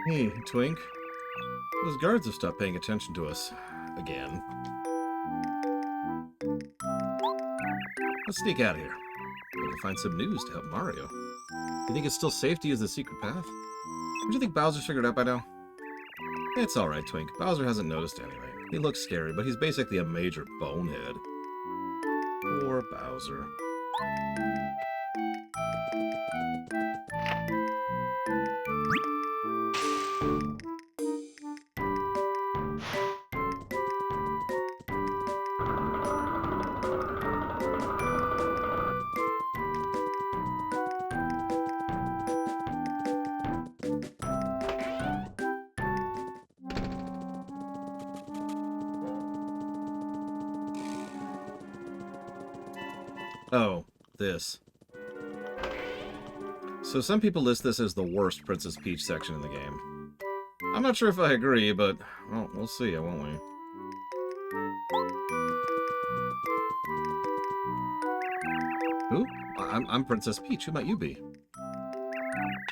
Hey, Twink. Those guards have stopped paying attention to us. Again. Let's sneak out of here. I can find some news to help Mario. You think it's still safe to use the secret path? Don't you think Bowser's figured out by now? It's alright, Twink. Bowser hasn't noticed anyway. He looks scary, but he's basically a major bonehead. Poor Bowser. Oh, this. So some people list this as the worst Princess Peach section in the game. I'm not sure if I agree, but, well, we'll see, won't we? Who? I'm Princess Peach. Who might you be?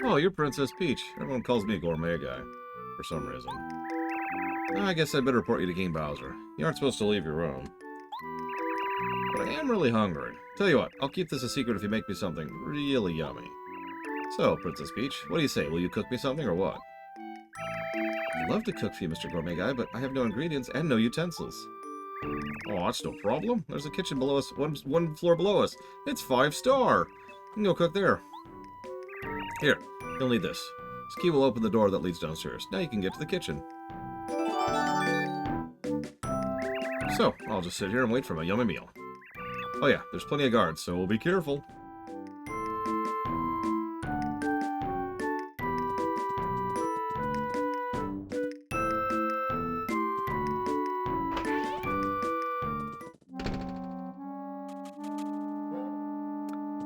Oh, you're Princess Peach. Everyone calls me Gourmet Guy, for some reason. I guess I'd better report you to King Bowser. You aren't supposed to leave your room. But I am really hungry. Tell you what, I'll keep this a secret if you make me something really yummy. So, Princess Peach, what do you say? Will you cook me something or what? I'd love to cook for you, Mr. Gourmet Guy, but I have no ingredients and no utensils. Oh, that's no problem. There's a kitchen below us, one floor below us. It's 5-star. You can go cook there. Here, you'll need this. This key will open the door that leads downstairs. Now you can get to the kitchen. So, I'll just sit here and wait for my yummy meal. Oh yeah, there's plenty of guards, so we'll be careful.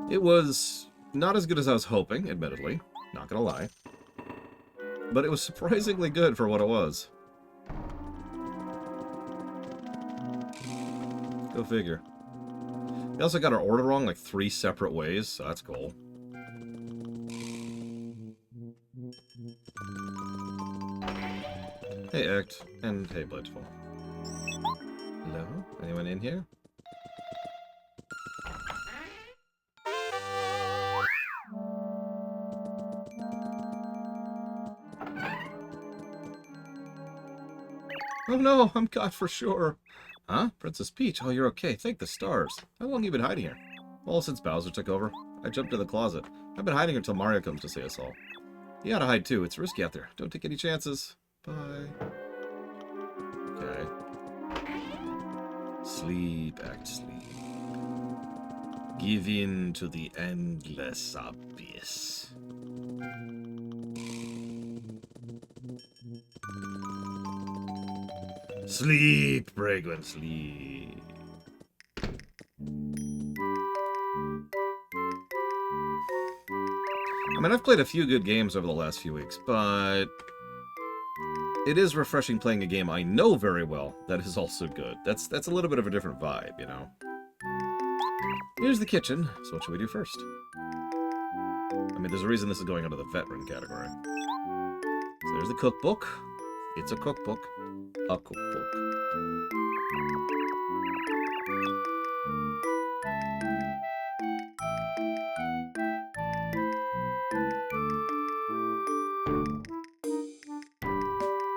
It was not as good as I was hoping, admittedly. Not gonna lie. But it was surprisingly good for what it was. Go figure. We also got our order wrong like 3 separate ways, so that's cool. Hey, Act. And hey, Blitzful. Hello? Anyone in here? Oh no, I'm caught for sure. Huh? Princess Peach? Oh, you're okay. Thank the stars. How long have you been hiding here? Well, since Bowser took over. I jumped to the closet. I've been hiding until Mario comes to see us all. You gotta hide too. It's risky out there. Don't take any chances. Bye. Okay. Sleep, Act, sleep. Give in to the endless abyss. Sleep, Braygwen, sleep. I mean, I've played a few good games over the last few weeks, but it is refreshing playing a game I know very well that is also good. That's a little bit of a different vibe, you know? Here's the kitchen, so what should we do first? I mean, there's a reason this is going under the veteran category. So there's the cookbook. It's a cookbook. A cookbook.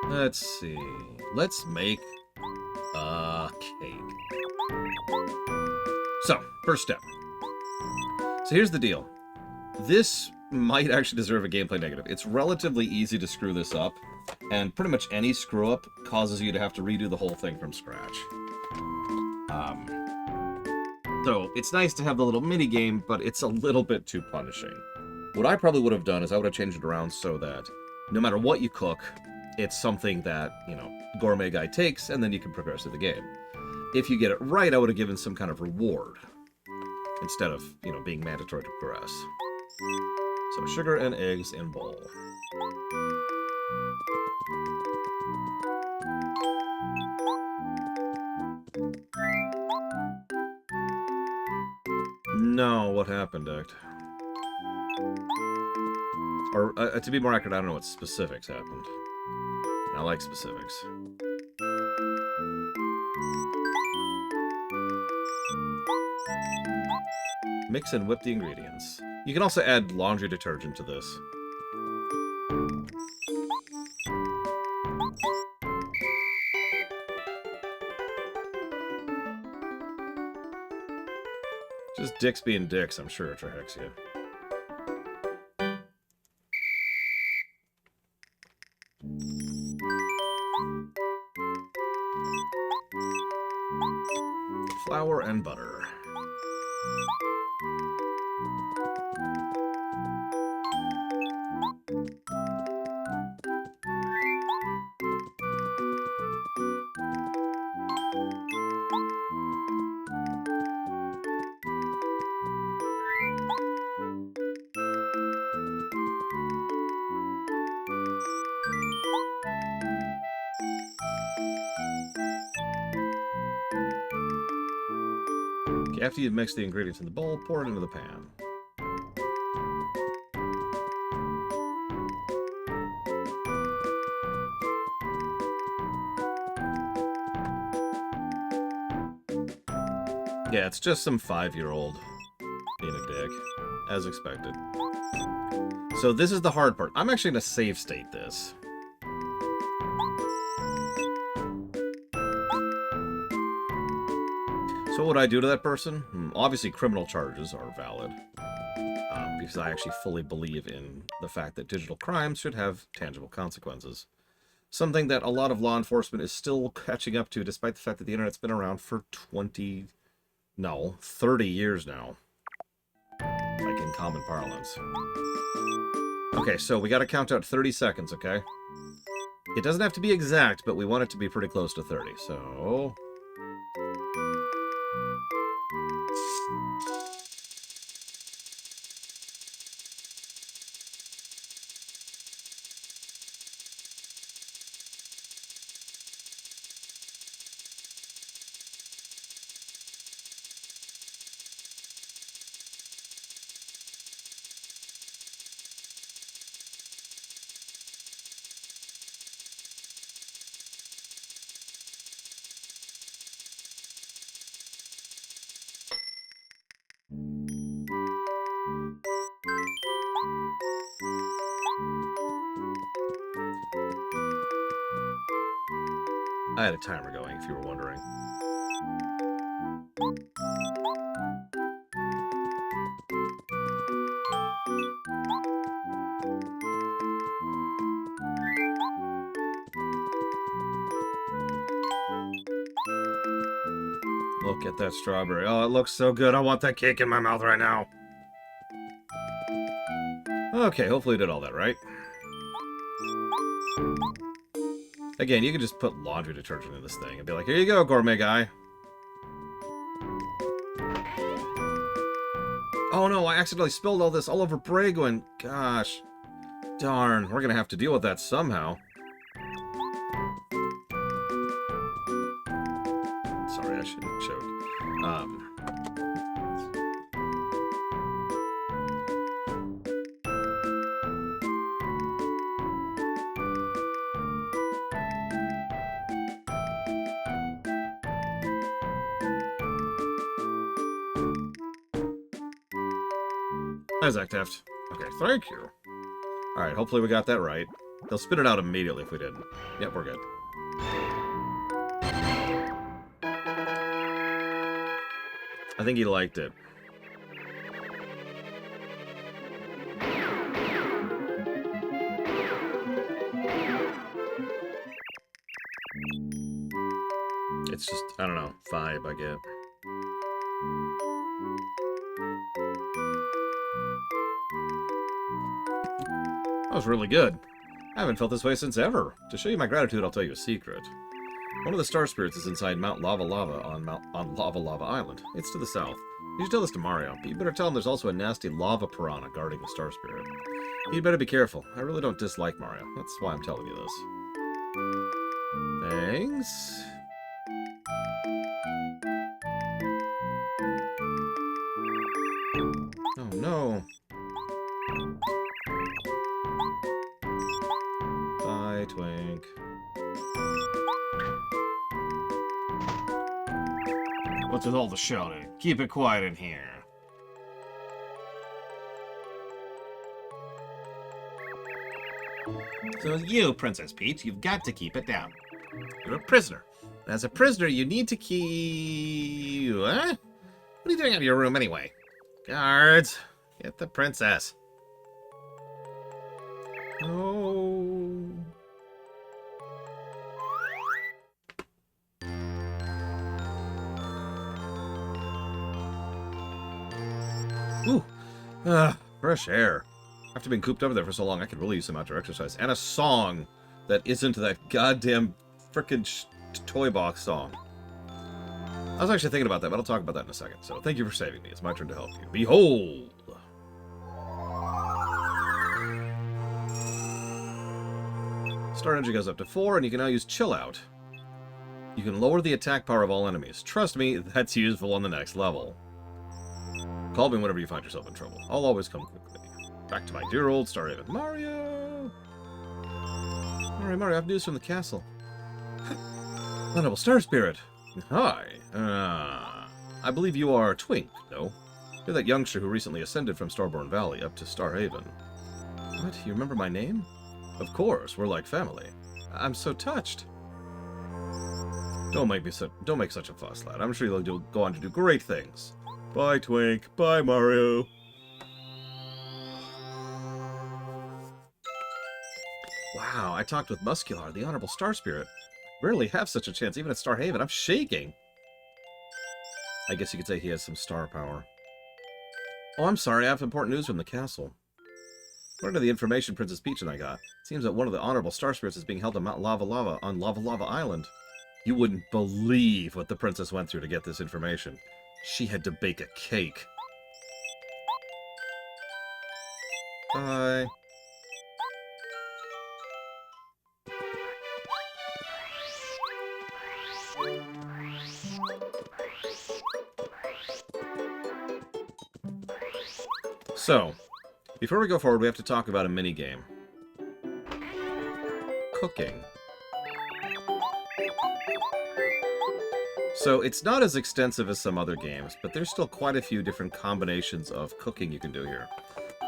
Let's see. Let's make a cake. So, first step. So here's the deal. This might actually deserve a gameplay negative. It's relatively easy to screw this up, and pretty much any screw-up causes you to have to redo the whole thing from scratch. So it's nice to have the little mini-game, but it's a little bit too punishing. What I probably would have done is I would have changed it around so that no matter what you cook, it's something that, you know, Gourmet Guy takes, and then you can progress through the game. If you get it right, I would have given some kind of reward, instead of, you know, being mandatory to progress. So sugar and eggs in bowl. No, what happened, Act? Or, to be more accurate, I don't know what specifics happened. I like specifics. Mix and whip the ingredients. You can also add laundry detergent to this. Just dicks being dicks, I'm sure, Trahexia. Flour and butter. Okay, after you've mixed the ingredients in the bowl, pour it into the pan. Yeah, it's just some 5-year-old being a dick, as expected. So this is the hard part. I'm actually going to save state this. So what would I do to that person? Obviously, criminal charges are valid. Because I actually fully believe in the fact that digital crimes should have tangible consequences. Something that a lot of law enforcement is still catching up to, despite the fact that the internet's been around for 30 years now. Like in common parlance. Okay, so we gotta count out 30 seconds, okay? It doesn't have to be exact, but we want it to be pretty close to 30, so... I had a timer going, if you were wondering. Look at that strawberry. Oh, it looks so good. I want that cake in my mouth right now. Okay, hopefully you did all that right. Again, you can just put laundry detergent in this thing and be like, here you go, gourmet guy. Oh no, I accidentally spilled all this all over Braguin. Gosh. Darn, we're gonna have to deal with that somehow. Sorry, I shouldn't choke. Isaac Taft. Okay, thank you. Alright, hopefully we got that right. They'll spit it out immediately if we didn't. Yep, we're good. I think he liked it. It's just, I don't know, vibe I get. That was really good. I haven't felt this way since ever. To show you my gratitude, I'll tell you a secret. One of the star spirits is inside Mount Lava Lava on Lava Lava Island. It's to the south. You should tell this to Mario, but you better tell him there's also a nasty lava piranha guarding the star spirit. You'd better be careful. I really don't dislike Mario. That's why I'm telling you this. Thanks. no. Bye, Twink. What's with all the shouting? Keep it quiet in here. So you, Princess Peach, you've got to keep it down. You're a prisoner. And as a prisoner, you need to keep... What? What are you doing out of your room anyway? Guards, get the princess. Oh. Ooh. Fresh air. After being cooped over there for so long, I could really use some outdoor exercise. And a song that isn't that goddamn frickin' toy box song. I was actually thinking about that, but I'll talk about that in a second. So thank you for saving me. It's my turn to help you. Behold! Star energy goes up to 4, and you can now use Chill Out. You can lower the attack power of all enemies. Trust me, that's useful on the next level. Call me whenever you find yourself in trouble. I'll always come quickly. Back to my dear old Star Haven. Mario! Alright, Mario, I have news from the castle. Honorable Star Spirit! Hi. I believe you are Twink, no? You're that youngster who recently ascended from Starborn Valley up to Star Haven. What? You remember my name? Of course, we're like family. I'm so touched. Don't make such a fuss, lad. I'm sure you'll go on to do great things. Bye, Twink. Bye, Mario. Wow, I talked with Muscular, the Honorable Star Spirit. Rarely have such a chance, even at Star Haven. I'm shaking. I guess you could say he has some star power. Oh, I'm sorry. I have important news from the castle. According to the information Princess Peach and I got, it seems that one of the Honorable Star Spirits is being held on Mount Lava Lava on Lava Lava Island. You wouldn't believe what the princess went through to get this information. She had to bake a cake. Bye. So, before we go forward, we have to talk about a mini-game. Cooking. So, it's not as extensive as some other games, but there's still quite a few different combinations of cooking you can do here.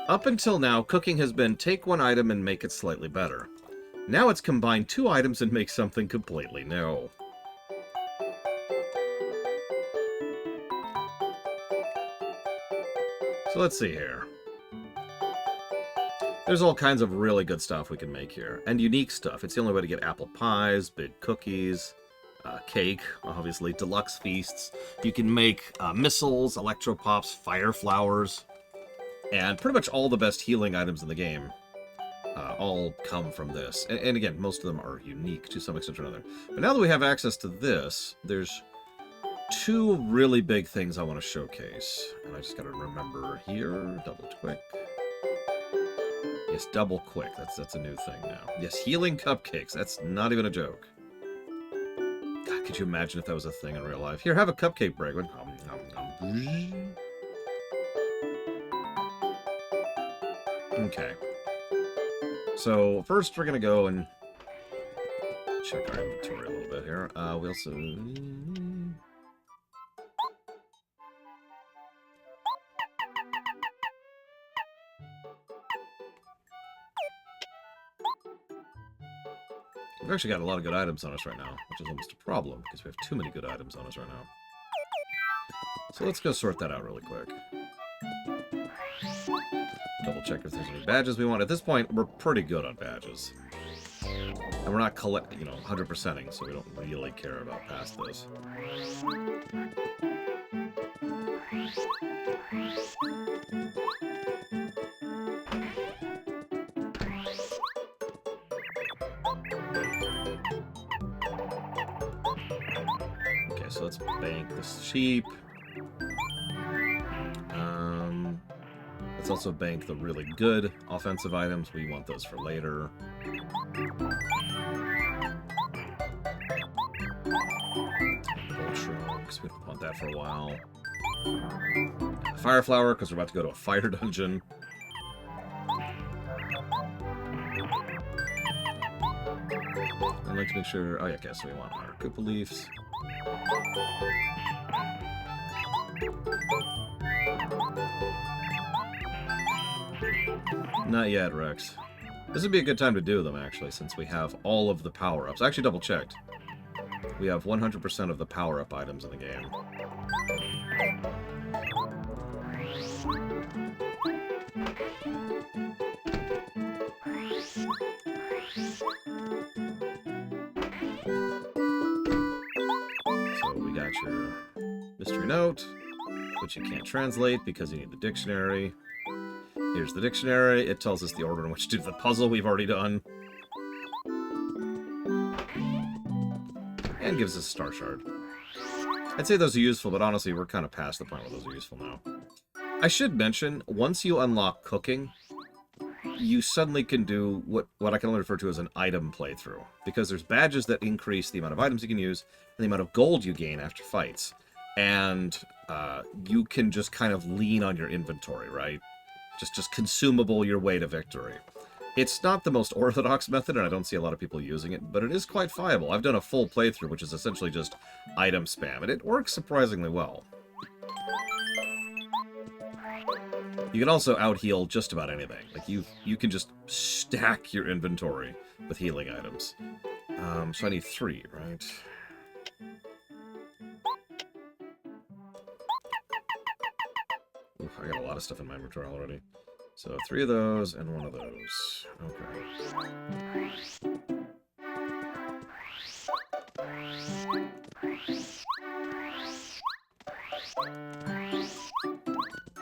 Up until now, cooking has been take one item and make it slightly better. Now it's combine two items and make something completely new. So let's see here. There's all kinds of really good stuff we can make here. And unique stuff. It's the only way to get apple pies, big cookies, cake, obviously, deluxe feasts. You can make missiles, electro pops, fire flowers, and pretty much all the best healing items in the game all come from this. And again, most of them are unique to some extent or another. But now that we have access to this, there's two really big things I want to showcase. And I just got to remember here, double quick. Yes, double quick. That's a new thing now. Yes, healing cupcakes. That's not even a joke. God, could you imagine if that was a thing in real life? Here, have a cupcake, Bragwin. Okay. So, first we're going to go and check our inventory a little bit here. We also... We've actually got a lot of good items on us right now, which is almost a problem, because we have too many good items on us right now. So let's go sort that out really quick. Double check if there's any badges we want. At this point, we're pretty good on badges. And we're not 100%ing, so we don't really care about past this. Okay, so let's bank this sheep. Let's also bank the really good offensive items. We want those for later. Ultra, because we don't want that for a while. fire flower because we're about to go to a fire dungeon. I'd like to make sure... Oh, yeah, okay, so we want our Koopa Leafs. Not yet, Rex. This would be a good time to do them, actually, since we have all of the power-ups. I actually double-checked. We have 100% of the power-up items in the game. So we got your mystery note, which you can't translate because you need the dictionary. Here's the dictionary. It tells us the order in which to do the puzzle we've already done. And gives us a star shard. I'd say those are useful, but honestly, we're kind of past the point where those are useful now. I should mention, once you unlock cooking, you suddenly can do what I can only refer to as an item playthrough. Because there's badges that increase the amount of items you can use, and the amount of gold you gain after fights. And you can just kind of lean on your inventory, right? Just consumable your way to victory. It's not the most orthodox method, and I don't see a lot of people using it, but it is quite viable. I've done a full playthrough, which is essentially just item spam, and it works surprisingly well. You can also out-heal just about anything. Like, you can just stack your inventory with healing items. So I need 3, right? Ooh, I got a lot of stuff in my inventory already. So 3 of those and 1 of those. Okay.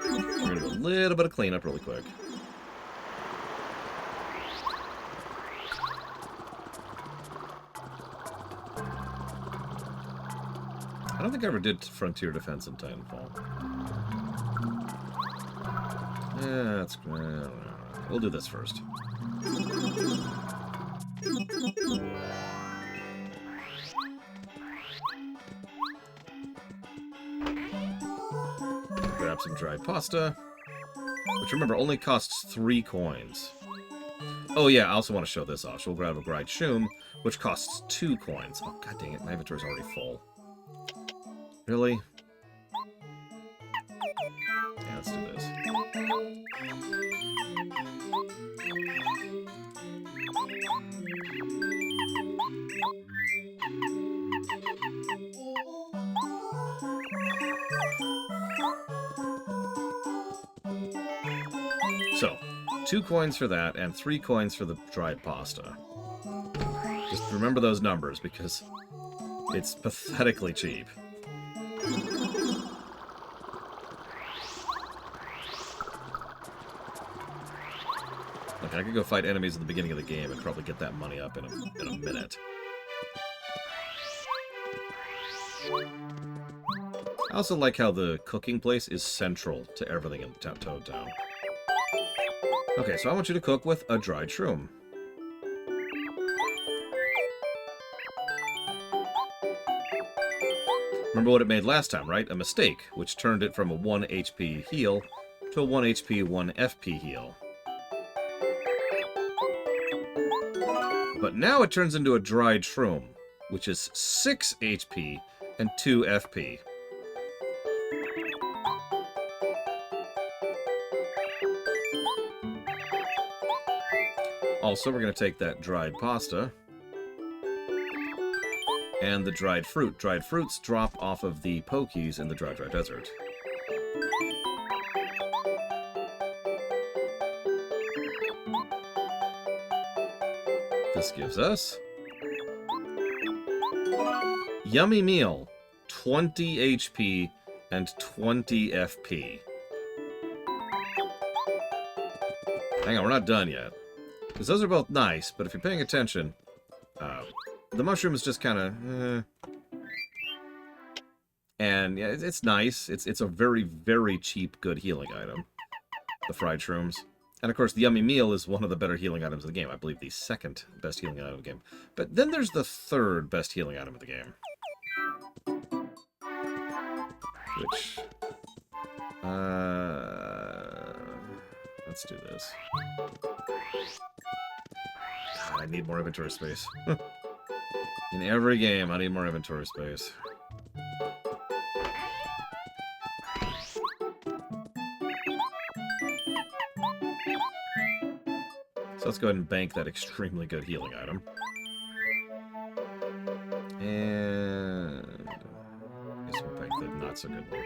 We're gonna do a little bit of cleanup really quick. I don't think I ever did Frontier Defense in Titanfall. Yeah, that's... we'll do this first. Grab some dried pasta, which, remember, only costs 3 coins. Oh, yeah, I also want to show this off. So we'll grab a dried shroom, which costs 2 coins. Oh, god dang it, my inventory's already full. Really? Yeah, let's do this. So, 2 coins for that, and 3 coins for the dried pasta. Just remember those numbers, because it's pathetically cheap. Like, I could go fight enemies at the beginning of the game and probably get that money up in a minute. I also like how the cooking place is central to everything in Toad Town. Okay, so I want you to cook with a dried shroom. Remember what it made last time, right? A mistake, which turned it from a 1 HP heal to a 1 HP, 1 FP heal. But now it turns into a dried shroom, which is 6 HP and 2 FP. Also, we're going to take that dried pasta and the dried fruit. Dried fruits drop off of the Pokies in the Dry Dry Desert. This gives us Yummy Meal, 20 HP and 20 FP. Hang on, we're not done yet. Because those are both nice, but if you're paying attention, the mushroom is just kind of... And yeah, it's nice. It's a very, very cheap, good healing item. The fried shrooms. And of course, the Yummy Meal is one of the better healing items of the game. I believe the second best healing item of the game. But then there's the third best healing item of the game. Which... let's do this. God, I need more inventory space. In every game, I need more inventory space. So let's go ahead and bank that extremely good healing item. And I guess we'll bank the not so good one.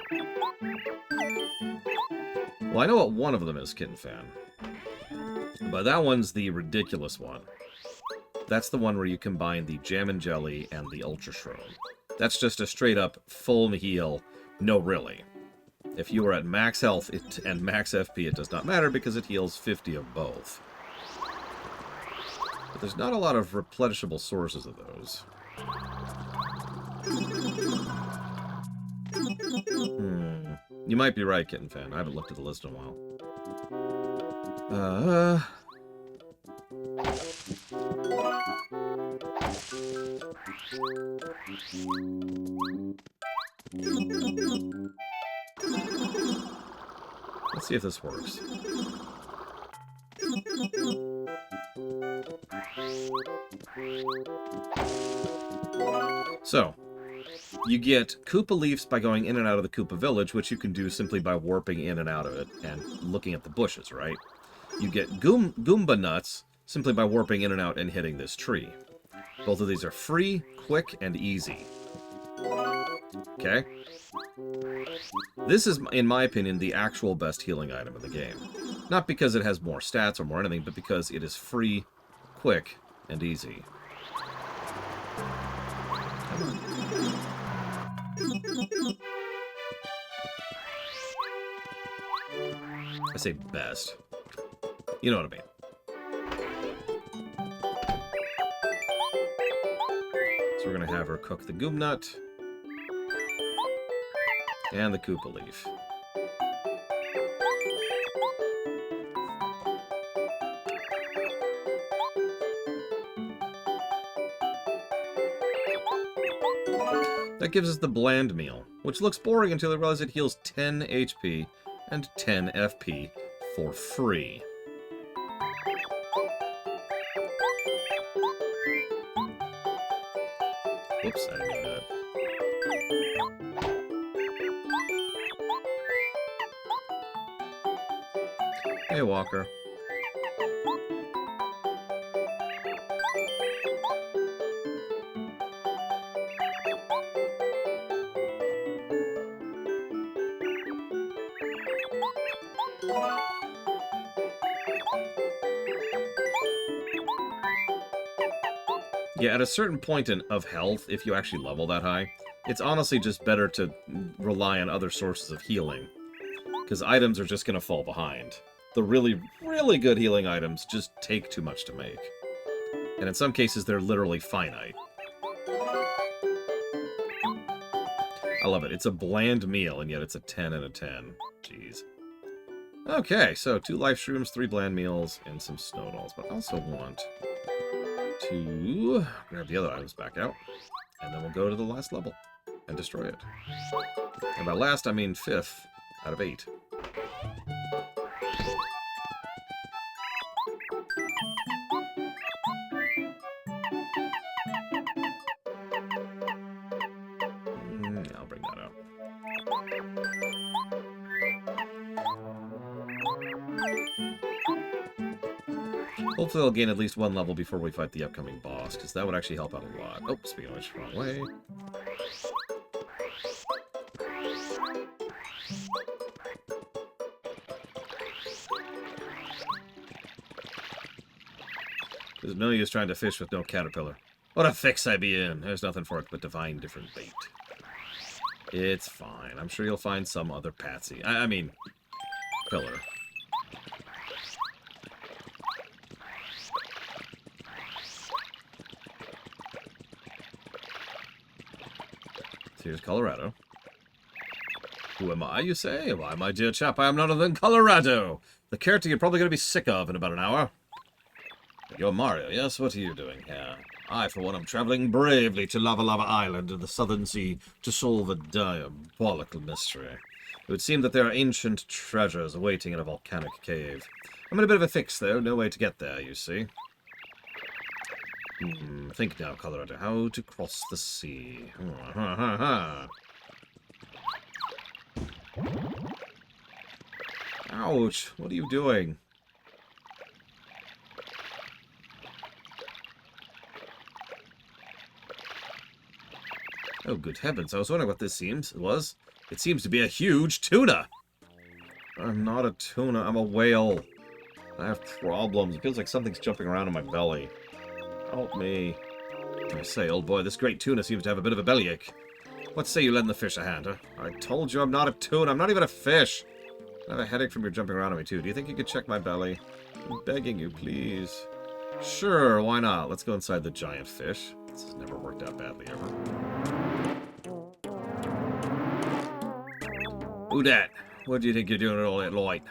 Well, I know what one of them is, Kitten Fan. But that one's the ridiculous one. That's the one where you combine the Jam and Jelly and the Ultra Shroom. That's just a straight up full heal. No, really. If you are at max health and max FP, it does not matter because it heals 50 of both. But there's not a lot of replenishable sources of those. You might be right, Kitten Fan. I haven't looked at the list in a while. Let's see if this works. So, you get Koopa Leafs by going in and out of the Koopa Village, which you can do simply by warping in and out of it and looking at the bushes, right? You get Goomba Nuts simply by warping in and out and hitting this tree. Both of these are free, quick, and easy. Okay? This is, in my opinion, the actual best healing item in the game. Not because it has more stats or more anything, but because it is free, quick, and easy. Come on. I say best. You know what I mean. So we're going to have her cook the Goom Nut and the Koopa Leaf. That gives us the bland meal, which looks boring until I realize it heals 10 HP and 10 FP for free. Whoops, I didn't do that. Hey, Walker. Yeah, at a certain point of health, if you actually level that high, it's honestly just better to rely on other sources of healing. Because items are just going to fall behind. The really, really good healing items just take too much to make. And in some cases, they're literally finite. I love it. It's a bland meal, and yet it's a 10 and a 10. Jeez. Okay, so 2 life shrooms, 3 bland meals, and some snow dolls. But I also want to grab the other items back out, and then we'll go to the last level and destroy it. And by last, I mean 5th out of 8. I'll bring that out. Hopefully I'll gain at least 1 level before we fight the upcoming boss, because that would actually help out a lot. Oh, speaking of which, wrong way. There's no use trying to fish with no caterpillar. What a fix I be in. There's nothing for it but to find different bait. It's fine. I'm sure you'll find some other patsy. I mean, pillar. Here's Colorado. Who am I, you say? Why, my dear chap, I am none other than Colorado, the character you're probably going to be sick of in about an hour. You're Mario, yes? What are you doing here? I, for one, am traveling bravely to Lava Lava Island in the Southern Sea to solve a diabolical mystery. It would seem that there are ancient treasures awaiting in a volcanic cave. I'm in a bit of a fix, though. No way to get there, you see. Think now, Colorado. How to cross the sea. Ouch! What are you doing? Oh, good heavens. I was wondering what this was. It seems to be a huge tuna! I'm not a tuna. I'm a whale. I have problems. It feels like something's jumping around in my belly. Help me. I say, old boy, this great tuna seems to have a bit of a bellyache. What say you lend the fish a hand, huh? I told you I'm not a tuna. I'm not even a fish. I have a headache from your jumping around on me, too. Do you think you could check my belly? I'm begging you, please. Sure, why not? Let's go inside the giant fish. This has never worked out badly, ever. Who dat? What do you think you're doing at all that light?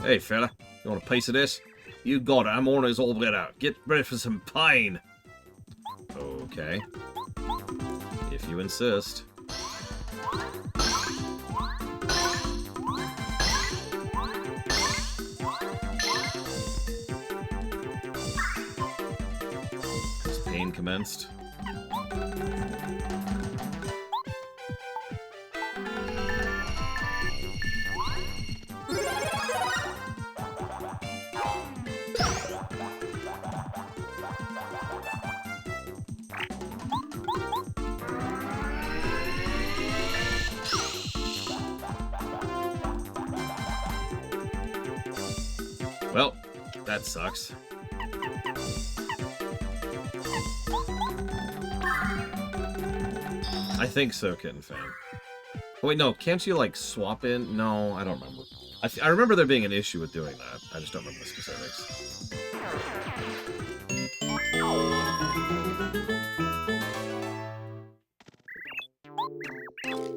Hey, fella. You want a piece of this? You got it. I'm on his all lit out. Get ready for some pain. Okay. If you insist. Has pain commenced? Well, that sucks. I think so, Kitten Fan. Oh, wait, no, can't you, like, swap in? No, I don't remember. I remember there being an issue with doing that. I just don't remember the specifics.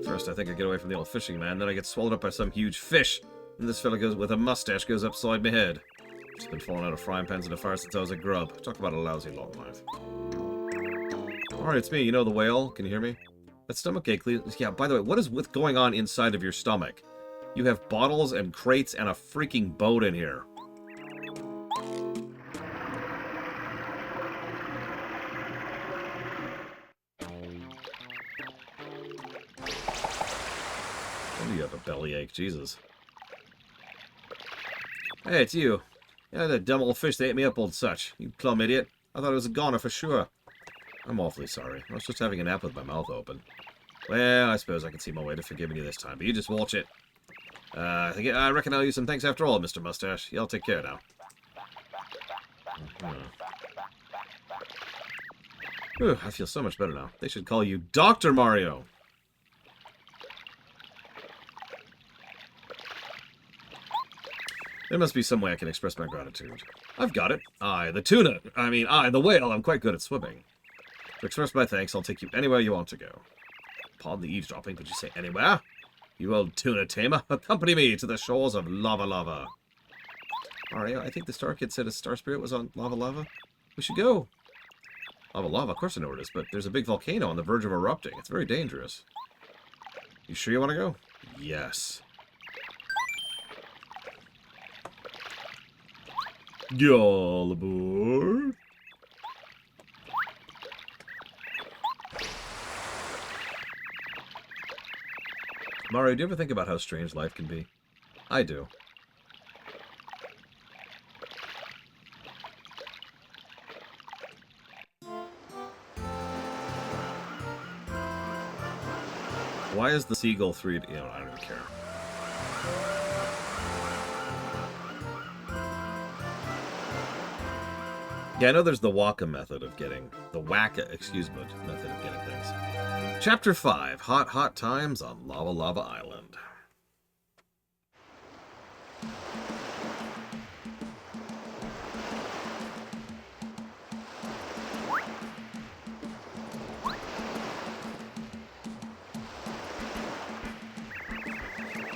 First, I think I get away from the old fishing man, then I get swallowed up by some huge fish. And this fella goes with a mustache goes upside my head. Just been falling out of frying pans in a fire since I was a grub. Talk about a lousy long life. Alright, it's me. You know the whale? Can you hear me? That stomach ache, yeah, by the way, what is going on inside of your stomach? You have bottles and crates and a freaking boat in here. When do you have a bellyache? Jesus. Hey, it's you. Yeah, that dumb old fish that ate me up, old such. You plumb idiot. I thought it was a goner for sure. I'm awfully sorry. I was just having a nap with my mouth open. Well, I suppose I can see my way to forgiving you this time, but you just watch it. I reckon I'll use some thanks after all, Mr. Mustache. Y'all take care now. Whew, I feel so much better now. They should call you Dr. Mario. There must be some way I can express my gratitude. I've got it. I, the tuna. I, the whale. I'm quite good at swimming. To express my thanks, I'll take you anywhere you want to go. Pardon the eavesdropping, but you say anywhere? You old tuna tamer, accompany me to the shores of Lava Lava. Mario, I think the Star Kid said a Star Spirit was on Lava Lava. We should go. Lava Lava, of course I know where it is, but there's a big volcano on the verge of erupting. It's very dangerous. You sure you want to go? Yes. Y'all aboard. Mario, do you ever think about how strange life can be? I do. Why is the seagull 3D? You know, I don't even care. Yeah, I know there's the Waka method of getting... The Waka, excuse me, method of getting things. Chapter 5. Hot, hot times on Lava Lava Island.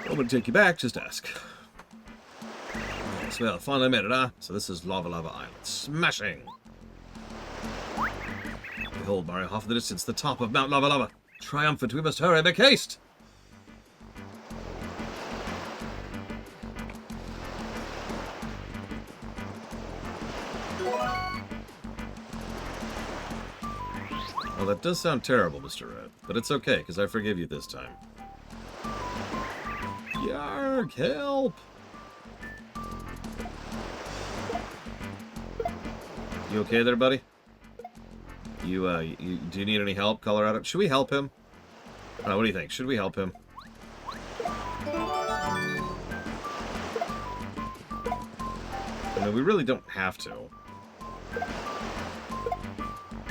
I'm gonna take you back, just ask. Yes, well, finally made it, huh? So this is Lava Lava Island. Smashing! Behold, Mario, off in the distance, the top of Mount Lava Lava. Triumphant, we must hurry, make haste! Well, that does sound terrible, Mr. Red, but it's okay, because I forgive you this time. Yarg, help! You okay there, buddy? Do you need any help, Colorado? Should we help him? What do you think? Should we help him? I mean, we really don't have to.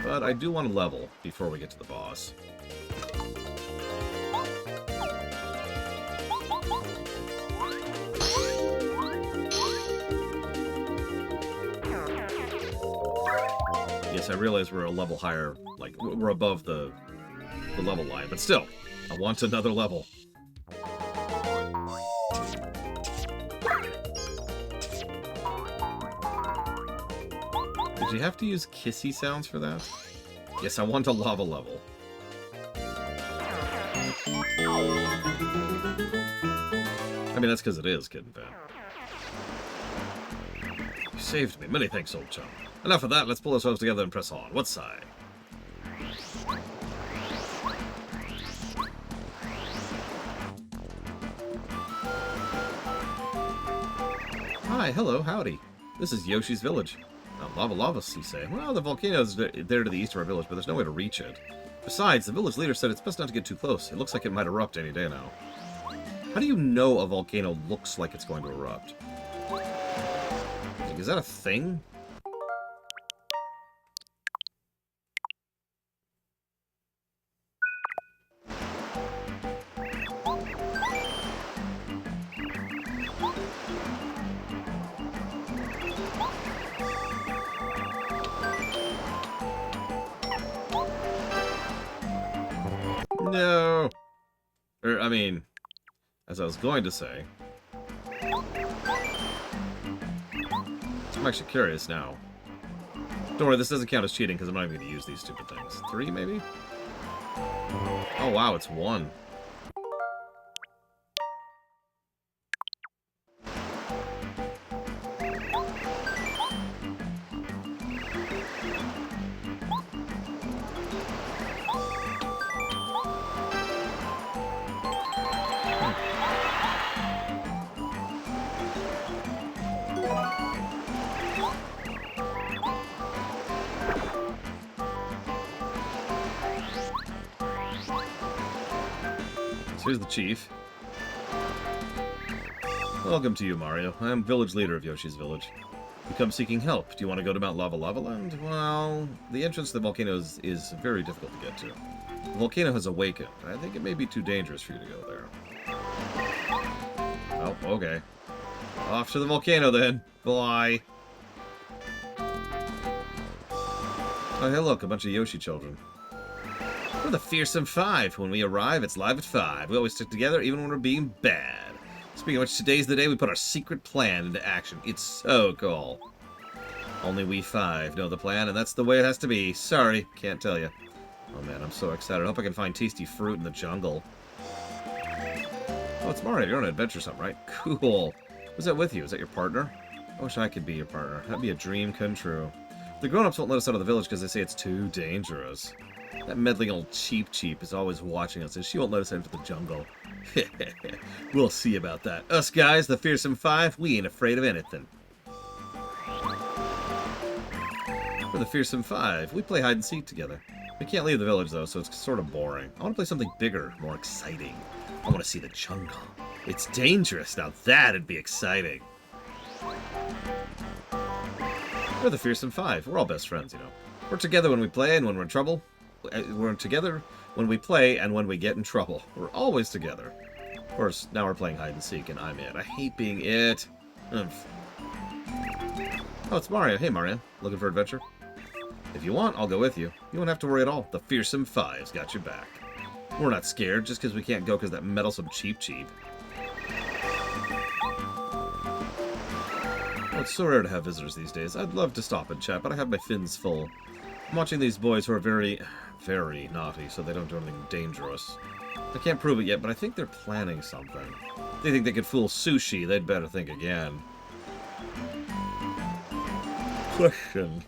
But I do want to level before we get to the boss. Yes, I realize we're a level higher, like, we're above the level line, but still, I want another level. Did you have to use kissy sounds for that? Yes, I want a lava level. I mean, that's because it is, Kid and Fan. You saved me. Many thanks, old chum. Enough of that, let's pull ourselves together and press on. What side? Hi, hello, howdy. This is Yoshi's Village. Lava Lava, you say? Well, the volcano's there to the east of our village, but there's no way to reach it. Besides, the village leader said it's best not to get too close. It looks like it might erupt any day now. How do you know a volcano looks like it's going to erupt? Like, is that a thing? No. Or, I mean, as I was going to say. I'm actually curious now. Don't worry, this doesn't count as cheating because I'm not even going to use these stupid things. 3, maybe? Oh, wow, it's 1. Here's the chief. Welcome to you, Mario. I am village leader of Yoshi's Village. You come seeking help. Do you want to go to Mount Lava Lava Land? Well, the entrance to the volcano is very difficult to get to. The volcano has awakened. I think it may be too dangerous for you to go there. Oh, okay. Off to the volcano, then. Bye. Oh, hey, look, a bunch of Yoshi children. We're the Fearsome Five. When we arrive, it's live at 5. We always stick together, even when we're being bad. Speaking of which, today's the day we put our secret plan into action. It's so cool. Only we 5 know the plan, and that's the way it has to be. Sorry, can't tell you. Oh man, I'm so excited. I hope I can find tasty fruit in the jungle. Oh, it's Mario. You're on an adventure or something, right? Cool. Who's that with you? Is that your partner? I wish I could be your partner. That'd be a dream come true. The grown-ups won't let us out of the village because they say it's too dangerous. That meddling old Cheep Cheep is always watching us, and she won't let us into the jungle. We'll see about that. Us guys, the Fearsome Five, we ain't afraid of anything. We're the Fearsome Five. We play hide and seek together. We can't leave the village, though, so it's sort of boring. I want to play something bigger, more exciting. I want to see the jungle. It's dangerous. Now that'd be exciting. We're the Fearsome Five. We're all best friends, you know. We're together when we play and when we're in trouble. We're together when we play and when we get in trouble. We're always together. Of course, now we're playing hide and seek, and I'm it. I hate being it. Oh, it's Mario. Hey, Mario. Looking for adventure? If you want, I'll go with you. You won't have to worry at all. The Fearsome Five's got your back. We're not scared just because we can't go because that meddlesome Cheep Cheep. it's so rare to have visitors these days. I'd love to stop and chat, but I have my fins full. I'm watching these boys who are very, very naughty, so they don't do anything dangerous. I can't prove it yet, but I think they're planning something. They think they could fool Sushi. They'd better think again. Question.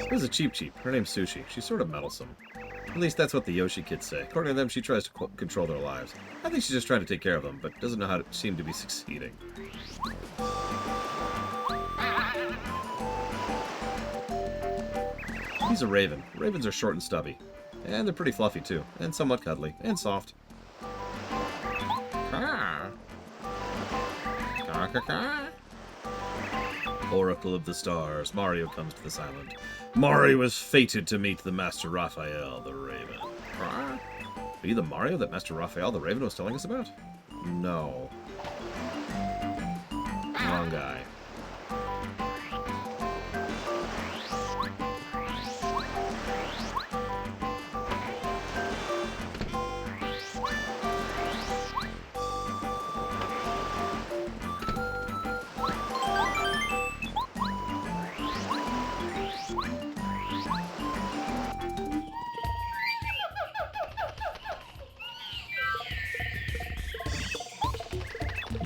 This is a Cheep. Her name's Sushi. She's sort of meddlesome. At least that's what the Yoshi kids say. According to them, she tries to control their lives. I think she's just trying to take care of them, but doesn't know how to seem to be succeeding. He's a raven. Ravens are short and stubby. And they're pretty fluffy, too. And somewhat cuddly. And soft. Oracle of the Stars. Mario comes to this island. Mario was fated to meet the Master Raphael, the Raven. Are you the Mario that Master Raphael, the Raven, was telling us about? No. Wrong guy.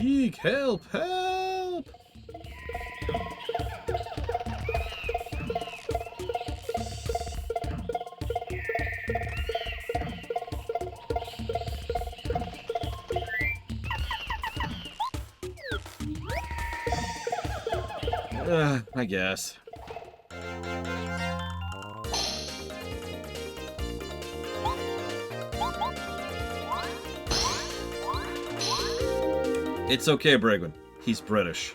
Eek, help, help! I guess. It's okay, Bragwin. He's British.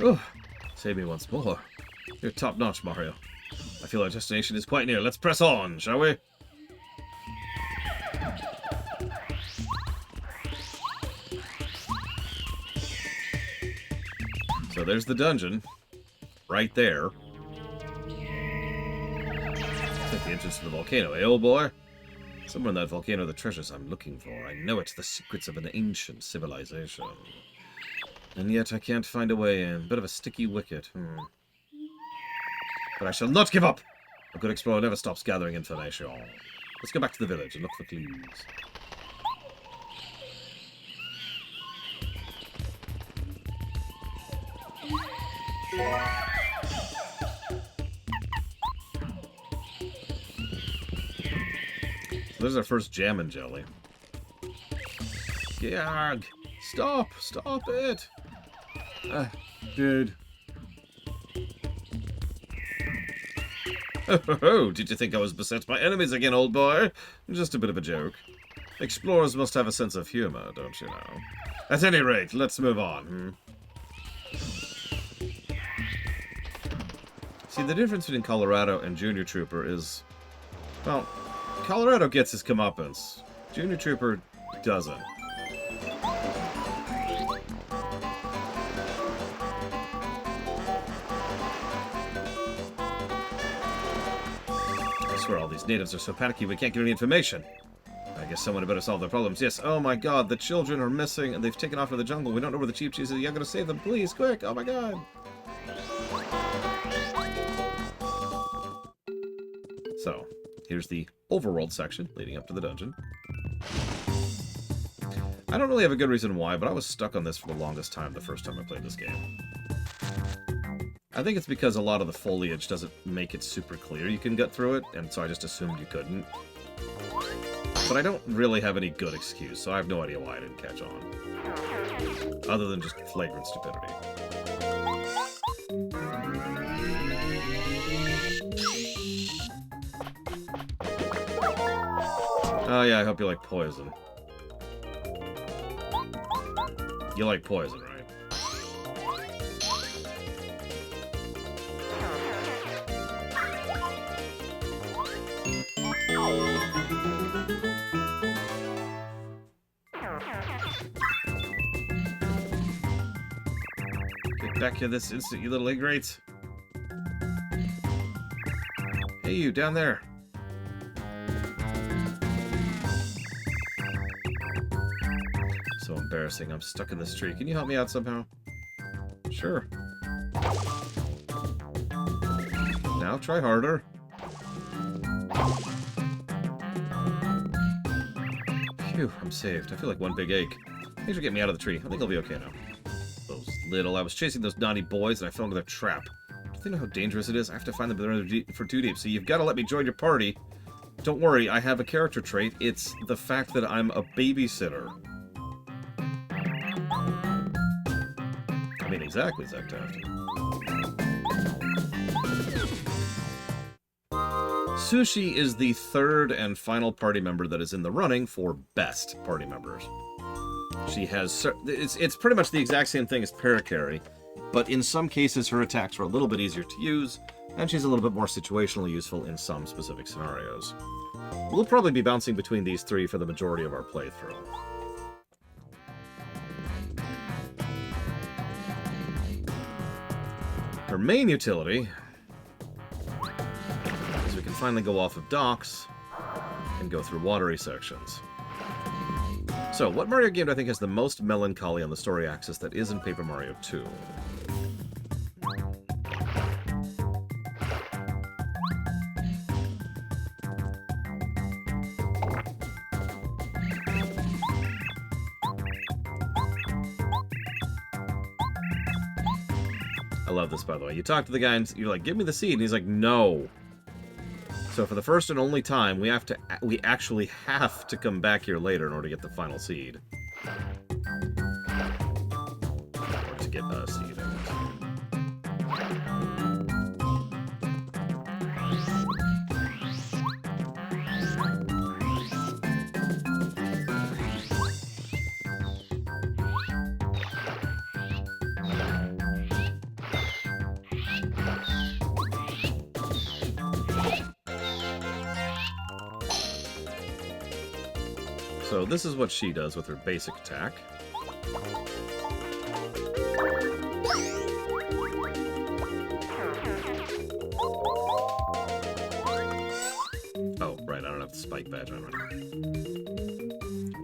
Oh, save me once more. You're top-notch, Mario. I feel our destination is quite near. Let's press on, shall we? So there's the dungeon. Right there. It's like the entrance to the volcano, eh, old boy? Somewhere in that volcano are the treasures I'm looking for. I know it's the secrets of an ancient civilization. And yet I can't find a way in. Bit of a sticky wicket. But I shall not give up! A good explorer never stops gathering information. Let's go back to the village and look for clues. So there's our first jam and jelly. Gag! Stop! Stop it! Dude. Oh, did you think I was beset by enemies again, old boy? Just a bit of a joke. Explorers must have a sense of humor, don't you know? At any rate, let's move on. See, the difference between Colorado and Junior Trooper is... Well, Colorado gets his comeuppance. Junior Trooper doesn't. I swear all these natives are so panicky we can't get any information. I guess someone had better solve their problems. Yes, oh my god, the children are missing and they've taken off to the jungle. We don't know where the Cheep Cheese is. You're gonna save them, please, quick! Oh my god! So, here's the overworld section leading up to the dungeon. I don't really have a good reason why, but I was stuck on this for the longest time the first time I played this game. I think it's because a lot of the foliage doesn't make it super clear you can get through it, and so I just assumed you couldn't. But I don't really have any good excuse, so I have no idea why I didn't catch on. Other than just flagrant stupidity. Oh yeah, I hope you like poison. You like poison, right? Get back here this instant, you little ingrates. Hey, you, down there. So embarrassing. I'm stuck in this tree. Can you help me out somehow? Sure. Now try harder. Phew, I'm saved. I feel like one big ache. Thanks for getting me out of the tree. I think I'll be okay now. I was chasing those naughty boys and I fell into their trap. Do they know how dangerous it is? I have to find them for too deep, so you've got to let me join your party. Don't worry, I have a character trait. It's the fact that I'm a babysitter. I mean, exactly, Zach Taft. Sushi is the third and final party member that is in the running for best party members. She has... It's pretty much the exact same thing as Parakarry, but in some cases her attacks are a little bit easier to use, and she's a little bit more situationally useful in some specific scenarios. We'll probably be bouncing between these three for the majority of our playthrough. Her main utility is we can finally go off of docks and go through watery sections. So, what Mario game do I think has the most melancholy on the story axis that isn't Paper Mario 2? I love this, by the way. You talk to the guy and you're like, give me the seed, and he's like, no. So for the first and only time, we actually have to come back here later in order to get the final seed. Or to get a seed, I guess. So this is what she does with her basic attack. Oh, right, I don't have the spike badge on right now.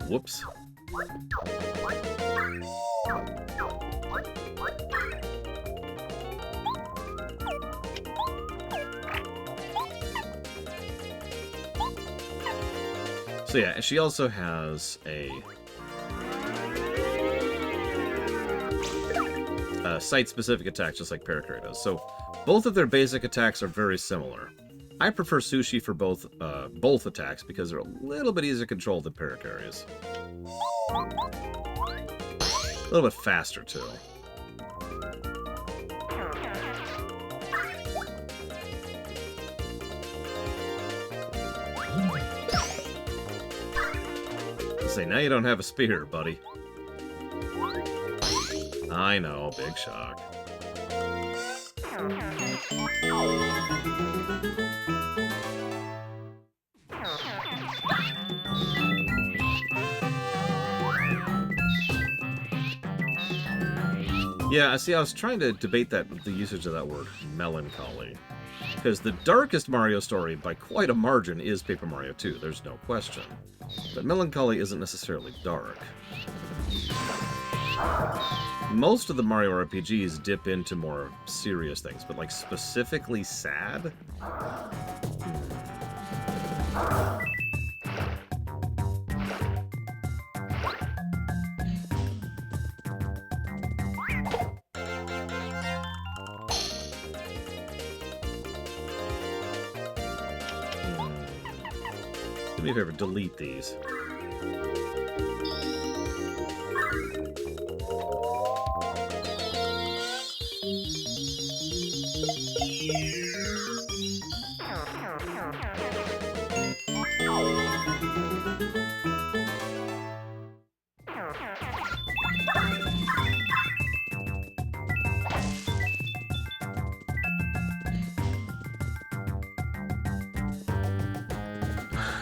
Whoops. So yeah, she also has a site-specific attack, just like Parakarry does. So both of their basic attacks are very similar. I prefer Sushi for both attacks because they're a little bit easier to control than Parakarry's. A little bit faster, too. Say, now you don't have a spear, buddy. I know, big shock. Yeah, see, I was trying to debate the usage of that word, melancholy. Because the darkest Mario story, by quite a margin, is Paper Mario 2, there's no question. But melancholy isn't necessarily dark. Most of the Mario RPGs dip into more serious things, but like specifically sad? Do me a favor, delete these.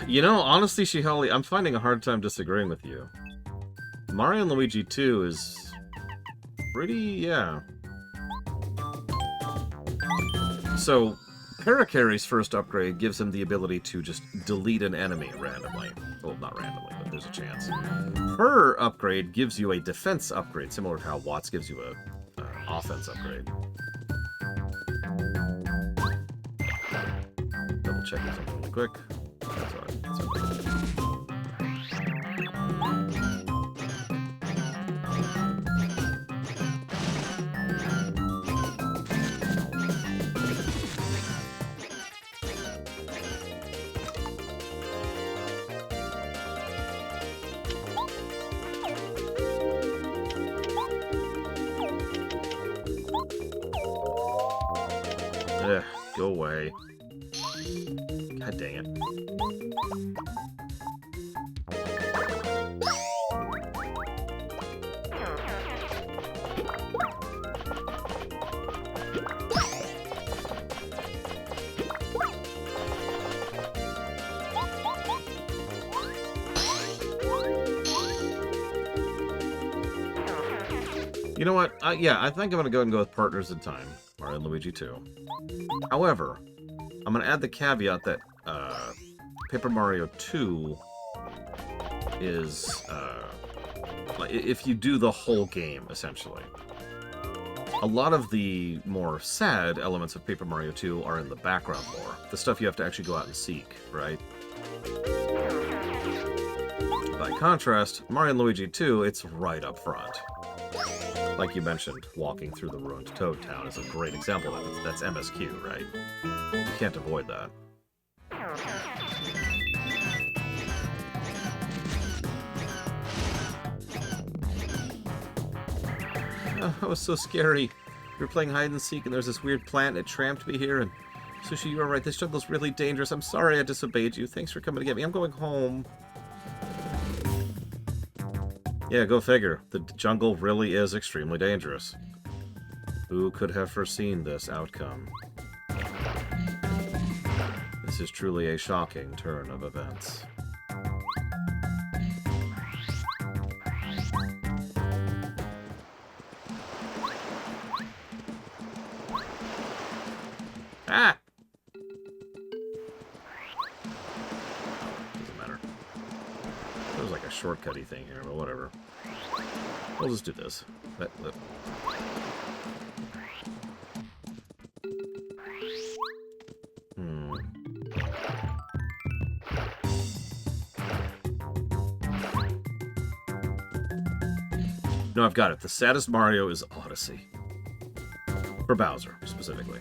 You know, honestly, Shihali, I'm finding a hard time disagreeing with you. Mario and Luigi 2 is pretty, yeah. So, Parakarry's first upgrade gives him the ability to just delete an enemy randomly. Well, not randomly, but there's a chance. Her upgrade gives you a defense upgrade, similar to how Watts gives you a offense upgrade. Double checking something really quick. That's all right. That's all right. Ugh, go away. God dang it. You know what? Yeah, I think I'm going to go ahead and go with Partners in Time. Mario and Luigi 2. However, I'm going to add the caveat that Paper Mario 2 is, if you do the whole game, essentially. A lot of the more sad elements of Paper Mario 2 are in the background lore. The stuff you have to actually go out and seek, right? By contrast, Mario and Luigi 2, it's right up front. Like you mentioned, walking through the ruined Toad Town is a great example of it. That's MSQ, right? You can't avoid that. Oh, that was so scary. We were playing hide and seek, and there's this weird plant, and it tramped me here, and Sushi, you were right. This jungle's really dangerous. I'm sorry I disobeyed you. Thanks for coming to get me. I'm going home. Yeah, go figure. The jungle really is extremely dangerous. Who could have foreseen this outcome? This is truly a shocking turn of events. Ah! Doesn't matter. There's like a shortcutty thing here, but whatever. We'll just do this. No, I've got it. The saddest Mario is Odyssey. For Bowser, specifically.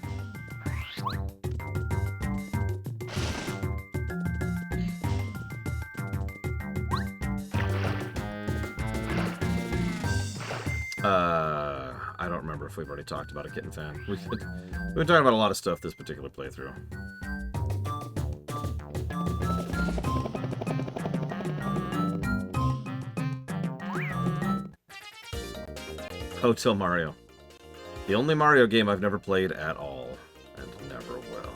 I don't remember if we've already talked about a Kitten Fan. We've been talking about a lot of stuff this particular playthrough. Hotel Mario. The only Mario game I've never played at all, and never will.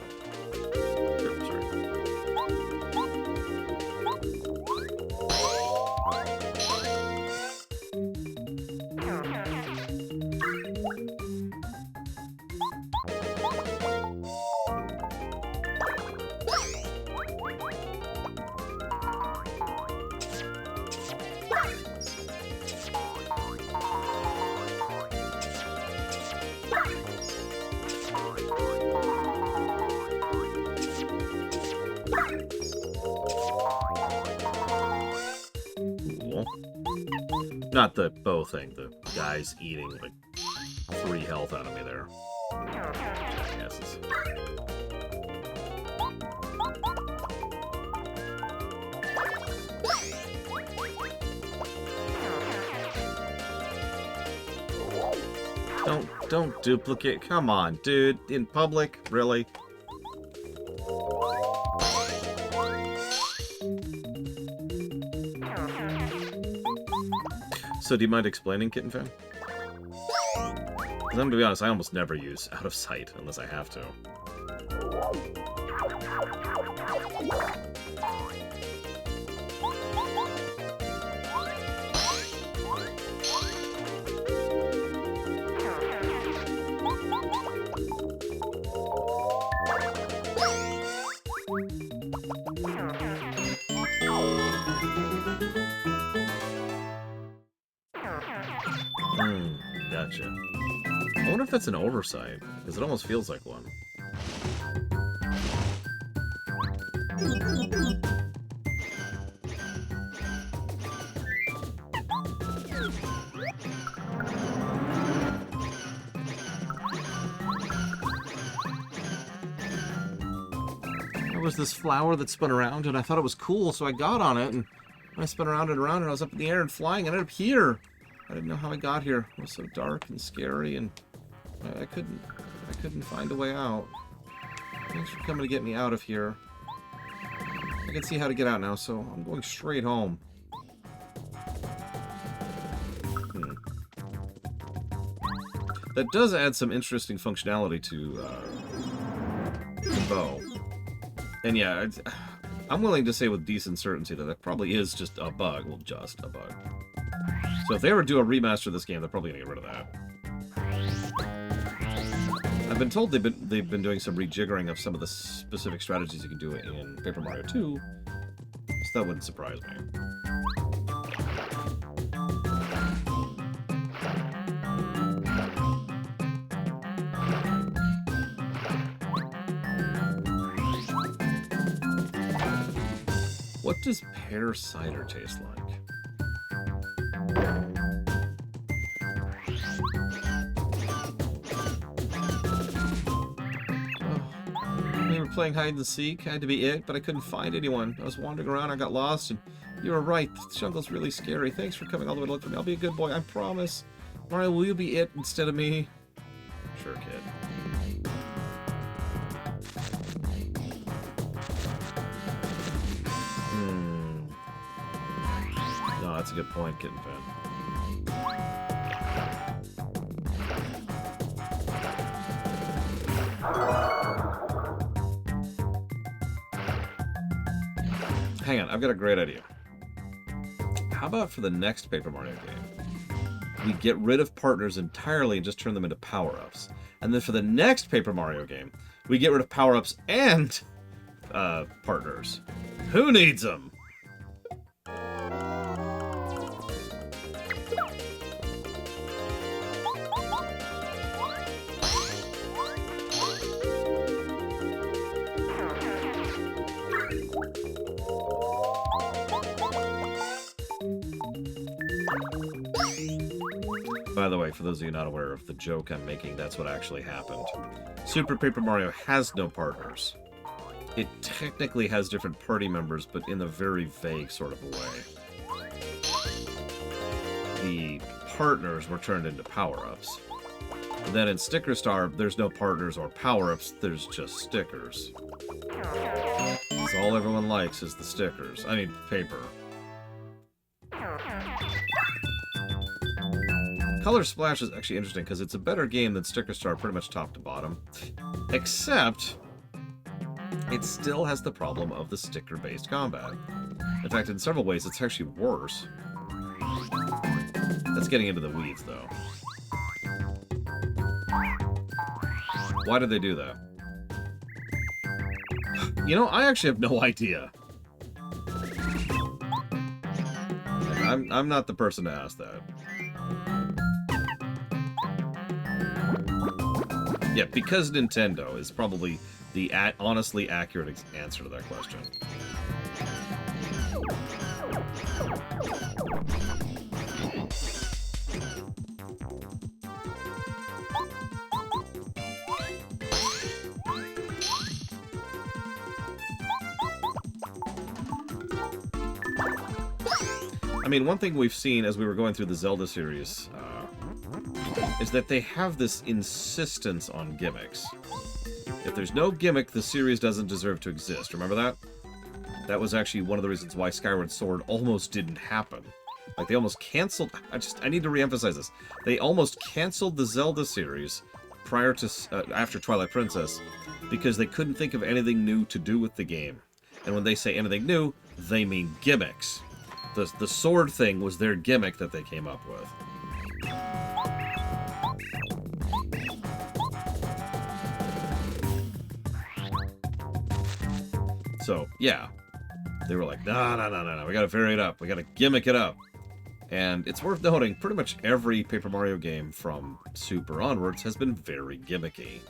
Not the bow thing, the guy's eating like 3 health out of me there. Jackasses. Don't duplicate. Come on, dude. In public? Really? So do you mind explaining, Kitten Fan? Because I'm going to be honest, I almost never use out of sight unless I have to. wonder if that's an oversight, because it almost feels like one. There was this flower that spun around, and I thought it was cool, so I got on it, and I spun around and around, and I was up in the air and flying, and I ended up here. I didn't know how I got here. It was so dark and scary, and I couldn't find a way out. Thanks for coming to get me out of here. I can see how to get out now, so I'm going straight home. That does add some interesting functionality to the bow. And yeah, I'm willing to say with decent certainty that that probably is just a bug. Well, just a bug. So if they ever do a remaster of this game, they're probably going to get rid of that. I've been told they've been doing some rejiggering of some of the specific strategies you can do in Paper Mario 2, so that wouldn't surprise me. What does pear cider taste like? We were playing hide and seek. I had to be it, but I couldn't find anyone. I was wandering around, I got lost, and you were right. The jungle's really scary. Thanks for coming all the way to look for me. I'll be a good boy, I promise. Mario, will you be it instead of me? Sure, kid. No, that's a good point, Kitten Fan. Hang on, I've got a great idea. How about for the next Paper Mario game, we get rid of partners entirely and just turn them into power-ups? And then for the next Paper Mario game, we get rid of power-ups and partners. Who needs them? By the way, for those of you not aware of the joke I'm making, that's what actually happened. Super Paper Mario has no partners. It technically has different party members, but in a very vague sort of a way. The partners were turned into power-ups. And then in Sticker Star, there's no partners or power-ups, there's just stickers. That's all everyone likes is the stickers. I mean, paper. Color Splash is actually interesting because it's a better game than Sticker Star pretty much top to bottom. Except, it still has the problem of the sticker-based combat. In fact, in several ways, it's actually worse. That's getting into the weeds, though. Why did they do that? You know, I actually have no idea. I'm not the person to ask that. Yeah, because Nintendo is probably the honestly accurate answer to that question. I mean, one thing we've seen as we were going through the Zelda series is that they have this insistence on gimmicks. If there's no gimmick, the series doesn't deserve to exist. Remember that? That was actually one of the reasons why Skyward Sword almost didn't happen. Like, they almost canceled... I need to re-emphasize this. They almost canceled the Zelda series prior to... after Twilight Princess, because they couldn't think of anything new to do with the game. And when they say anything new, they mean gimmicks. The sword thing was their gimmick that they came up with. So, yeah. They were like, no, we gotta vary it up. We gotta gimmick it up. And it's worth noting, pretty much every Paper Mario game from Super onwards has been very gimmicky.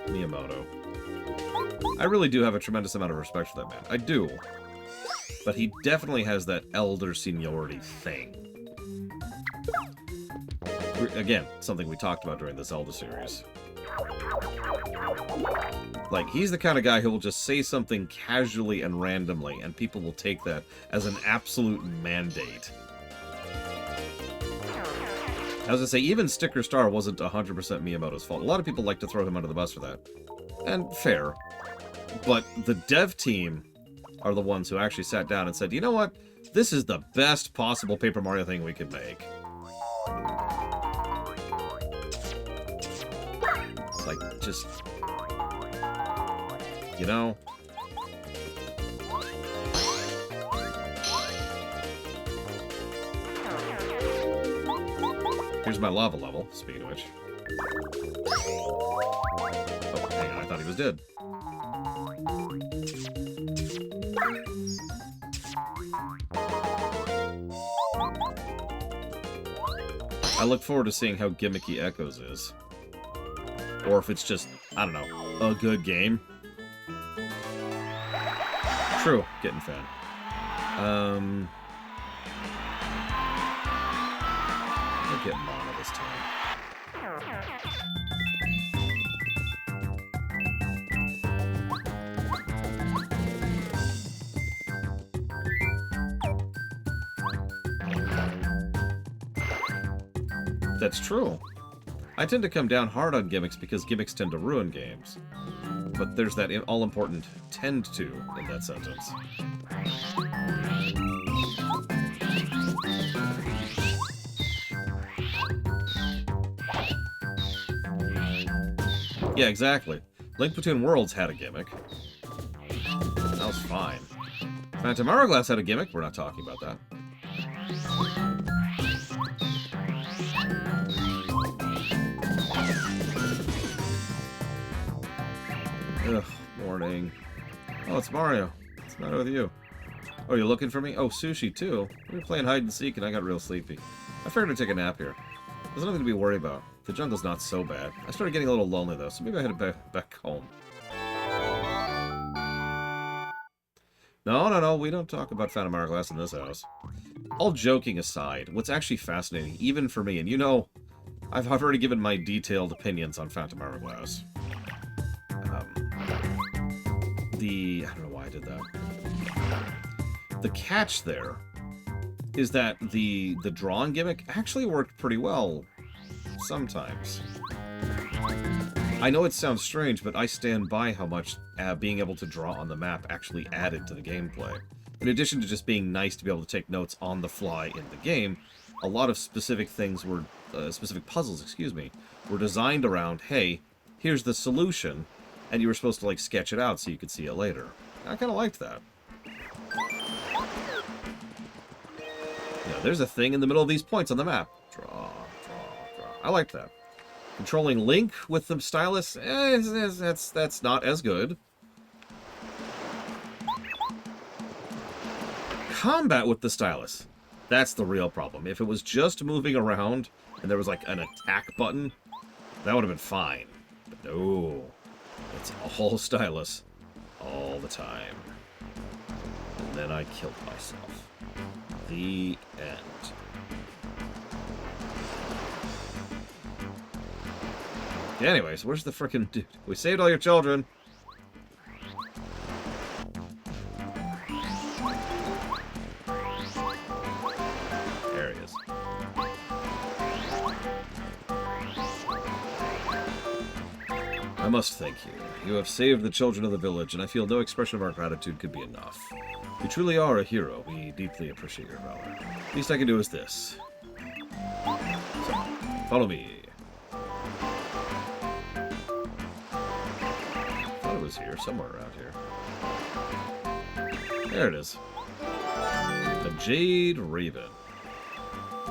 Miyamoto. I really do have a tremendous amount of respect for that man. I do. But he definitely has that elder seniority thing. Again, something we talked about during the Zelda series. Like, he's the kind of guy who will just say something casually and randomly, and people will take that as an absolute mandate. I was gonna say, even Sticker Star wasn't 100% Miyamoto's fault. A lot of people like to throw him under the bus for that. And fair. But the dev team are the ones who actually sat down and said, you know what? This is the best possible Paper Mario thing we could make. It's like, just... You know? Here's my lava level, speaking of which. Oh, hang on, I thought he was dead. I look forward to seeing how gimmicky Echoes is. Or if it's just, I don't know, a good game. True, getting fan. I'll get Mana this time. That's true. I tend to come down hard on gimmicks because gimmicks tend to ruin games. But there's that all-important tend to in that sentence. Yeah, exactly. Link Between Worlds had a gimmick. That was fine. Phantom Hourglass had a gimmick. We're not talking about that. Ugh, morning. Oh, it's Mario. What's the matter with you? Oh, you're looking for me? Oh, sushi, too. We were playing hide and seek, and I got real sleepy. I figured I'd take a nap here. There's nothing to be worried about. The jungle's not so bad. I started getting a little lonely, though, so maybe I head back home. No, we don't talk about Phantom Hourglass in this house. All joking aside, what's actually fascinating, even for me, and you know, I've already given my detailed opinions on Phantom Hourglass. I don't know why I did that. The catch there is that the drawing gimmick actually worked pretty well sometimes. I know it sounds strange, but I stand by how much being able to draw on the map actually added to the gameplay. In addition to just being nice to be able to take notes on the fly in the game, a lot of specific things were, specific puzzles, excuse me, were designed around, hey, here's the solution, and you were supposed to, like, sketch it out so you could see it later. I kind of liked that. Yeah, there's a thing in the middle of these points on the map. Draw. I liked that. Controlling Link with the stylus, that's not as good. Combat with the stylus, that's the real problem. If it was just moving around and there was, like, an attack button, that would have been fine. But no. It's all stylus. All the time. And then I killed myself. The end. Anyways, where's the frickin' dude? We saved all your children. There he is. I must thank you. You have saved the children of the village, and I feel no expression of our gratitude could be enough. You truly are a hero. We deeply appreciate your valor. Least I can do is this. So, follow me. I thought it was here, somewhere around here. There it is. A Jade Raven.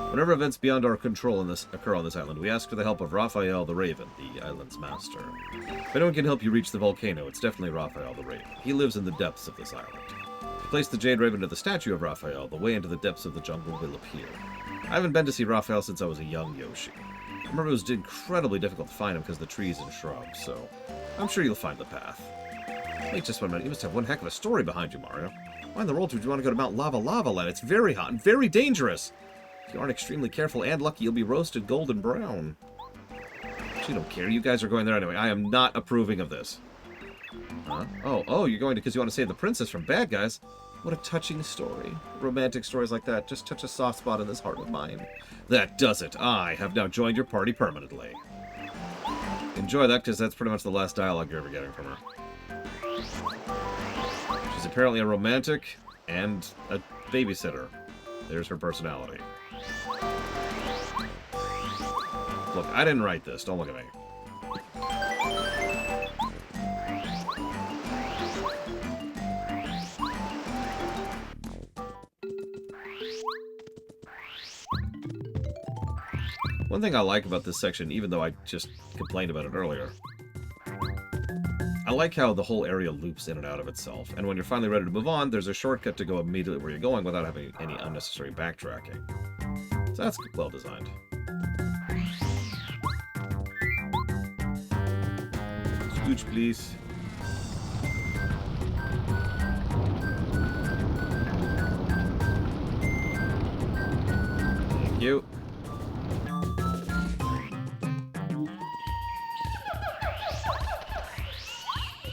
Whenever events beyond our control occur on this island, we ask for the help of Raphael the Raven, the island's master. If anyone can help you reach the volcano, it's definitely Raphael the Raven. He lives in the depths of this island. If you place the Jade Raven to the statue of Raphael, the way into the depths of the jungle will appear. I haven't been to see Raphael since I was a young Yoshi. I remember it was incredibly difficult to find him because of the trees and shrubs, so I'm sure you'll find the path. Wait just 1 minute, you must have one heck of a story behind you, Mario. Why in the world would you want to go to Mount Lava Lava Land? It's very hot and very dangerous. If you aren't extremely careful and lucky, you'll be roasted golden brown. You don't care. You guys are going there anyway. I am not approving of this. Huh? Oh, you're going to because you want to save the princess from bad guys? What a touching story. Romantic stories like that just touch a soft spot in this heart of mine. That does it. I have now joined your party permanently. Enjoy that, because that's pretty much the last dialogue you're ever getting from her. She's apparently a romantic and a babysitter. There's her personality. Look, I didn't write this. Don't look at me. One thing I like about this section, even though I just complained about it earlier, I like how the whole area loops in and out of itself, and when you're finally ready to move on, there's a shortcut to go immediately where you're going without having any unnecessary backtracking. So that's well designed. Scooch, please. Thank you.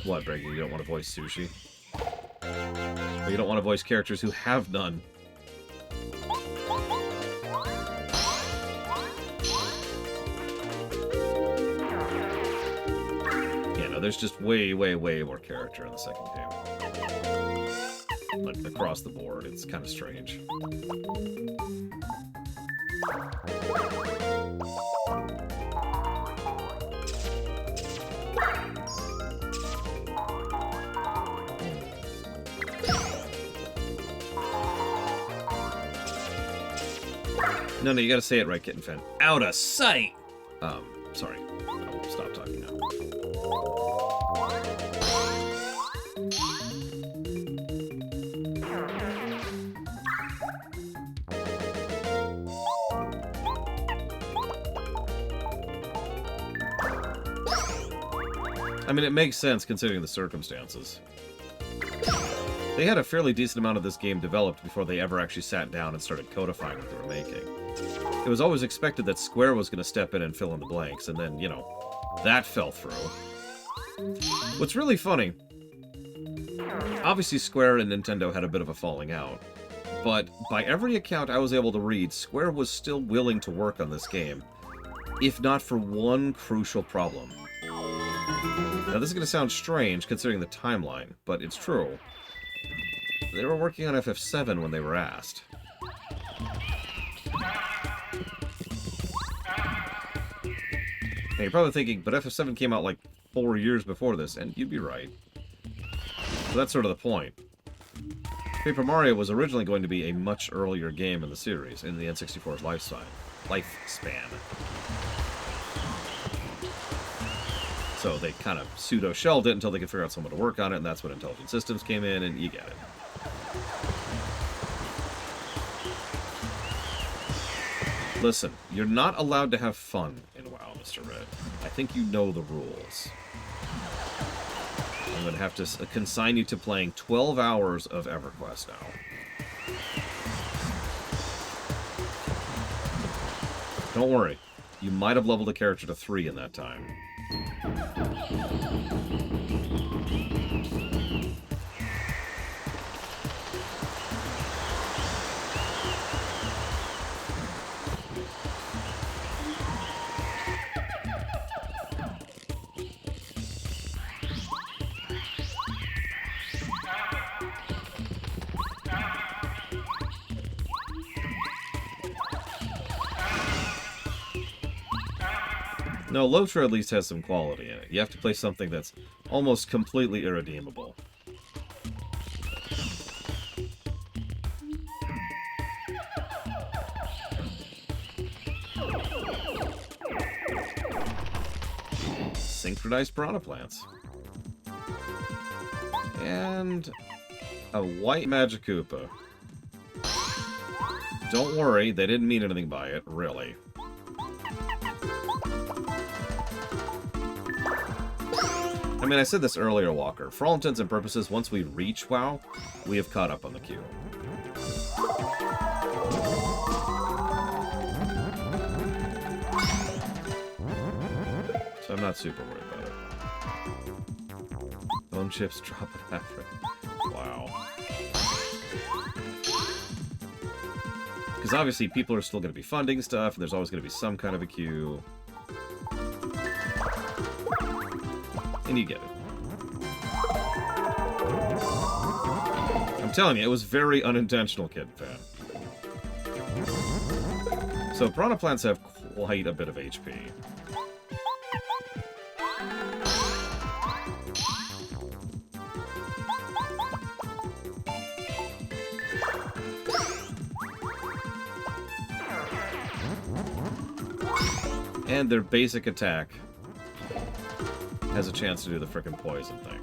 What, Brady? You don't want to voice Sushi? Or you don't want to voice characters who have none? Yeah, no, there's just way, way, way more character in the second game. Like, across the board, it's kind of strange. No, you gotta say it right, Kitten Fan. Out of sight! Sorry. I will stop talking now. I mean, it makes sense considering the circumstances. They had a fairly decent amount of this game developed before they ever actually sat down and started codifying what they were making. It was always expected that Square was going to step in and fill in the blanks, and then, you know, that fell through. What's really funny, obviously Square and Nintendo had a bit of a falling out, but by every account I was able to read, Square was still willing to work on this game, if not for one crucial problem. Now, this is going to sound strange considering the timeline, but it's true. They were working on FF7 when they were asked. Now, you're probably thinking, but FF7 came out like 4 years before this, and you'd be right. So that's sort of the point. Paper Mario was originally going to be a much earlier game in the series, in the N64's lifespan. So they kind of pseudo-shelled it until they could figure out someone to work on it, and that's when Intelligent Systems came in, and you get it. Listen, you're not allowed to have fun in WoW, Mr. Red. I think you know the rules. I'm going to have to consign you to playing 12 hours of EverQuest now. Don't worry. You might have leveled a character to 3 in that time. No, Lotro at least has some quality in it. You have to play something that's almost completely irredeemable. synchronized piranha plants. And a white Magikoopa. Don't worry, they didn't mean anything by it, really. I mean, I said this earlier, Walker. For all intents and purposes, once we reach WoW, we have caught up on the queue. So I'm not super worried about it. Bone chips drop it after. Wow. Because obviously people are still going to be funding stuff, and there's always going to be some kind of a queue. And you get it. I'm telling you, it was very unintentional, Kid Fan. So piranha plants have quite a bit of HP. And their basic attack has a chance to do the frickin' poison thing.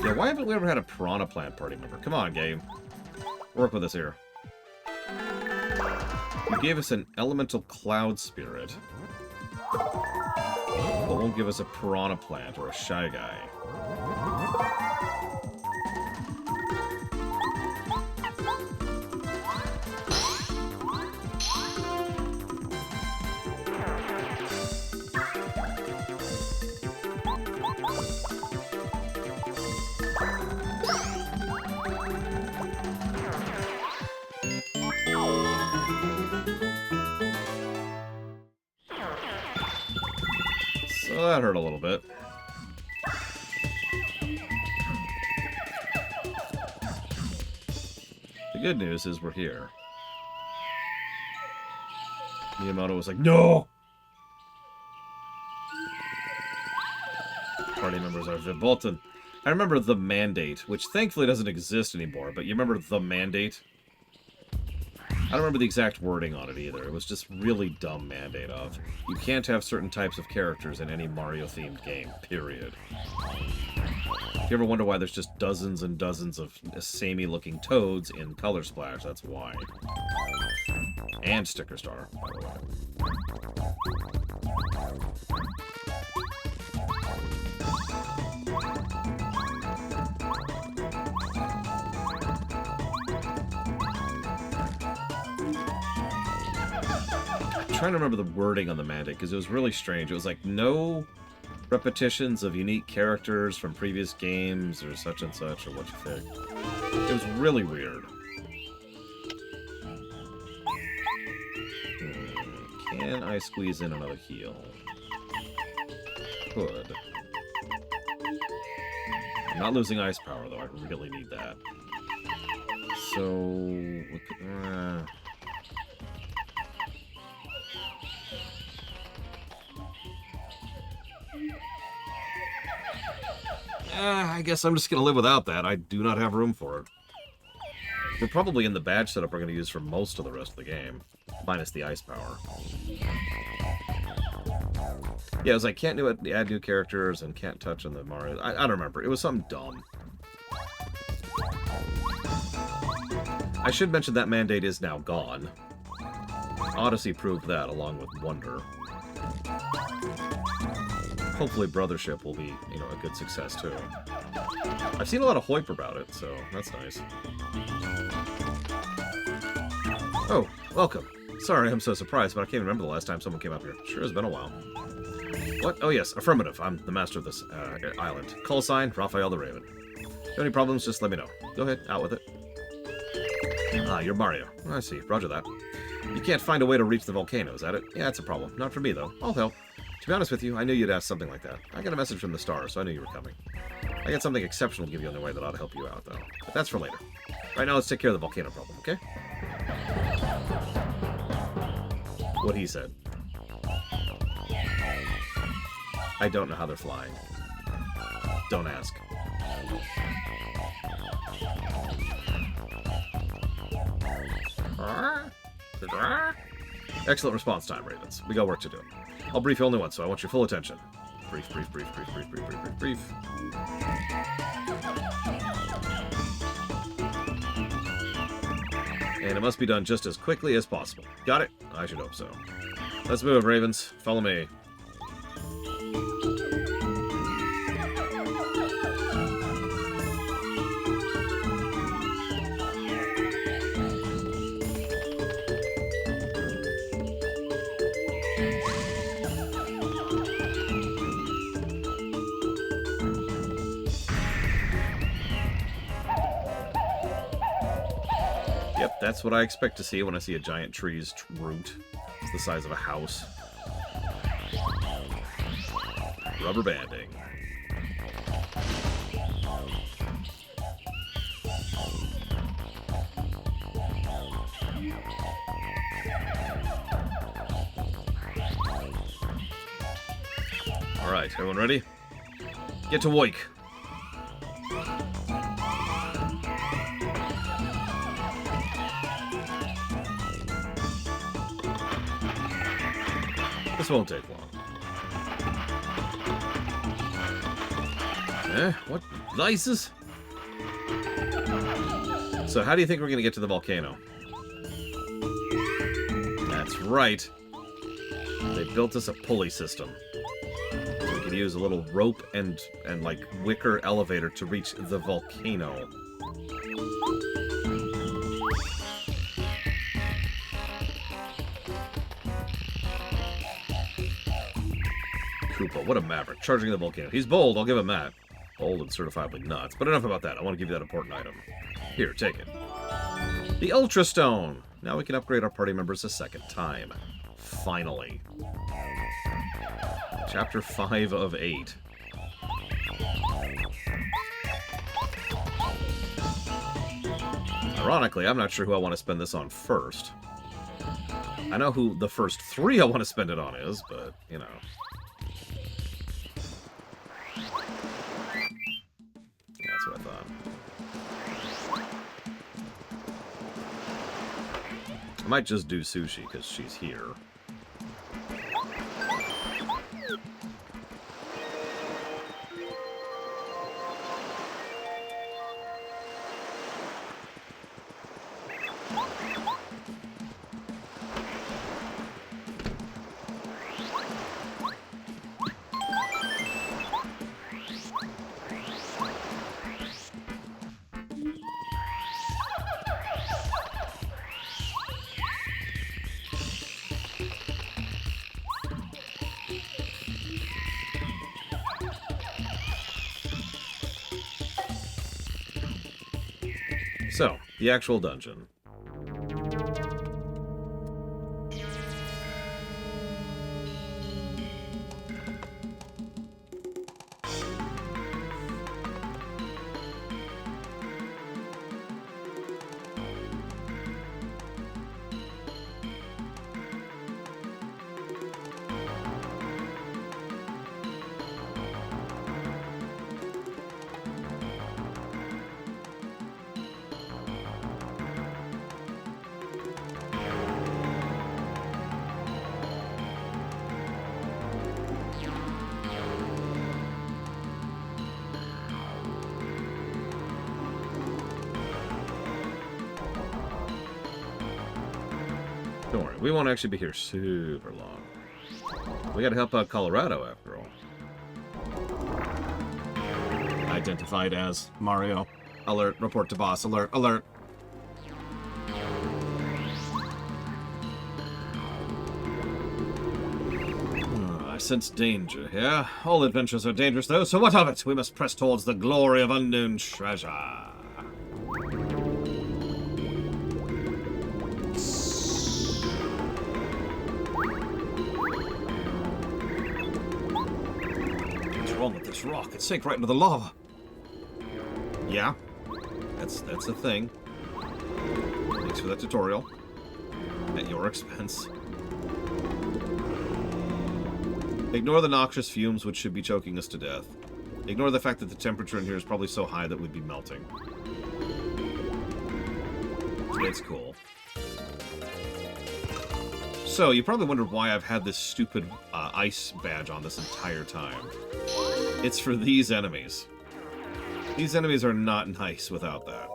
Yeah, why haven't we ever had a piranha plant party member? Come on, game. Work with us here. You gave us an elemental cloud spirit, but won't give us a piranha plant or a shy guy. So that hurt a little bit. The good news is we're here. Miyamoto was like, no! Party members are Viv Bolton. I remember The Mandate, which thankfully doesn't exist anymore, but you remember The Mandate? I don't remember the exact wording on it either. It was just really dumb mandate of, you can't have certain types of characters in any Mario-themed game, period. If you ever wonder why there's just dozens and dozens of samey-looking toads in Color Splash, that's why. And Sticker Star, by the way. I'm trying to remember the wording on the mandate because it was really strange. It was like no repetitions of unique characters from previous games or such and such or what you think. It was really weird. Can I squeeze in another heal? Could. I'm not losing ice power though. I really need that. So I guess I'm just going to live without that. I do not have room for it. We're probably in the badge setup we're going to use for most of the rest of the game. Minus the ice power. Yeah, it was like, can't add new characters and can't touch on the Mario. I don't remember. It was something dumb. I should mention that mandate is now gone. Odyssey proved that, along with Wonder. Hopefully Brothership will be, you know, a good success too. I've seen a lot of hype about it, so that's nice. Oh, welcome. Sorry, I'm so surprised, but I can't remember the last time someone came up here. Sure has been a while. What? Oh yes, affirmative. I'm the master of this island. Call sign, Raphael the Raven. If you have any problems, just let me know. Go ahead, out with it. Ah, you're Mario. I see, roger that. You can't find a way to reach the volcano, is that it? Yeah, it's a problem. Not for me, though. I'll help. To be honest with you, I knew you'd ask something like that. I got a message from the stars, so I knew you were coming. I got something exceptional to give you on the way that ought to help you out, though. But that's for later. Right now, let's take care of the volcano problem, okay? What he said. I don't know how they're flying. Don't ask. Excellent response time, Ravens. We got work to do. I'll brief you only once, so I want your full attention. Brief, brief, brief, brief, brief, brief, brief, brief, brief. And it must be done just as quickly as possible. Got it? I should hope so. Let's move, Ravens. Follow me. Yep, that's what I expect to see when I see a giant tree's root. It's the size of a house. Rubber banding. Alright, everyone ready? Get to work. This won't take long. What devices? So how do you think we're going to get to the volcano? That's right. They built us a pulley system. So we could use a little rope and like wicker elevator to reach the volcano. Koopa, what a maverick, charging the volcano. He's bold, I'll give him that. Bold and certifiably nuts. But enough about that, I want to give you that important item. Here, take it. The Ultra Stone! Now we can upgrade our party members a second time. Finally. Chapter 5 of 8. Ironically, I'm not sure who I want to spend this on first. I know who the first 3 I want to spend it on is, but, you know. That's what I thought. I might just do Sushi, because she's here. So, the actual dungeon. Don't worry, we won't actually be here super long. We gotta help out Colorado, after all. Identified as Mario. Alert, report to boss. Alert, alert. I sense danger here. All adventures are dangerous, though, so what of it? We must press towards the glory of unknown treasure. Wrong with this rock? It sank right into the lava. Yeah, that's a thing. Thanks for that tutorial. At your expense. Ignore the noxious fumes which should be choking us to death. Ignore the fact that the temperature in here is probably so high that we'd be melting. It's cool. So, you probably wondered why I've had this stupid ice badge on this entire time. It's for these enemies. These enemies are not nice without that.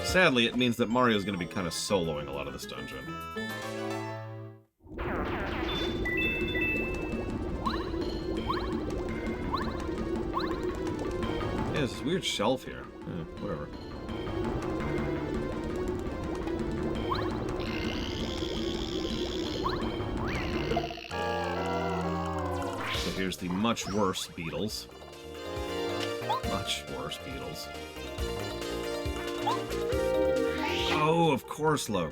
Sadly, it means that Mario's going to be kind of soloing a lot of this dungeon. Yeah, there's this weird shelf here. Whatever. So here's the much worse beetles. Much worse beetles. Oh, of course, Lo.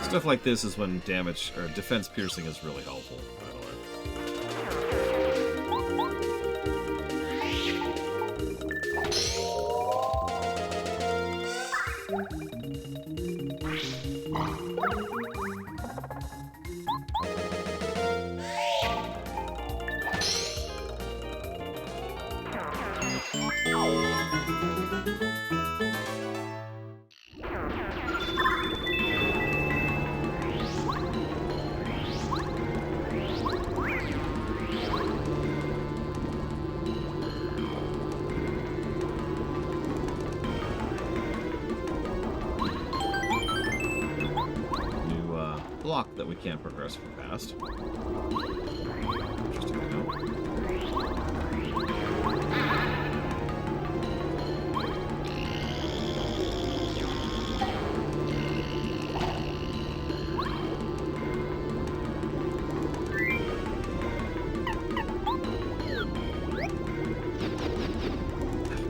Stuff like this is when damage or defense piercing is really helpful, by the way. Block that we can't progress past. Interesting to know.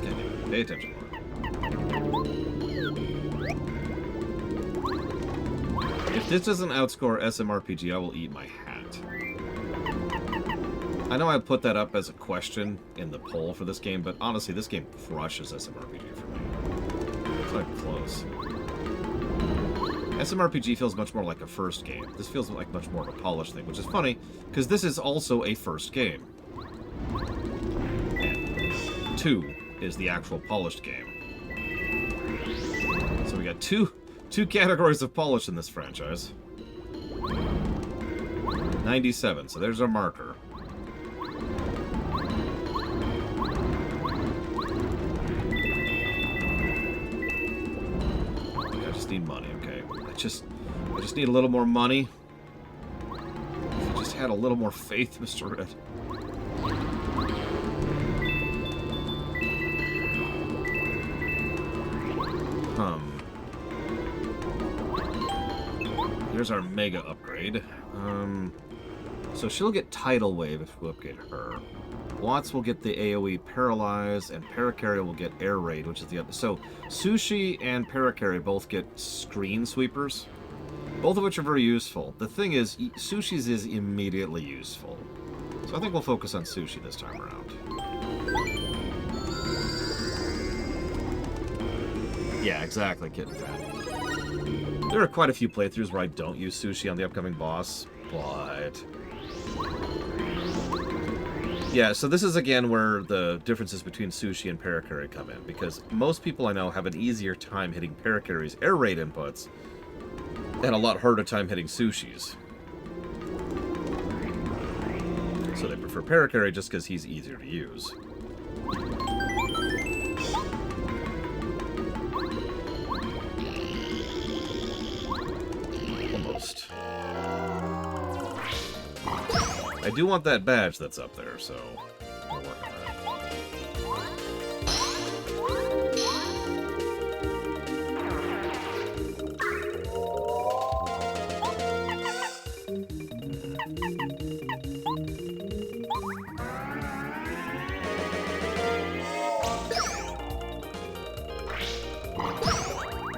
Can't even pay attention more. If this doesn't outscore SMRPG, I will eat my hat. I know I put that up as a question in the poll for this game, but honestly, this game crushes SMRPG for me. It's not close. SMRPG feels much more like a first game. This feels like much more of a polished thing, which is funny, because this is also a first game. And 2 is the actual polished game. So we got two categories of polish in this franchise. 97, so there's our marker. I just need money, okay? I just need a little more money. If you just had a little more faith, Mr. Red. Here's our mega upgrade. So she'll get Tidal Wave if we upgrade her. Watts will get the AoE Paralyze, and Parakarry will get Air Raid, which is the other. So Sushi and Parakarry both get Screen Sweepers, both of which are very useful. The thing is, Sushi's is immediately useful. So I think we'll focus on Sushi this time around. Yeah, exactly, Kitten Fat. There are quite a few playthroughs where I don't use Sushi on the upcoming boss, but... yeah, so this is again where the differences between Sushi and Parakarry come in, because most people I know have an easier time hitting Parakarry's air raid inputs, and a lot harder time hitting Sushi's. So they prefer Parakarry just because he's easier to use. I do want that badge that's up there, so we'll work on that.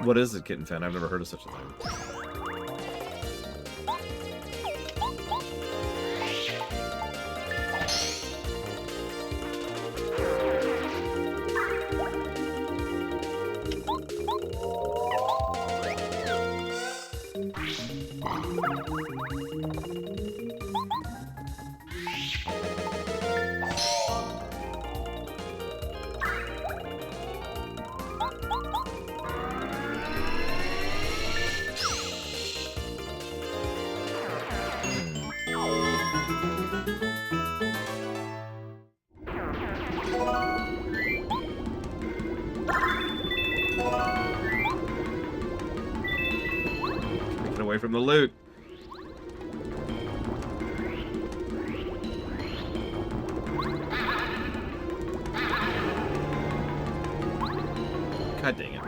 What is it, Kitten Fan? I've never heard of such a thing. Away from the loot. God dang it.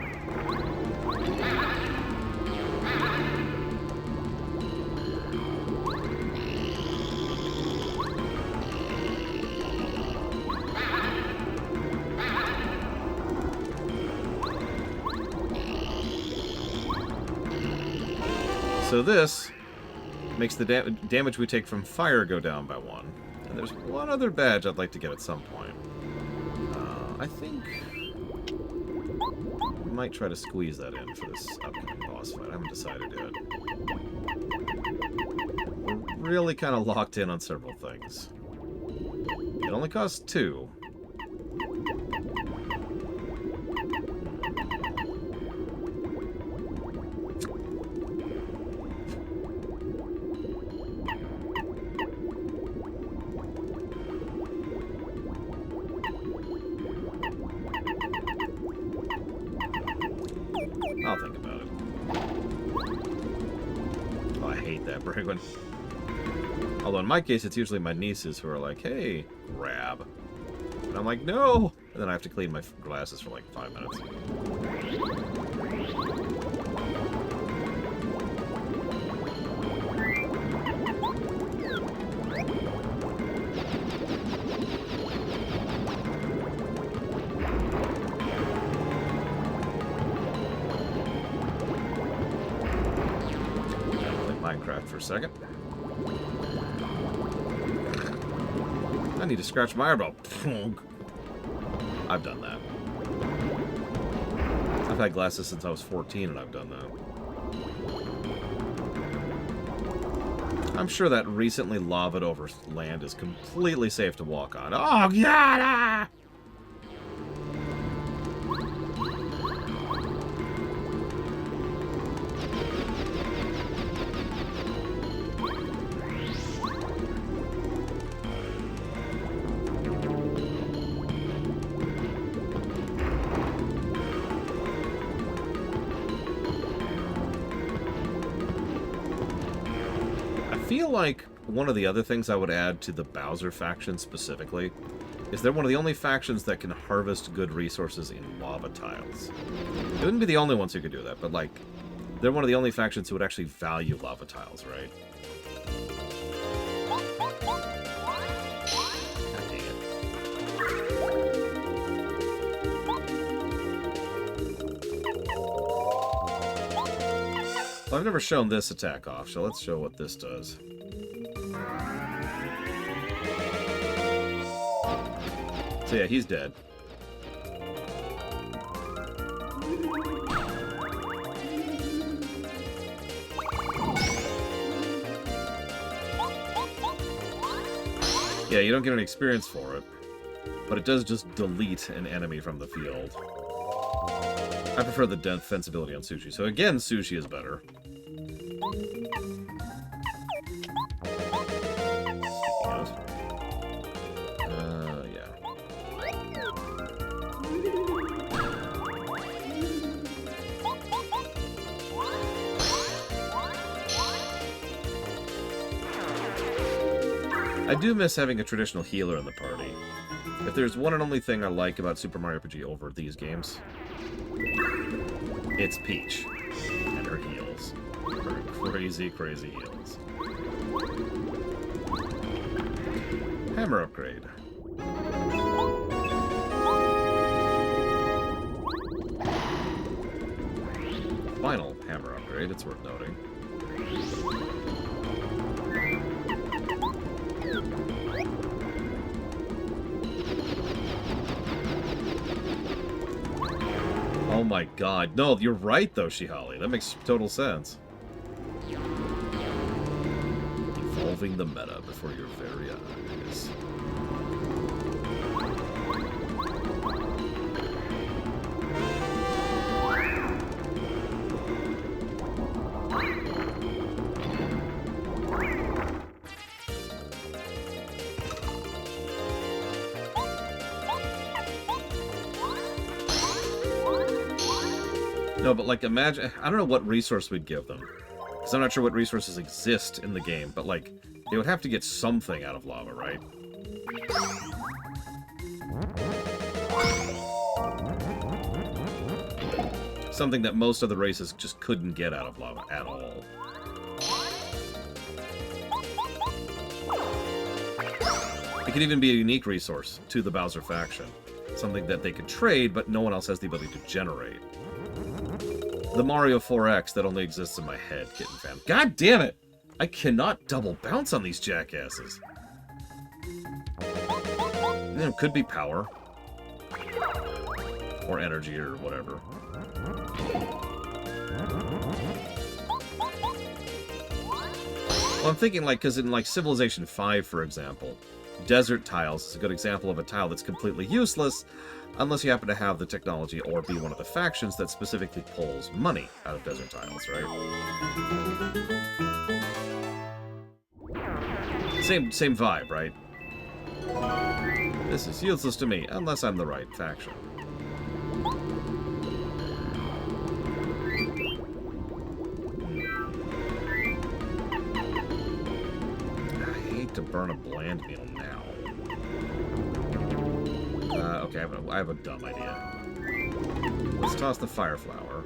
So this makes the damage we take from fire go down by 1. And there's one other badge I'd like to get at some point. I think I might try to squeeze that in for this upcoming boss fight. I haven't decided yet. We're really kind of locked in on several things. It only costs 2. I'll think about it. Oh, I hate that Brigwin. Although in my case, it's usually my nieces who are like, hey, grab. And I'm like, no! And then I have to clean my glasses for like 5 minutes. Minecraft for a second. I need to scratch my eyebrow. I've done that. I've had glasses since I was 14 and I've done that. I'm sure that recently lavaed over land is completely safe to walk on. Oh, God! I feel like one of the other things I would add to the Bowser faction specifically is they're one of the only factions that can harvest good resources in lava tiles. They wouldn't be the only ones who could do that, but like, they're one of the only factions who would actually value lava tiles, right? God dang it. Well, I've never shown this attack off, so let's show what this does. So yeah, he's dead. Yeah, you don't get any experience for it, but it does just delete an enemy from the field. I prefer the defensibility on Sushi, so again, Sushi is better. Yeah. I do miss having a traditional healer in the party. If there's one and only thing I like about Super Mario RPG over these games, it's Peach and her heals. Her crazy, crazy heals. Hammer upgrade. spinal hammer upgrade, it's worth noting. Oh my god. No, you're right though, Shihali. That makes total sense. Evolving the meta before your very eyes. No, but like imagine, I don't know what resource we'd give them. Because I'm not sure what resources exist in the game, but like, they would have to get something out of lava, right? Something that most other races just couldn't get out of lava at all. It could even be a unique resource to the Bowser faction. Something that they could trade, but no one else has the ability to generate. The Mario 4X that only exists in my head, Kitten Fan. God damn it! I cannot double bounce on these jackasses. You know, could be power. Or energy or whatever. Well, I'm thinking like, because in like Civilization 5, for example, desert tiles is a good example of a tile that's completely useless unless you happen to have the technology or be one of the factions that specifically pulls money out of desert tiles, right? Same vibe, right? This is useless to me, unless I'm the right faction. I hate to burn a bland meal now. Okay, I have a dumb idea. Let's toss the fire flower.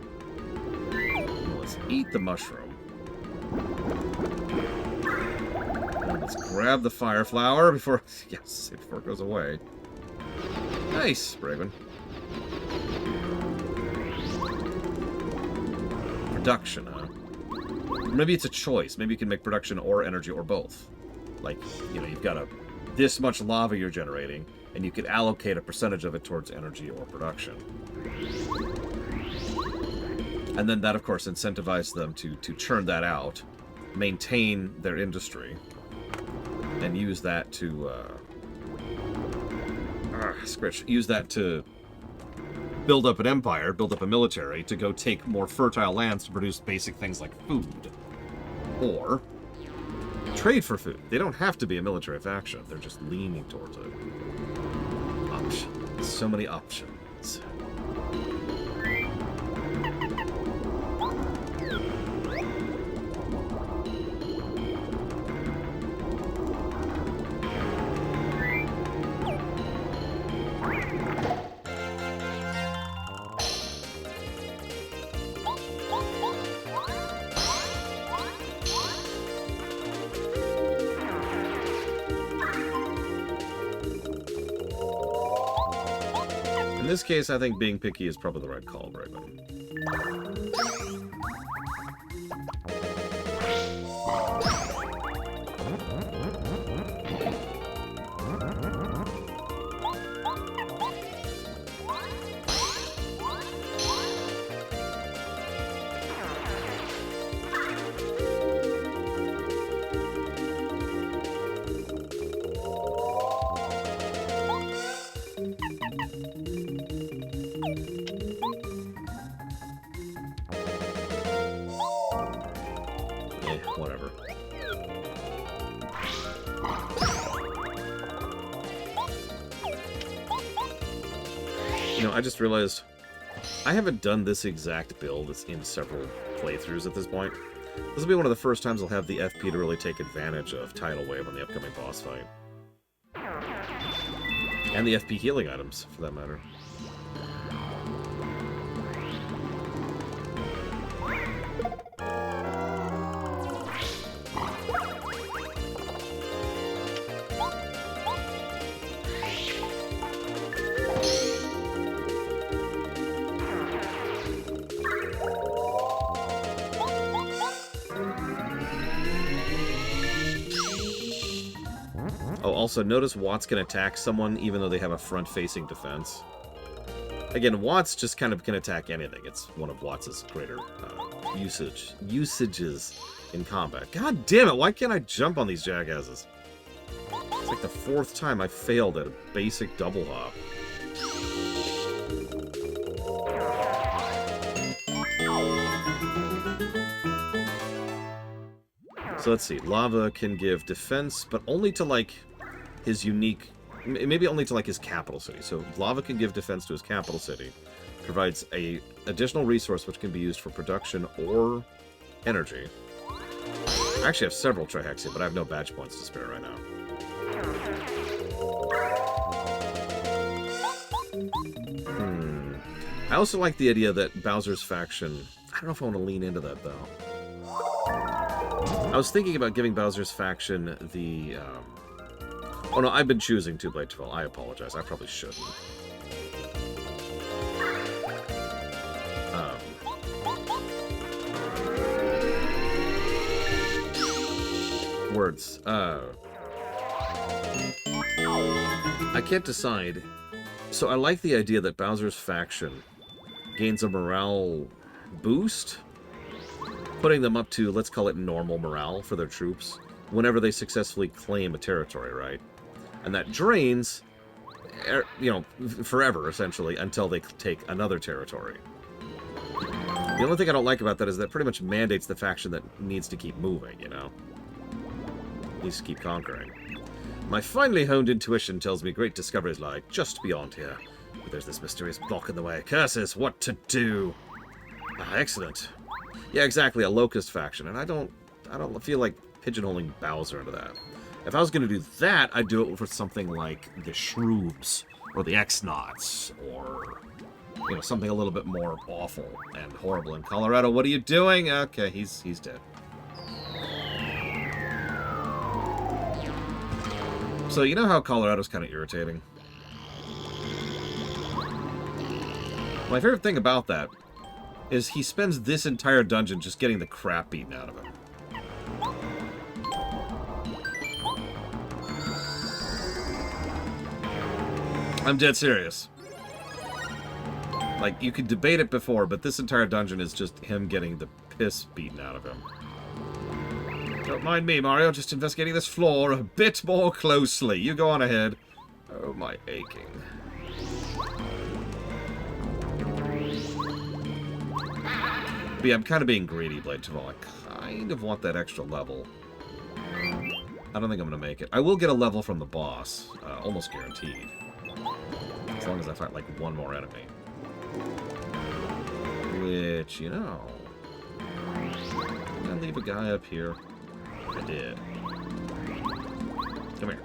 Let's eat the mushroom. And let's grab the fire flower before, yes, before it goes away. Nice, Braven. Production, huh? Maybe it's a choice. Maybe you can make production or energy or both. Like, you know, you've got this much lava you're generating, and you could allocate a percentage of it towards energy or production. And then that, of course, incentivizes them to churn that out, maintain their industry, and use that to, use that to build up an empire, build up a military, to go take more fertile lands to produce basic things like food. Or trade for food. They don't have to be a military faction. They're just leaning towards it. Options. So many options. In this case, I think being picky is probably the right call, Braven. Whatever. You know, I just realized I haven't done this exact build in several playthroughs at this point. This will be one of the first times I'll have the FP to really take advantage of Tidal Wave on the upcoming boss fight. And the FP healing items, for that matter. Also, notice Watts can attack someone even though they have a front-facing defense. Again, Watts just kind of can attack anything. It's one of Watts' greater usages in combat. God damn it, why can't I jump on these jackasses? It's like the 4th time I failed at a basic double hop. So let's see. Lava can give defense, but only to, like, his unique... Maybe only to, like, his capital city. So lava can give defense to his capital city. Provides a additional resource which can be used for production or energy. I actually have several Trihexia, but I have no badge points to spare right now. I also like the idea that Bowser's faction... I don't know if I want to lean into that, though. I was thinking about giving Bowser's faction the... Oh no, I've been choosing Two-Blade 12. I apologize. I probably shouldn't. Words. I can't decide. So I like the idea that Bowser's faction gains a morale boost, putting them up to, let's call it normal morale for their troops, whenever they successfully claim a territory, right? And that drains, you know, forever, essentially, until they take another territory. The only thing I don't like about that is that pretty much mandates the faction that needs to keep moving, you know? Needs to keep conquering. My finely honed intuition tells me great discoveries lie just beyond here. But there's this mysterious block in the way. Curses, what to do? Ah, excellent. Yeah, exactly, a Locust faction, and I don't feel like pigeonholing Bowser into that. If I was going to do that, I'd do it for something like the Shroobs, or the X-Nauts, or, you know, something a little bit more awful and horrible. In Colorado, what are you doing? Okay, he's dead. So, you know how Colorado's kind of irritating? My favorite thing about that is he spends this entire dungeon just getting the crap beaten out of him. I'm dead serious. Like, you could debate it before, but this entire dungeon is just him getting the piss beaten out of him. Don't mind me, Mario, just investigating this floor a bit more closely. You go on ahead. Oh, my aching. But yeah, I'm kind of being greedy, Blade Taval. I kind of want that extra level. I don't think I'm going to make it. I will get a level from the boss, almost guaranteed. As long as I fight, like, one more enemy. Which, you know... I'm going to leave a guy up here. I did. Come here.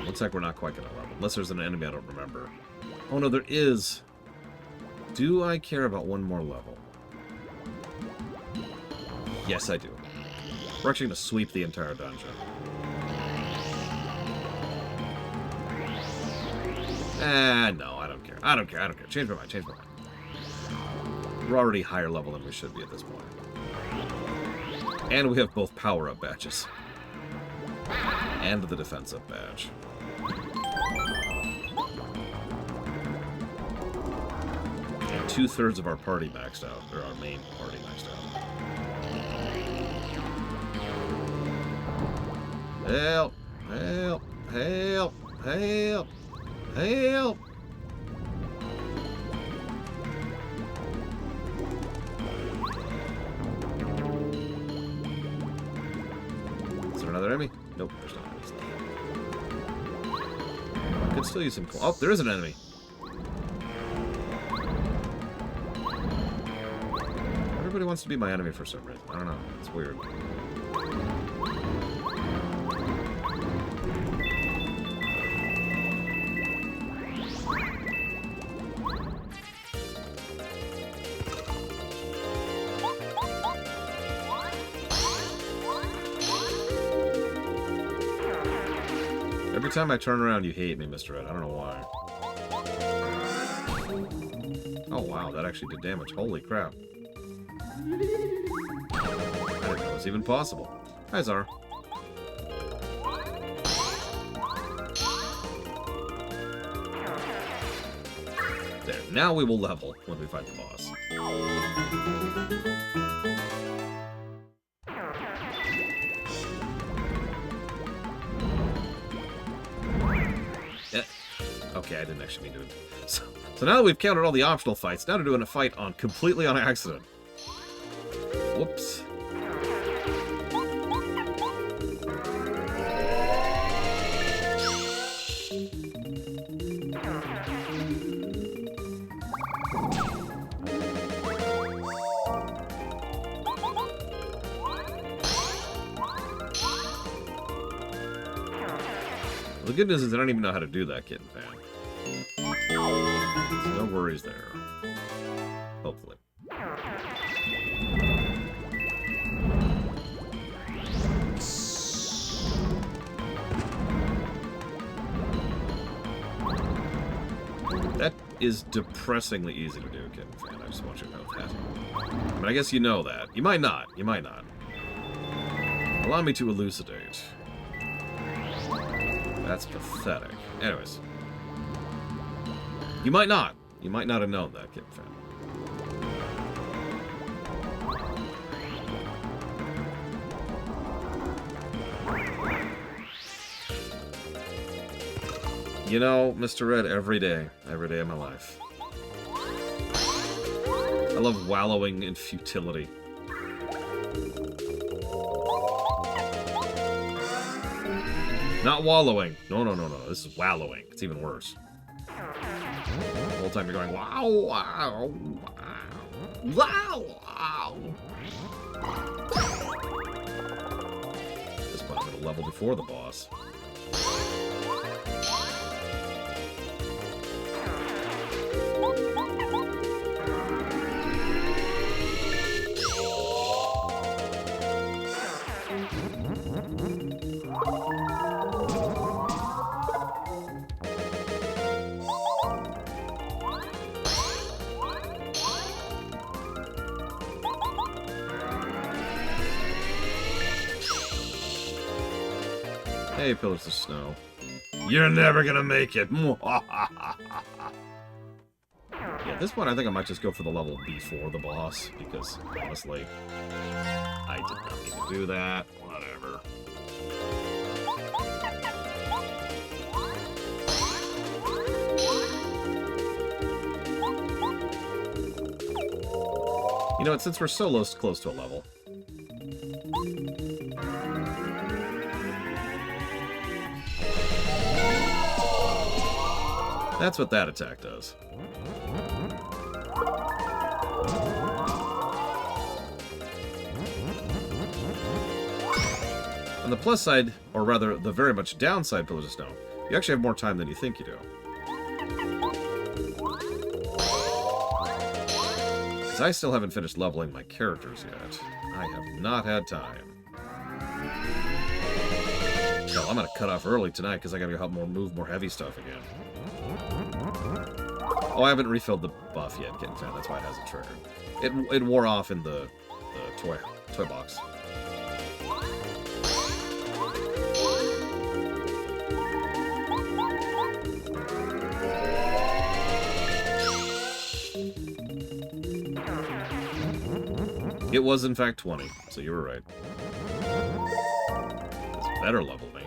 Looks like we're not quite gonna level. Unless there's an enemy I don't remember. Oh no, there is. Do I care about one more level? Yes, I do. We're actually gonna sweep the entire dungeon. No, I don't care. I don't care. I don't care. Change my mind. Change my mind. We're already higher level than we should be at this point. And we have both power-up badges. And the defensive badge. And 2/3 of our party maxed out. Or our main party maxed out. Help! Help! Help! Help! Help! Is there another enemy? Nope, there's not. I could still use some... Oh, there is an enemy! Everybody wants to be my enemy for some reason. I don't know. It's weird. Every time I turn around, you hate me, Mr. Ed. I don't know why. Oh, wow. That actually did damage. Holy crap. I didn't know it was even possible. Hi, Zara. There. Now we will level when we fight the boss. Okay, I didn't actually mean to do it. So now that we've counted all the optional fights, now to doing a fight on completely on accident. Whoops. The good news is I don't even know how to do that, Kitten Fan. So no worries there. Hopefully. That is depressingly easy to do, Kitten Fan. I just want you to know that. But I guess you know that. You might not. You might not. Allow me to elucidate. That's pathetic. Anyways. You might not. You might not have known that, Kitten Fan. You know, Mr. Red, every day of my life. I love wallowing in futility. Not wallowing. No. This is wallowing. It's even worse. The whole time you're going, wow, wow, wow, wow. At this point, I'm at a level before the boss. Hey, Pillars of Snow. You're never gonna make it! Yeah, at this point, I think I might just go for the level before the boss, because, honestly, I did not need to do that. Whatever. You know what, since we're so close to a level... That's what that attack does. On the plus side, or rather, the very much downside, Pillars of Snow, you actually have more time than you think you do. Because I still haven't finished leveling my characters yet. I have not had time. Hell, I'm gonna cut off early tonight because I gotta help move more heavy stuff again. Oh, I haven't refilled the buff yet, Kitten Fan. That's why it hasn't triggered. It wore off in the toy box. It was, in fact, 20, so you were right. It's better level me.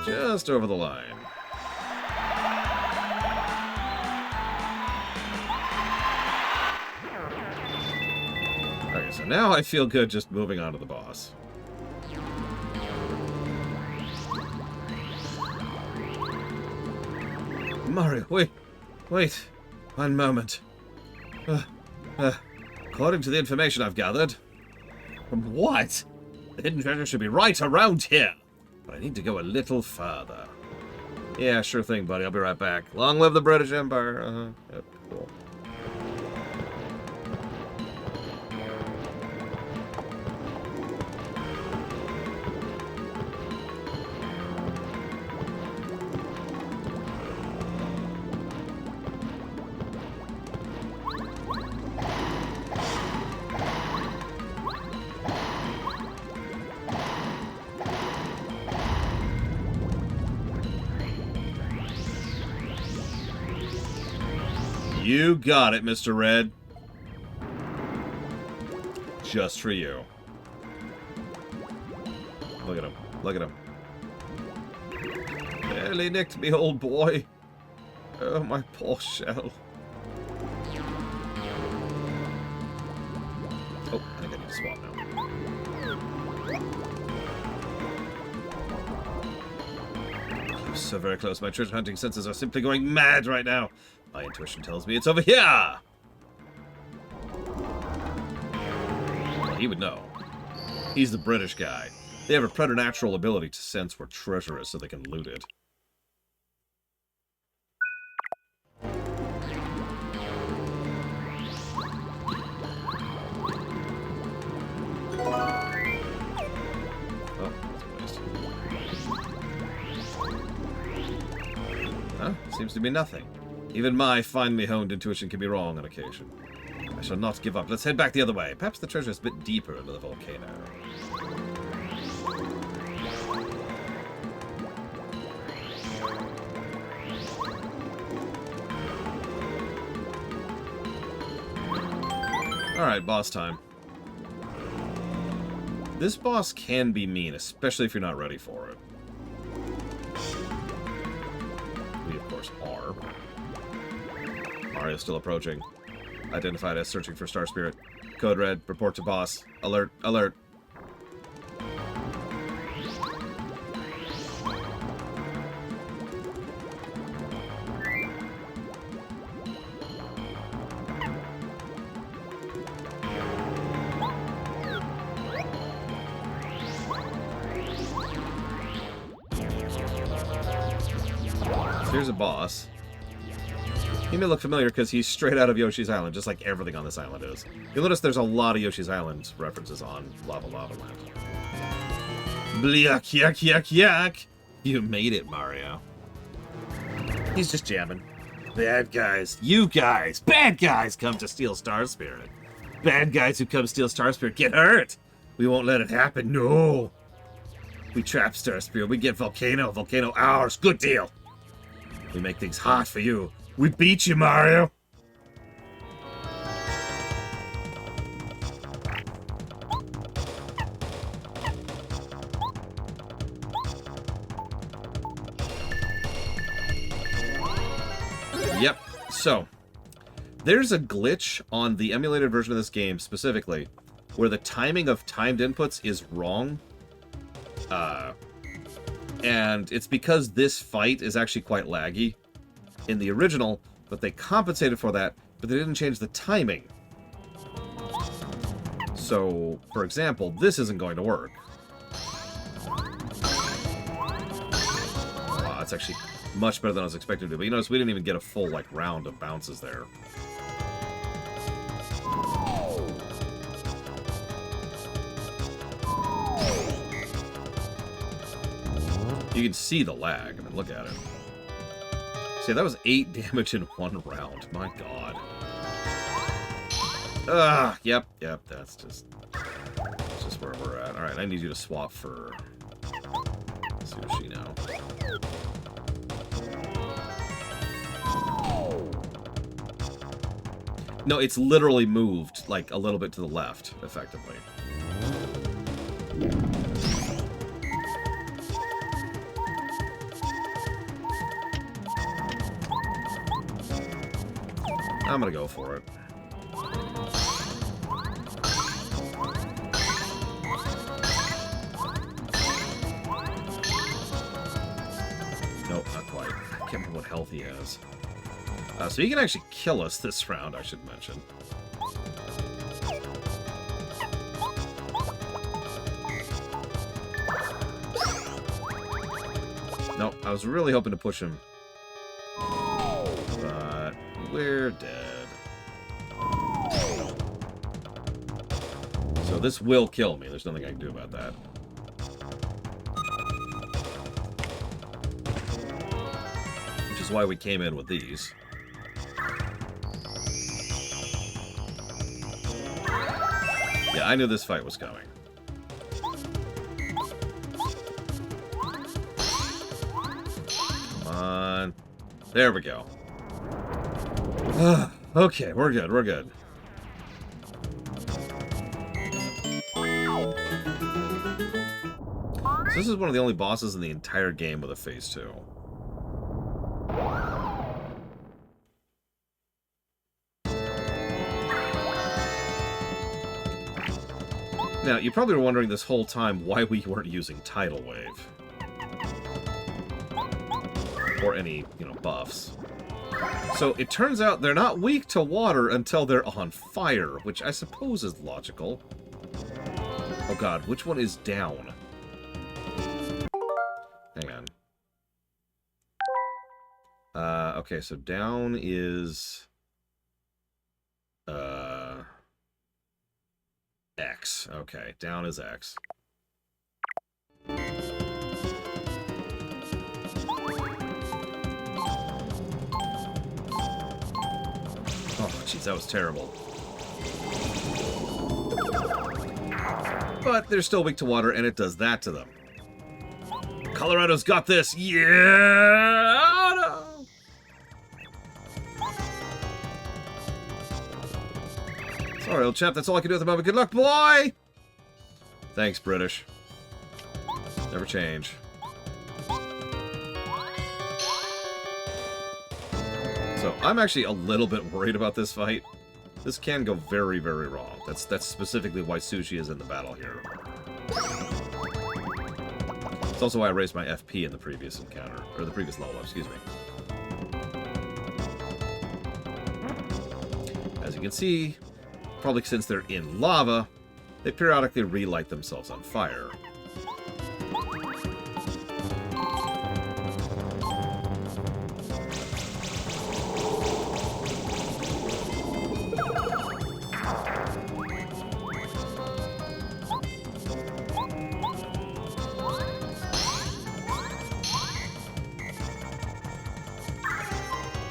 Just over the line. Okay, so now I feel good just moving on to the boss. Mario, wait. One moment. According to the information I've gathered... From what? The hidden treasure should be right around here. But I need to go a little further. Yeah, sure thing, buddy. I'll be right back. Long live the British Empire. Yep, cool. You got it, Mr. Red. Just for you. Look at him. Look at him. Nearly nicked me, old boy. Oh, my poor shell. Oh, I think I need to swap now. I'm so very close. My treasure hunting senses are simply going mad right now. My intuition tells me it's over here! Well, he would know. He's the British guy. They have a preternatural ability to sense where treasure is so they can loot it. Oh, that's a waste. Huh? Seems to be nothing. Even my finely honed intuition can be wrong on occasion. I shall not give up. Let's head back the other way. Perhaps the treasure is a bit deeper into the volcano. Alright, boss time. This boss can be mean, especially if you're not ready for it. We, of course, are. Mario's still approaching. Identified as searching for Star Spirit. Code Red, report to boss. Alert, alert. Here's a boss. He may look familiar because he's straight out of Yoshi's Island, just like everything on this island is. You'll notice there's a lot of Yoshi's Island references on Lava Lava Land. Bliak, yak, yak, yak! You made it, Mario. He's just jamming. Bad guys, you guys, bad guys come to steal Star Spirit. Bad guys who come steal Star Spirit get hurt. We won't let it happen, no. We trap Star Spirit, we get Volcano, Volcano ours, good deal. We make things hot for you. We beat you, Mario! Yep, so, there's a glitch on the emulated version of this game, specifically, where the timing of timed inputs is wrong. And it's because this fight is actually quite laggy in the original, but they compensated for that, but they didn't change the timing. So, for example, this isn't going to work. Wow, it's actually much better than I was expecting to. But you notice we didn't even get a full, like, round of bounces there. You can see the lag. I mean, look at it. See, that was 8 damage in 1 round. My god. Yep, that's just where we're at. Alright, I need you to swap for Sushi now. No, it's literally moved, like, a little bit to the left, effectively. I'm gonna go for it. Nope, not quite. I can't remember what health he has. So he can actually kill us this round, I should mention. No, I was really hoping to push him. But we're dead. So this will kill me. There's nothing I can do about that. Which is why we came in with these. Yeah, I knew this fight was coming. Come on. There we go. Okay, we're good, we're good. So this is one of the only bosses in the entire game with a Phase 2. Now, you probably were wondering this whole time why we weren't using Tidal Wave. Or any, buffs. So, it turns out they're not weak to water until they're on fire, which I suppose is logical. Oh god, which one is down? Hang on. Okay, so down is... X. Okay, down is X. Oh, jeez, that was terrible. But they're still weak to water, and it does that to them. Colorado's got this! Yeah! No! Sorry, old chap, that's all I can do at the moment. Good luck, boy! Thanks, British. Never change. So, I'm actually a little bit worried about this fight. This can go very, very wrong. That's specifically why Sushi is in the battle here. It's also why I raised my FP in the previous encounter, or the previous level, excuse me. As you can see, probably since they're in lava, they periodically relight themselves on fire.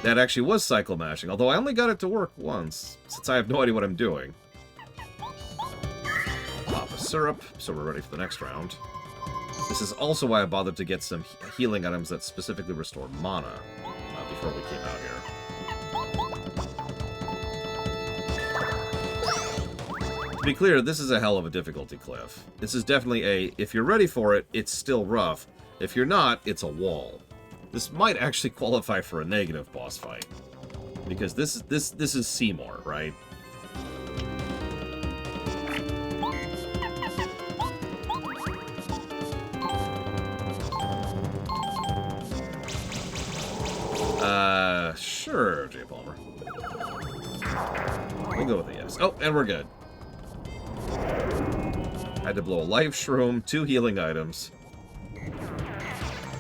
That actually was cycle mashing, although I only got it to work once, since I have no idea what I'm doing. Pop a syrup, so we're ready for the next round. This is also why I bothered to get some healing items that specifically restore mana before we came out here. To be clear, this is a hell of a difficulty cliff. This is definitely a, if you're ready for it, it's still rough. If you're not, it's a wall. This might actually qualify for a negative boss fight. Because this is Seymour, right? Sure, J. Palmer. We'll go with a yes. Oh, and we're good. I had to blow a life shroom, 2 healing items,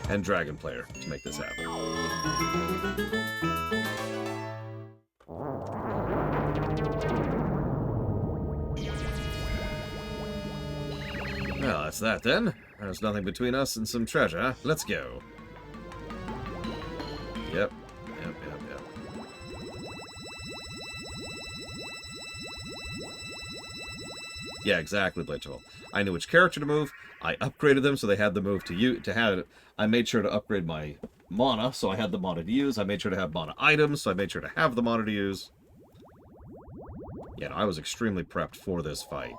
and Dragon Player to make this happen. Well, that's that then. There's nothing between us and some treasure. Let's go. Yep. Yeah, exactly, Blade12. I knew which character to move. I upgraded them so they had the move to have it. I made sure to upgrade my mana, so I had the mana to use. I made sure to have mana items, so I made sure to have the mana to use. Yeah, no, I was extremely prepped for this fight.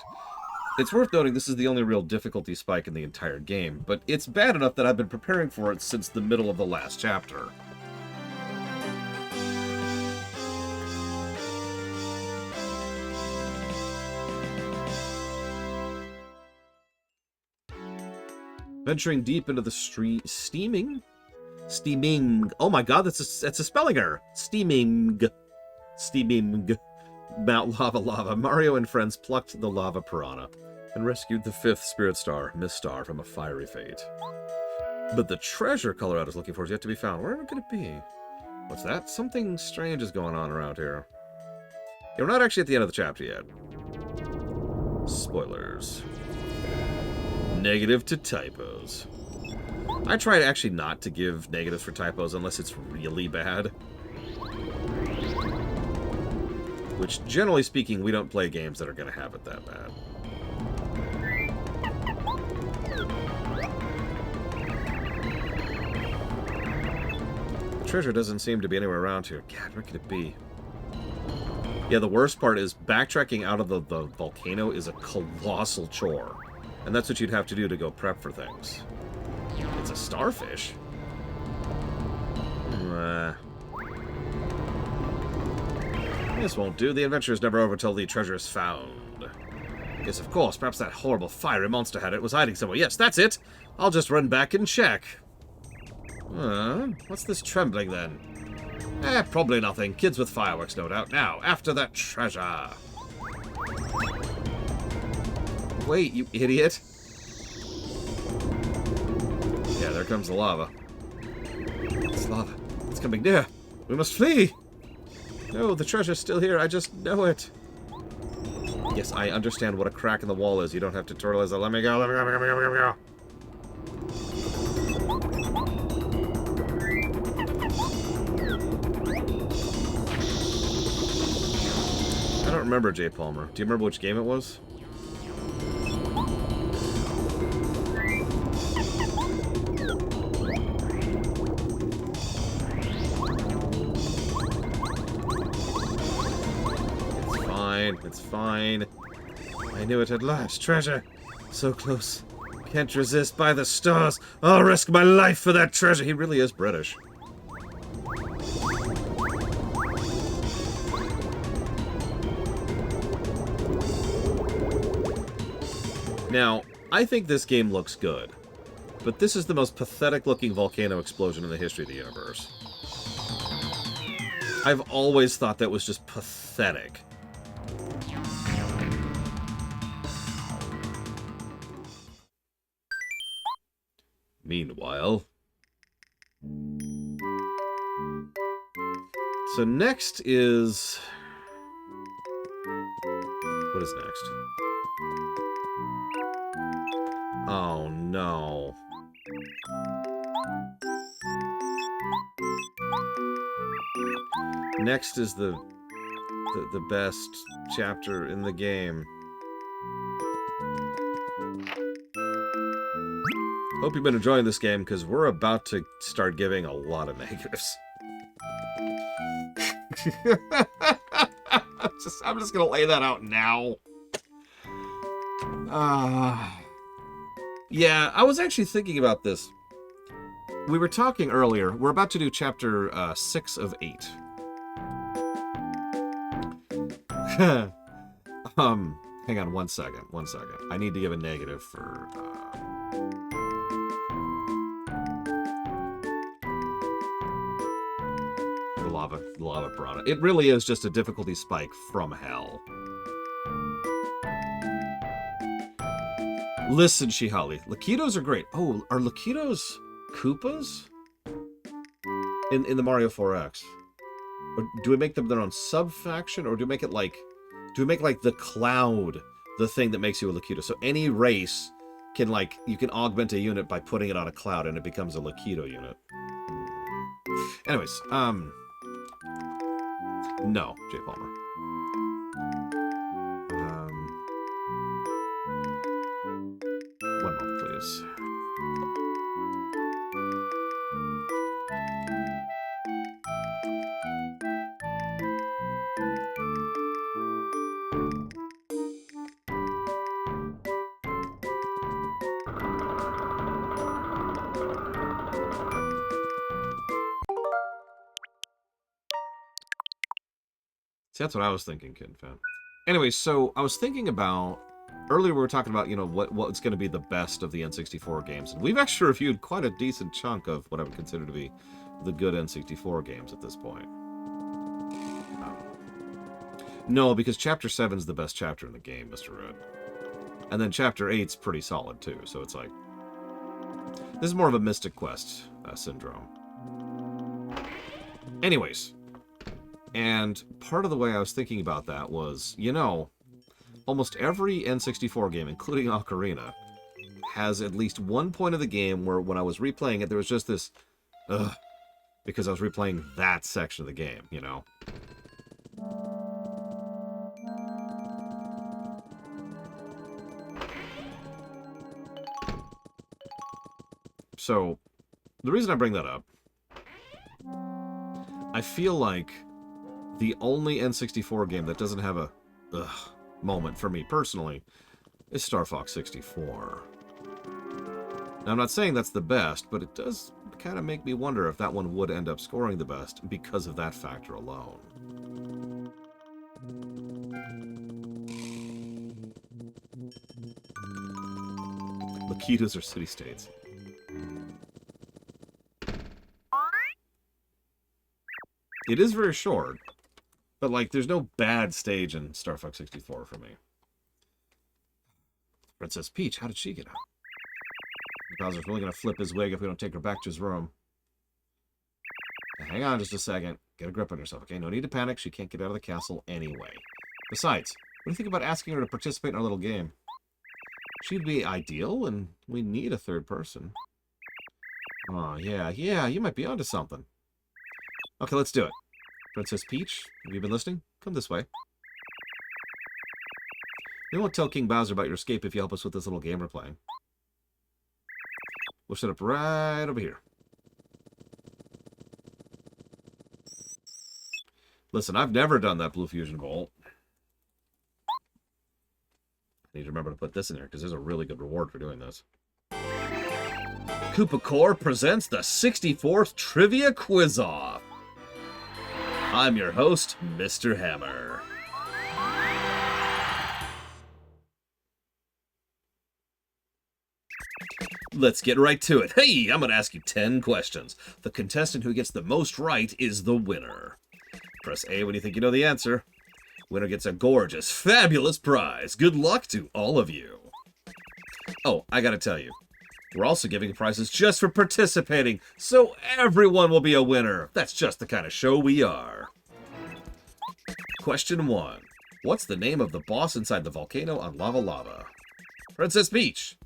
It's worth noting this is the only real difficulty spike in the entire game, but it's bad enough that I've been preparing for it since the middle of the last chapter. Venturing deep into the steaming Steaming. Oh my god, that's a spelling error. Steaming. Steaming. Mount Lava Lava. Mario and friends plucked the lava piranha and rescued the 5th Spirit Star, Mist Star, from a fiery fate. But the treasure Colorado is looking for is yet to be found. Where could it be? What's that? Something strange is going on around here. Yeah, we're not actually at the end of the chapter yet. Spoilers. Negative to typos. I try actually not to give negatives for typos unless it's really bad. Which, generally speaking, we don't play games that are going to have it that bad. The treasure doesn't seem to be anywhere around here. God, where could it be? Yeah, the worst part is backtracking out of the volcano is a colossal chore. And that's what you'd have to do to go prep for things. It's a starfish? This won't do. The adventure is never over until the treasure is found. Yes, of course. Perhaps that horrible fiery monster had it. Was hiding somewhere. Yes, that's it. I'll just run back and check. What's this trembling, then? Probably nothing. Kids with fireworks, no doubt. Now, after that treasure. Wait, you idiot. Yeah, there comes the lava. It's lava. It's coming near. We must flee. No, the treasure's still here. I just know it. Yes, I understand what a crack in the wall is. You don't have to turtleize it. Let me go. Let me go. Let me go. Let me go. I don't remember, J. Palmer. Do you remember which game it was? It's fine. I knew it at last. Treasure. So close. Can't resist. By the stars. I'll risk my life for that treasure. He really is British. Now, I think this game looks good. But this is the most pathetic looking volcano explosion in the history of the universe. I've always thought that was just pathetic. Meanwhile... So next is... What is next? Oh, no. Next is the best chapter in the game. Hope you've been enjoying this game, because we're about to start giving a lot of negatives. I'm just gonna lay that out now. Yeah, I was actually thinking about this. We were talking earlier. We're about to do chapter 6 of 8. Hang on one second. I need to give a negative for... the lava piranha. It really is just a difficulty spike from hell. Listen, Shihali, Lakitos are great. Oh, are Lakitos Koopas? In the Mario 4X? Or do we make them their own sub-faction, or do we make it like... Do we make, like, the cloud the thing that makes you a Lakito? So any race can, like... You can augment a unit by putting it on a cloud, and it becomes a Lakito unit. Anyways, no, J. Palmer. One moment, please. See, that's what I was thinking, Kid Fan. Anyway, so I was thinking about earlier we were talking about, what's going to be the best of the N64 games. And we've actually reviewed quite a decent chunk of what I would consider to be the good N64 games at this point. No, because Chapter 7 is the best chapter in the game, Mr. Red. And then Chapter 8's pretty solid, too. So it's like... This is more of a Mystic Quest syndrome. Anyways. And part of the way I was thinking about that was, almost every N64 game, including Ocarina, has at least one point of the game where when I was replaying it, there was just this... Ugh. Because I was replaying that section of the game, So, the reason I bring that up, I feel like the only N64 game that doesn't have a moment for me personally is Star Fox 64. Now, I'm not saying that's the best, but it does kind of make me wonder if that one would end up scoring the best because of that factor alone. Lakitas or city-states? It is very short, but, there's no bad stage in Star Fox 64 for me. Princess Peach, how did she get out? Bowser's really going to flip his wig if we don't take her back to his room. Now, hang on just a second. Get a grip on yourself, okay? No need to panic. She can't get out of the castle anyway. Besides, what do you think about asking her to participate in our little game? She'd be ideal, and we need a third person. Oh, yeah, you might be onto something. Okay, let's do it. Princess Peach, have you been listening? Come this way. We won't tell King Bowser about your escape if you help us with this little game we're playing. We'll set up right over here. Listen, I've never done that Blue Fusion Bolt. I need to remember to put this in there, because there's a really good reward for doing this. Koopa Core presents the 64th Trivia Quiz-Off. I'm your host, Mr. Hammer. Let's get right to it. Hey, I'm going to ask you 10 questions. The contestant who gets the most right is the winner. Press A when you think you know the answer. Winner gets a gorgeous, fabulous prize. Good luck to all of you. Oh, I got to tell you. We're also giving prizes just for participating, so everyone will be a winner. That's just the kind of show we are. Question 1. What's the name of the boss inside the volcano on Lava Lava? Princess Peach.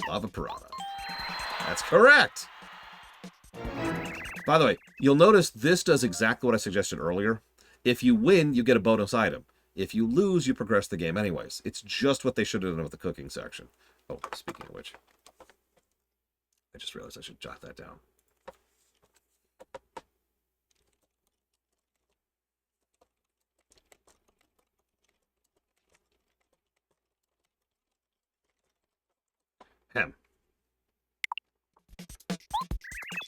Lava Piranha. That's correct! By the way, you'll notice this does exactly what I suggested earlier. If you win, you get a bonus item. If you lose, you progress the game anyways. It's just what they should have done with the cooking section. Oh, speaking of which, I just realized I should jot that down.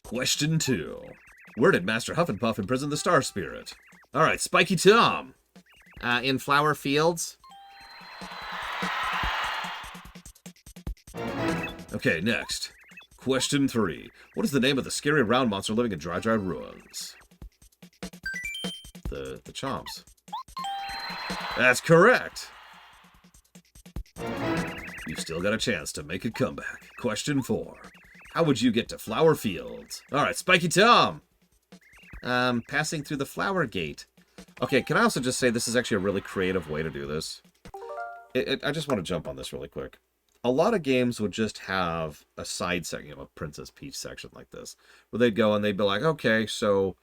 Question 2. Where did Master Hufflepuff imprison the Star Spirit? Alright, Spiky Tom. In Flower Fields. Okay, next. Question 3. What is the name of the scary round monster living in Dry Dry Ruins? The Chomps. That's correct! You've still got a chance to make a comeback. Question 4. How would you get to Flower Fields? Alright, Spiky Tom! Passing through the Flower Gate. Okay, can I also just say this is actually a really creative way to do this? I just want to jump on this really quick. A lot of games would just have a side section, a Princess Peach section like this, where they'd go and they'd be like, okay, so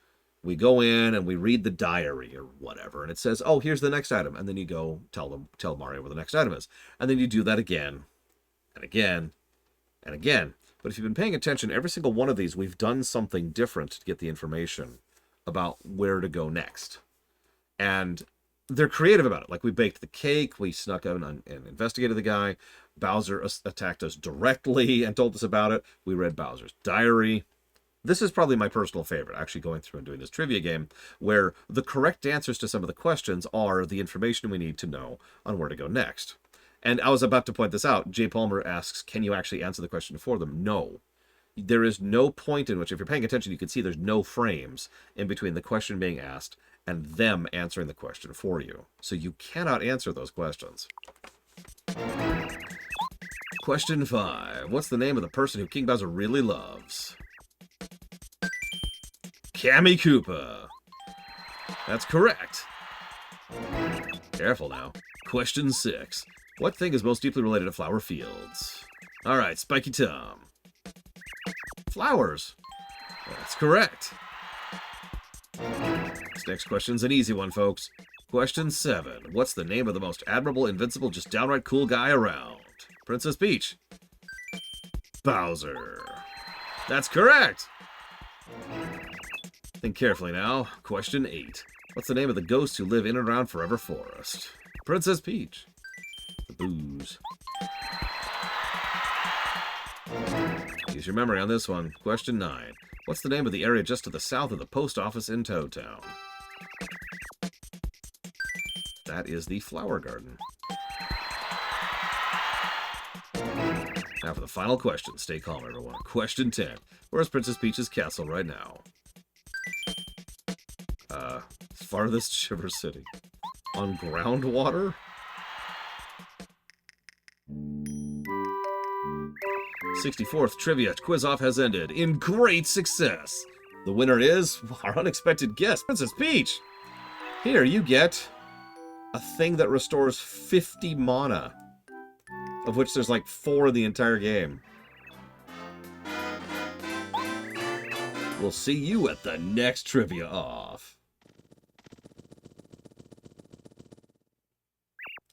we go in and we read the diary or whatever, and it says, oh, here's the next item. And then you go tell Mario where the next item is. And then you do that again and again and again. But if you've been paying attention, every single one of these, we've done something different to get the information about where to go next. And they're creative about it. Like, we baked the cake, we snuck out and investigated the guy. Bowser attacked us directly and told us about it. We read Bowser's diary. This is probably my personal favorite, actually going through and doing this trivia game, where the correct answers to some of the questions are the information we need to know on where to go next. And I was about to point this out. Jay Palmer asks, can you actually answer the question for them? No. There is no point in which, if you're paying attention, you can see there's no frames in between the question being asked and them answering the question for you. So you cannot answer those questions. Question 5. What's the name of the person who King Bowser really loves? Kammy Koopa. That's correct. Careful now. Question 6. What thing is most deeply related to flower fields? All right, Spiky Tom. Flowers. That's correct. This next question's an easy one, folks. Question 7. What's the name of the most admirable, invincible, just downright cool guy around? Princess Peach. Bowser. That's correct. Think carefully now. Question 8. What's the name of the ghosts who live in and around Forever Forest? Princess Peach. The Boos. Use your memory on this one. Question 9. What's the name of the area just to the south of the post office in Toad Town? That is the Flower Garden. Now for the final question. Stay calm, everyone. Question 10. Where's Princess Peach's castle right now? Farthest Shiver City. On groundwater? 64th Trivia Quiz-Off has ended in great success. The winner is our unexpected guest, Princess Peach. Here, you get a thing that restores 50 mana, of which there's like 4 in the entire game. We'll see you at the next Trivia Off.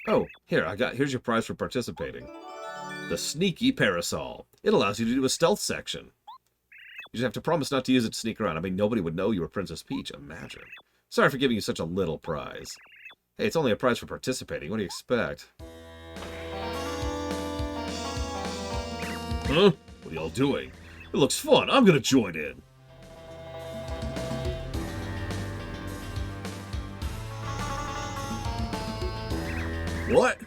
Oh, here's your prize for participating. The Sneaky Parasol. It allows you to do a stealth section. You just have to promise not to use it to sneak around. I mean, nobody would know you were Princess Peach, imagine. Sorry for giving you such a little prize. Hey, it's only a prize for participating. What do you expect? Huh? What are y'all doing? It looks fun. I'm gonna join in. What?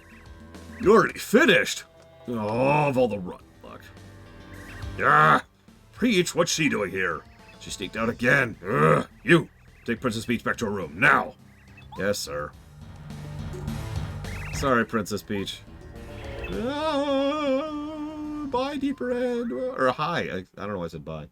You already finished? Oh, of all the rotten luck. Yeah, Peach, what's she doing here? She sneaked out again. Ugh. You, take Princess Peach back to her room, now. Yes, sir. Sorry, Princess Peach. Bye, Deeper Red. Or hi. I don't know why I said bye.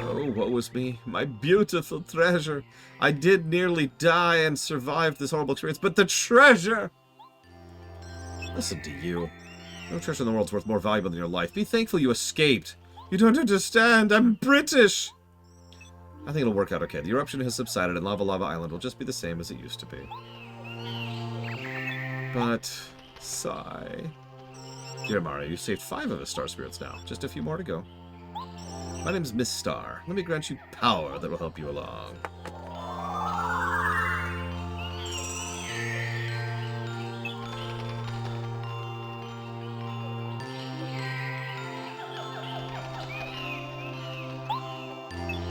Oh, woe was me, my beautiful treasure. I did nearly die and survived this horrible experience, but the treasure! Listen to you. No treasure in the world's worth more valuable than your life. Be thankful you escaped. You don't understand. I'm British. I think it'll work out okay. The eruption has subsided and Lava Lava Island will just be the same as it used to be. But, sigh. Dear Mario, you saved 5 of his star spirits now. Just a few more to go. My name is Miss Star. Let me grant you power that will help you along.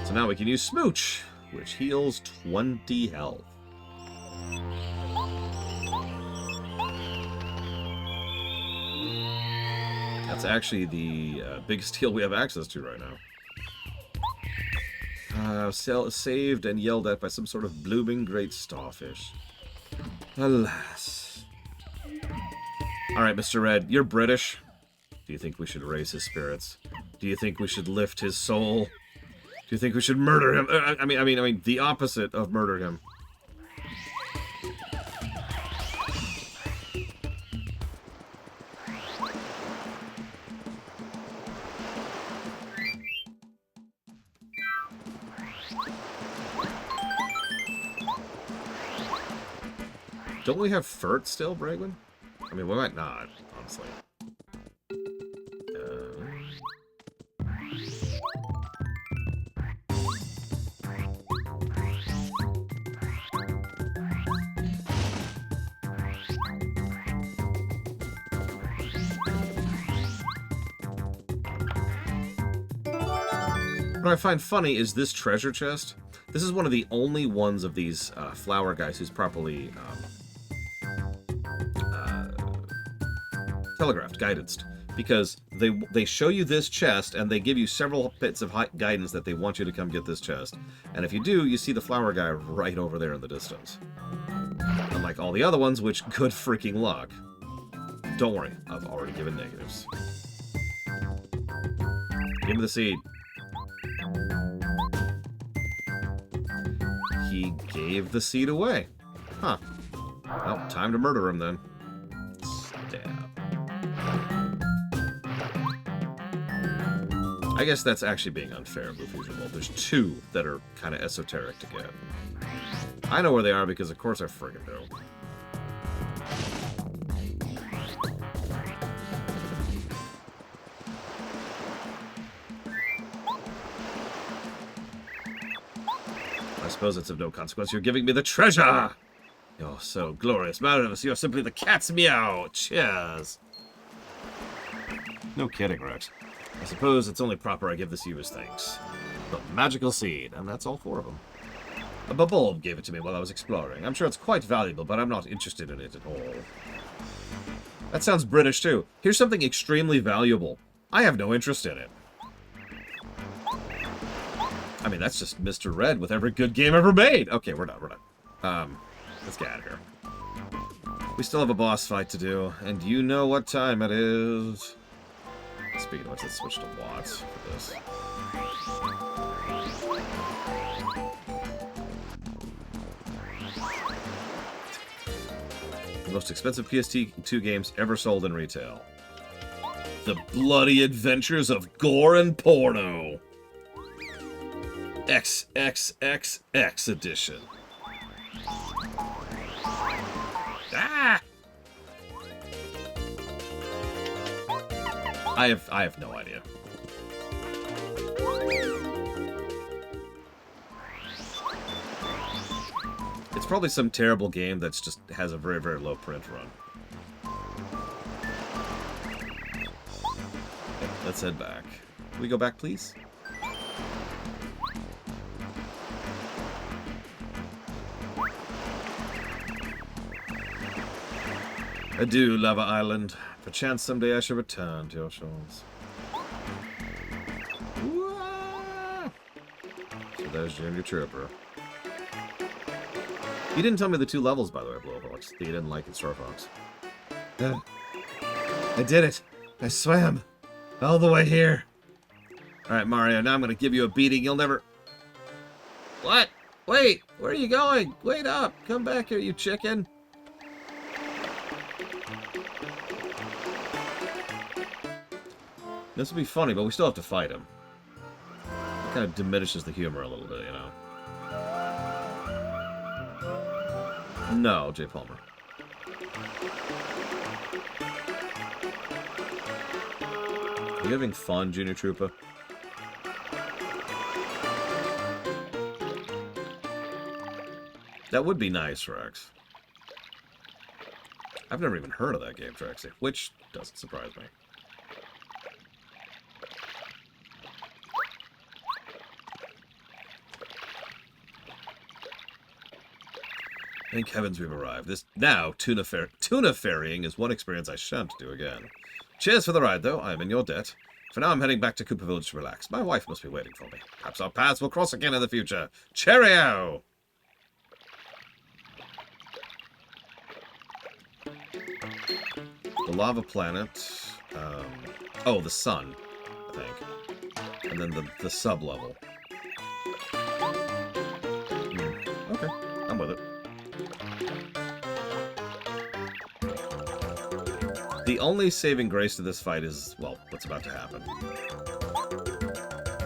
So now we can use Smooch, which heals 20 health. That's actually the biggest heal we have access to right now. Saved and yelled at by some sort of blooming great starfish. Alas. Alright, Mr. Red, you're British. Do you think we should raise his spirits? Do you think we should lift his soul? Do you think we should murder him? I mean, the opposite of murder him. Don't we have Furt still, Bragwin? I mean, we might not, honestly. What I find funny is this treasure chest. This is one of the only ones of these flower guys who's properly telegraphed, guidanced. Because they show you this chest, and they give you several bits of guidance that they want you to come get this chest. And if you do, you see the flower guy right over there in the distance. Unlike all the other ones, which, good freaking luck. Don't worry, I've already given negatives. Give me the seed. He gave the seed away. Huh. Well, time to murder him then. Stab. I guess that's actually being unfair, Bluefeasible. There's two that are kind of esoteric to get. I know where they are because, of course, I friggin' do. I suppose it's of no consequence. You're giving me the treasure! You're so glorious, marvelous. You're simply the cat's meow. Cheers. No kidding, Rex. I suppose it's only proper I give this to you as thanks. The magical seed, and that's all 4 of them. A bulb gave it to me while I was exploring. I'm sure it's quite valuable, but I'm not interested in it at all. That sounds British, too. Here's something extremely valuable. I have no interest in it. I mean, that's just Mr. Red with every good game ever made. Okay, we're done, let's get out of here. We still have a boss fight to do, and you know what time it is. Speaking of which, let's switch to Watts for this. The most expensive PS2 games ever sold in retail. The Bloody Adventures of Gore and Porno. XXXX edition. Ah! I have no idea. It's probably some terrible game that's just has a very, very low print run. Okay, let's head back. Can we go back, please? Adieu, Lava Island. Perchance someday I shall return to your shores. So there's Junior Trooper. You didn't tell me the 2 levels, by the way, Blowhawks, that you didn't like in Star Fox. I did it. I swam. All the way here. Alright, Mario, now I'm going to give you a beating you'll never... What? Wait, where are you going? Wait up. Come back here, you chicken. This will be funny, but we still have to fight him. It kind of diminishes the humor a little bit, you know. No, Jay Palmer. Are you having fun, Junior Trooper? That would be nice, Rex. I've never even heard of that game, Trexie, which doesn't surprise me. Thank heavens we've arrived. Tuna ferrying is one experience I shan't do again. Cheers for the ride, though. I am in your debt. For now, I'm heading back to Koopa Village to relax. My wife must be waiting for me. Perhaps our paths will cross again in the future. Cheerio! The lava planet. Oh, the sun, I think. And then the sub-level. Okay, I'm with it. The only saving grace to this fight is, well, what's about to happen.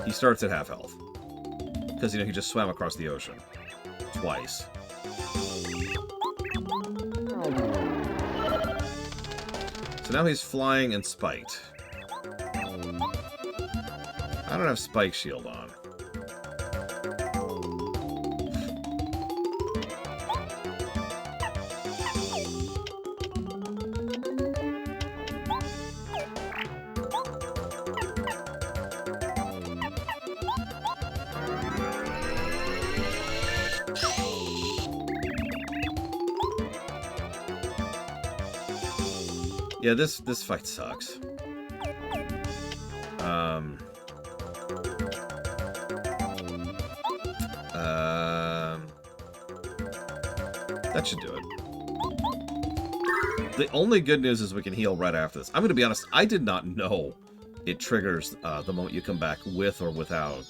He starts at half health. Because, you know, he just swam across the ocean. Twice. So now he's flying and spiked. I don't have Spike Shield on. Yeah, this fight sucks. That should do it. The only good news is we can heal right after this. I'm going to be honest, I did not know it triggers the moment you come back with or without,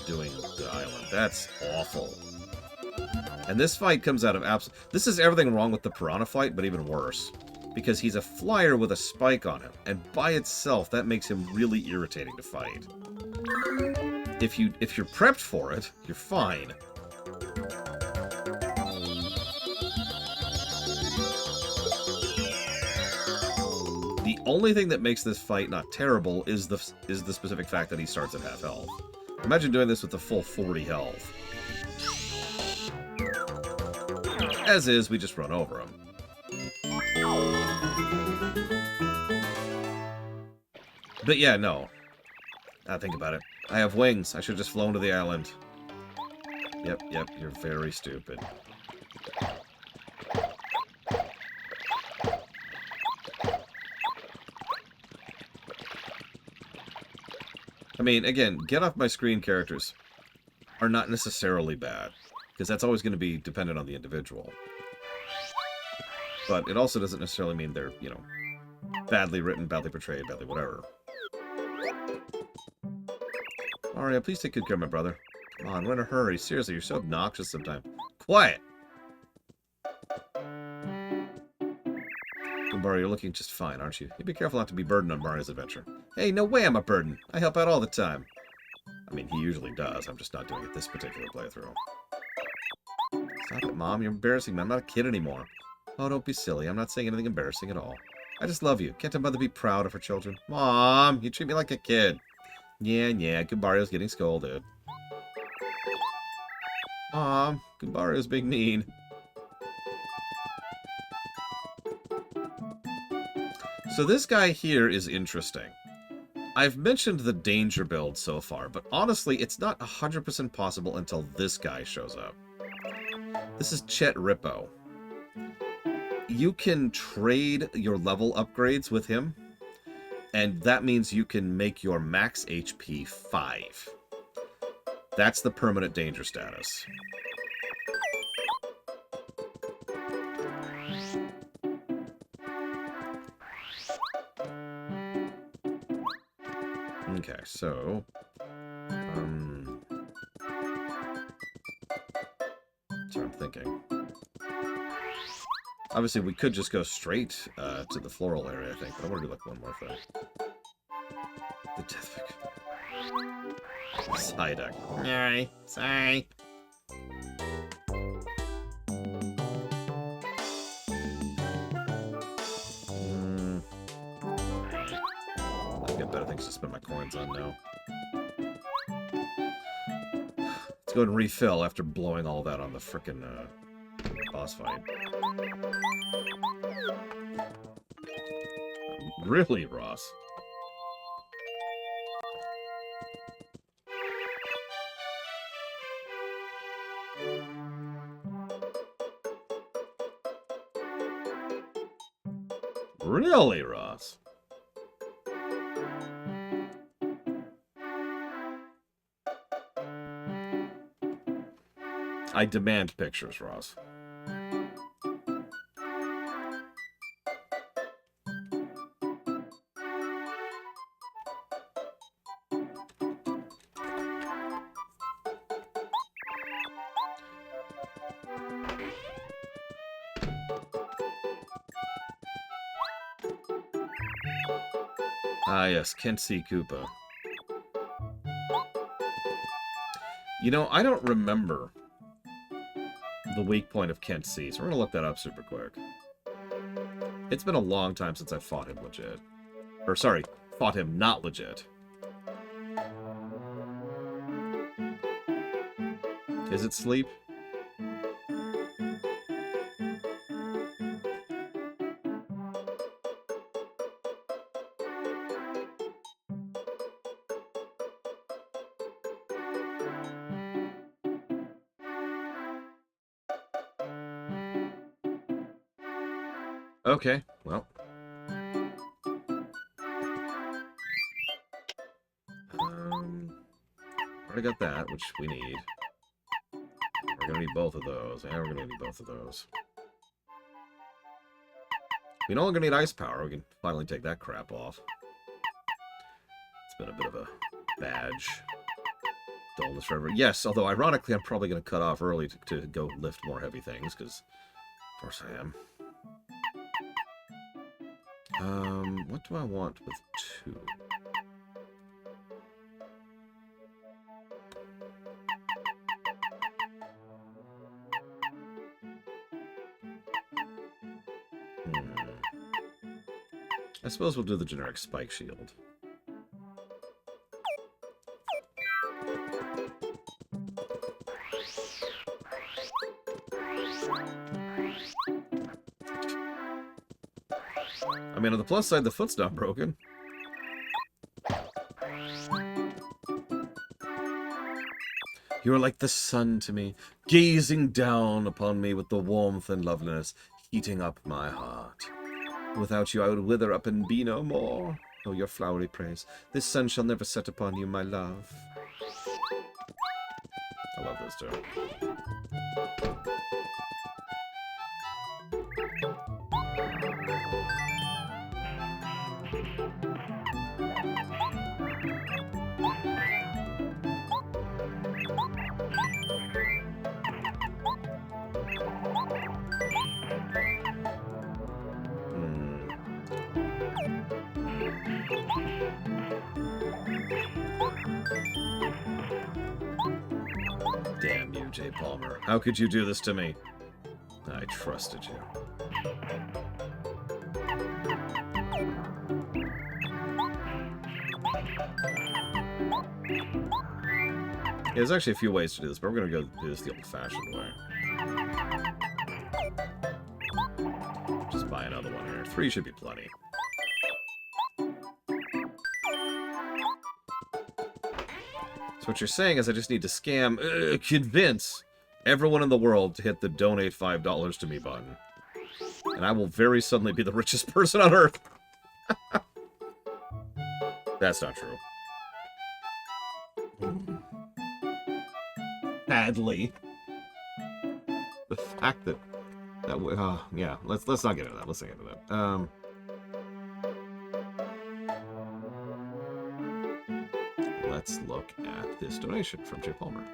doing the island. That's awful. And this fight comes out of This is everything wrong with the Piranha fight, but even worse. Because he's a flyer with a spike on him. And by itself, that makes him really irritating to fight. If you're prepped for it, you're fine. The only thing that makes this fight not terrible is the specific fact that he starts at half health. Imagine doing this with the full 40 health. As is, we just run over him. But yeah, no. Think about it. I have wings. I should have just flown to the island. Yep, you're very stupid. I mean, again, get off my screen characters are not necessarily bad, because that's always going to be dependent on the individual. But it also doesn't necessarily mean they're, badly written, badly portrayed, badly whatever. Mario, please take good care of my brother. Come on, we're in a hurry. Seriously, you're so obnoxious sometimes. Quiet! Mario, you're looking just fine, aren't you? You be careful not to be burdened on Mario's adventure. Hey, no way I'm a burden. I help out all the time. I mean, he usually does. I'm just not doing it this particular playthrough. Stop it, Mom. You're embarrassing me. I'm not a kid anymore. Oh, don't be silly. I'm not saying anything embarrassing at all. I just love you. Can't a mother be proud of her children? Mom, you treat me like a kid. Yeah, Goombario's getting scolded. Mom, Goombario's being mean. So this guy here is interesting. I've mentioned the danger build so far, but honestly, it's not 100% possible until this guy shows up. This is Chet Rippo. You can trade your level upgrades with him, and that means you can make your max HP 5. That's the permanent danger status. Okay, so... So I'm thinking. Obviously, we could just go straight to the floral area, I think, but I want to do, like, one more thing. The Deathwick. Psyduck. Sorry. Sorry. I've got better things to spend my coins on now. Let's go and refill after blowing all that on the frickin' boss fight. Really, Ross? Really, Ross? I demand pictures, Ross. Ah, yes, Kent C. Koopa. You know, I don't remember the weak point of Kent C, so we're gonna look that up super quick. It's been a long time since I fought him legit. Or, sorry, fought him not legit. Is it sleep? Okay, well. Already got that, which we need. We're gonna need both of those. And we're gonna need both of those. We no longer need ice power. We can finally take that crap off. It's been a bit of a badge. Dullness forever. Yes, although ironically, I'm probably going to cut off early to go lift more heavy things, because of course I am. What do I want with 2? I suppose we'll do the generic spike shield. I mean, on the plus side, the foot's not broken. You are like the sun to me, gazing down upon me with the warmth and loveliness, heating up my heart. Without you, I would wither up and be no more. Oh, your flowery praise. This sun shall never set upon you, my love. I love this too. Damn you, J. Palmer. How could you do this to me? I trusted you. Yeah, there's actually a few ways to do this, but we're going to go do this the old-fashioned way. Just buy another one here. 3 should be plenty. So what you're saying is I just need to convince everyone in the world to hit the donate $5 to me button. And I will very suddenly be the richest person on Earth. That's not true. Sadly. The fact that yeah, let's not get into that. Let's not get into that. Let's look at this donation from J. Palmer,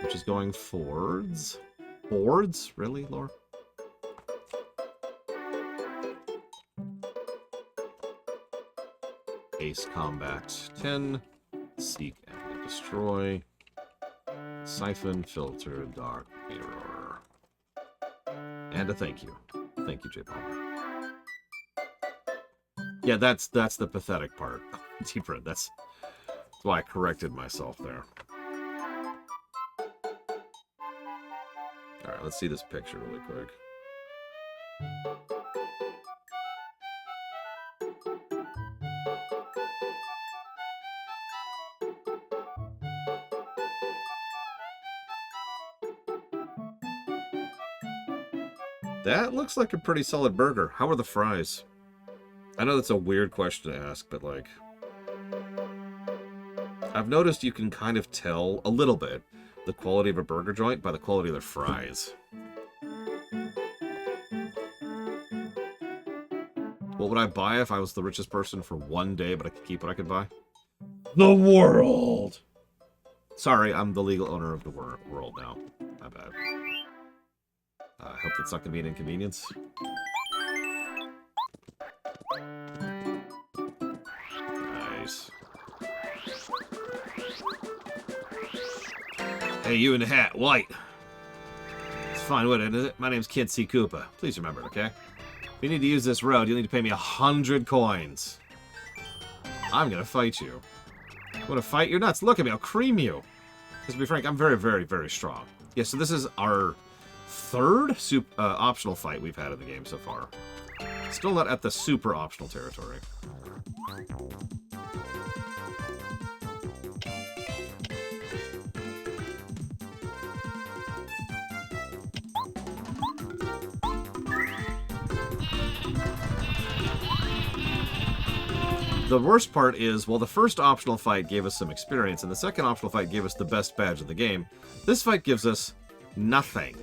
which is going towards boards. Really, Laura? Ace Combat 10, Seek and Destroy, Siphon, Filter, Dark Mirror, and a thank you. Thank you, J. Palmer. Yeah, that's the pathetic part. Deeper, that's why I corrected myself there. Alright, let's see this picture really quick. That looks like a pretty solid burger. How are the fries? I know that's a weird question to ask, but like, I've noticed you can kind of tell a little bit the quality of a burger joint by the quality of their fries. What would I buy if I was the richest person for one day, but I could keep what I could buy? The world! Sorry, I'm the legal owner of the world now. My bad. I hope that's not going to be an inconvenience. Nice. Hey, you in the hat, white. It's fine, isn't it? My name's Kid C. Koopa. Please remember it, okay? If you need to use this road, you'll need to pay me 100 coins. I'm gonna fight you. You wanna fight? You're nuts. Look at me, I'll cream you. Because to be frank, I'm very, very, very strong. Yeah, so this is our third optional fight we've had in the game so far. Still not at the super optional territory. The worst part is, well, the first optional fight gave us some experience, and the second optional fight gave us the best badge of the game. This fight gives us nothing.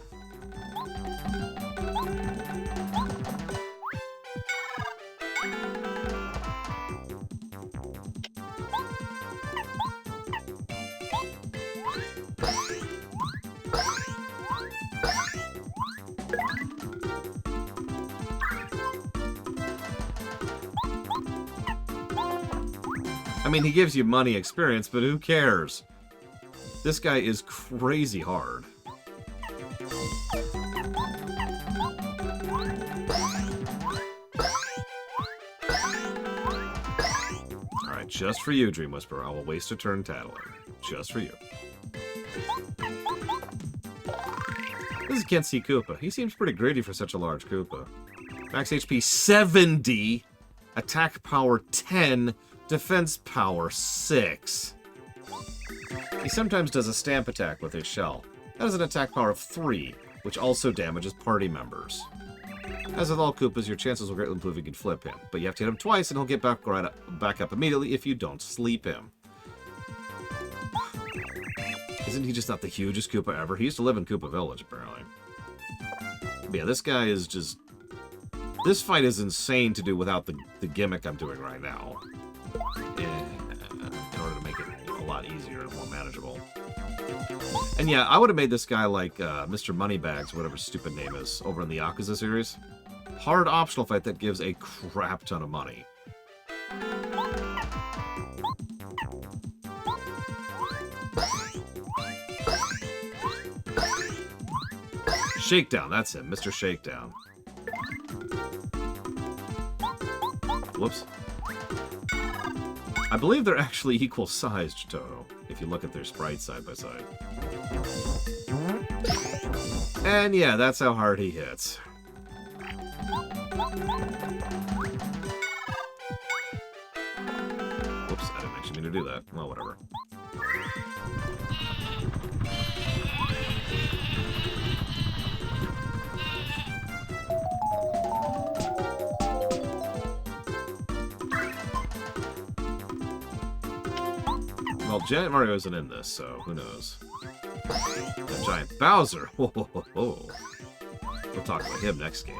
I mean, he gives you money experience, but who cares? This guy is crazy hard. Alright, just for you, Dream Whisperer. I will waste a turn tattling. Just for you. This is Kenshi Koopa. He seems pretty greedy for such a large Koopa. Max HP 70. Attack power 10. Defense power 6. He sometimes does a stamp attack with his shell. That is an attack power of 3, which also damages party members. As with all Koopas, your chances will greatly improve if you can flip him, but you have to hit him twice and he'll get back up immediately if you don't sleep him. Isn't he just not the hugest Koopa ever? He used to live in Koopa Village, apparently. But yeah, this guy is just... This fight is insane to do without the gimmick I'm doing right now. In order to make it a lot easier and more manageable. And yeah, I would have made this guy like Mr. Moneybags, whatever his stupid name is, over in the Yakuza series. Hard optional fight that gives a crap ton of money. Shakedown, that's him, Mr. Shakedown. Whoops. I believe they're actually equal-sized, Toho, if you look at their sprites side by side. And yeah, that's how hard he hits. Whoops, I didn't actually mean to do that. Well, whatever. Well, Giant Mario isn't in this, so who knows. The Giant Bowser! Whoa, whoa, whoa, whoa. We'll talk about him next game.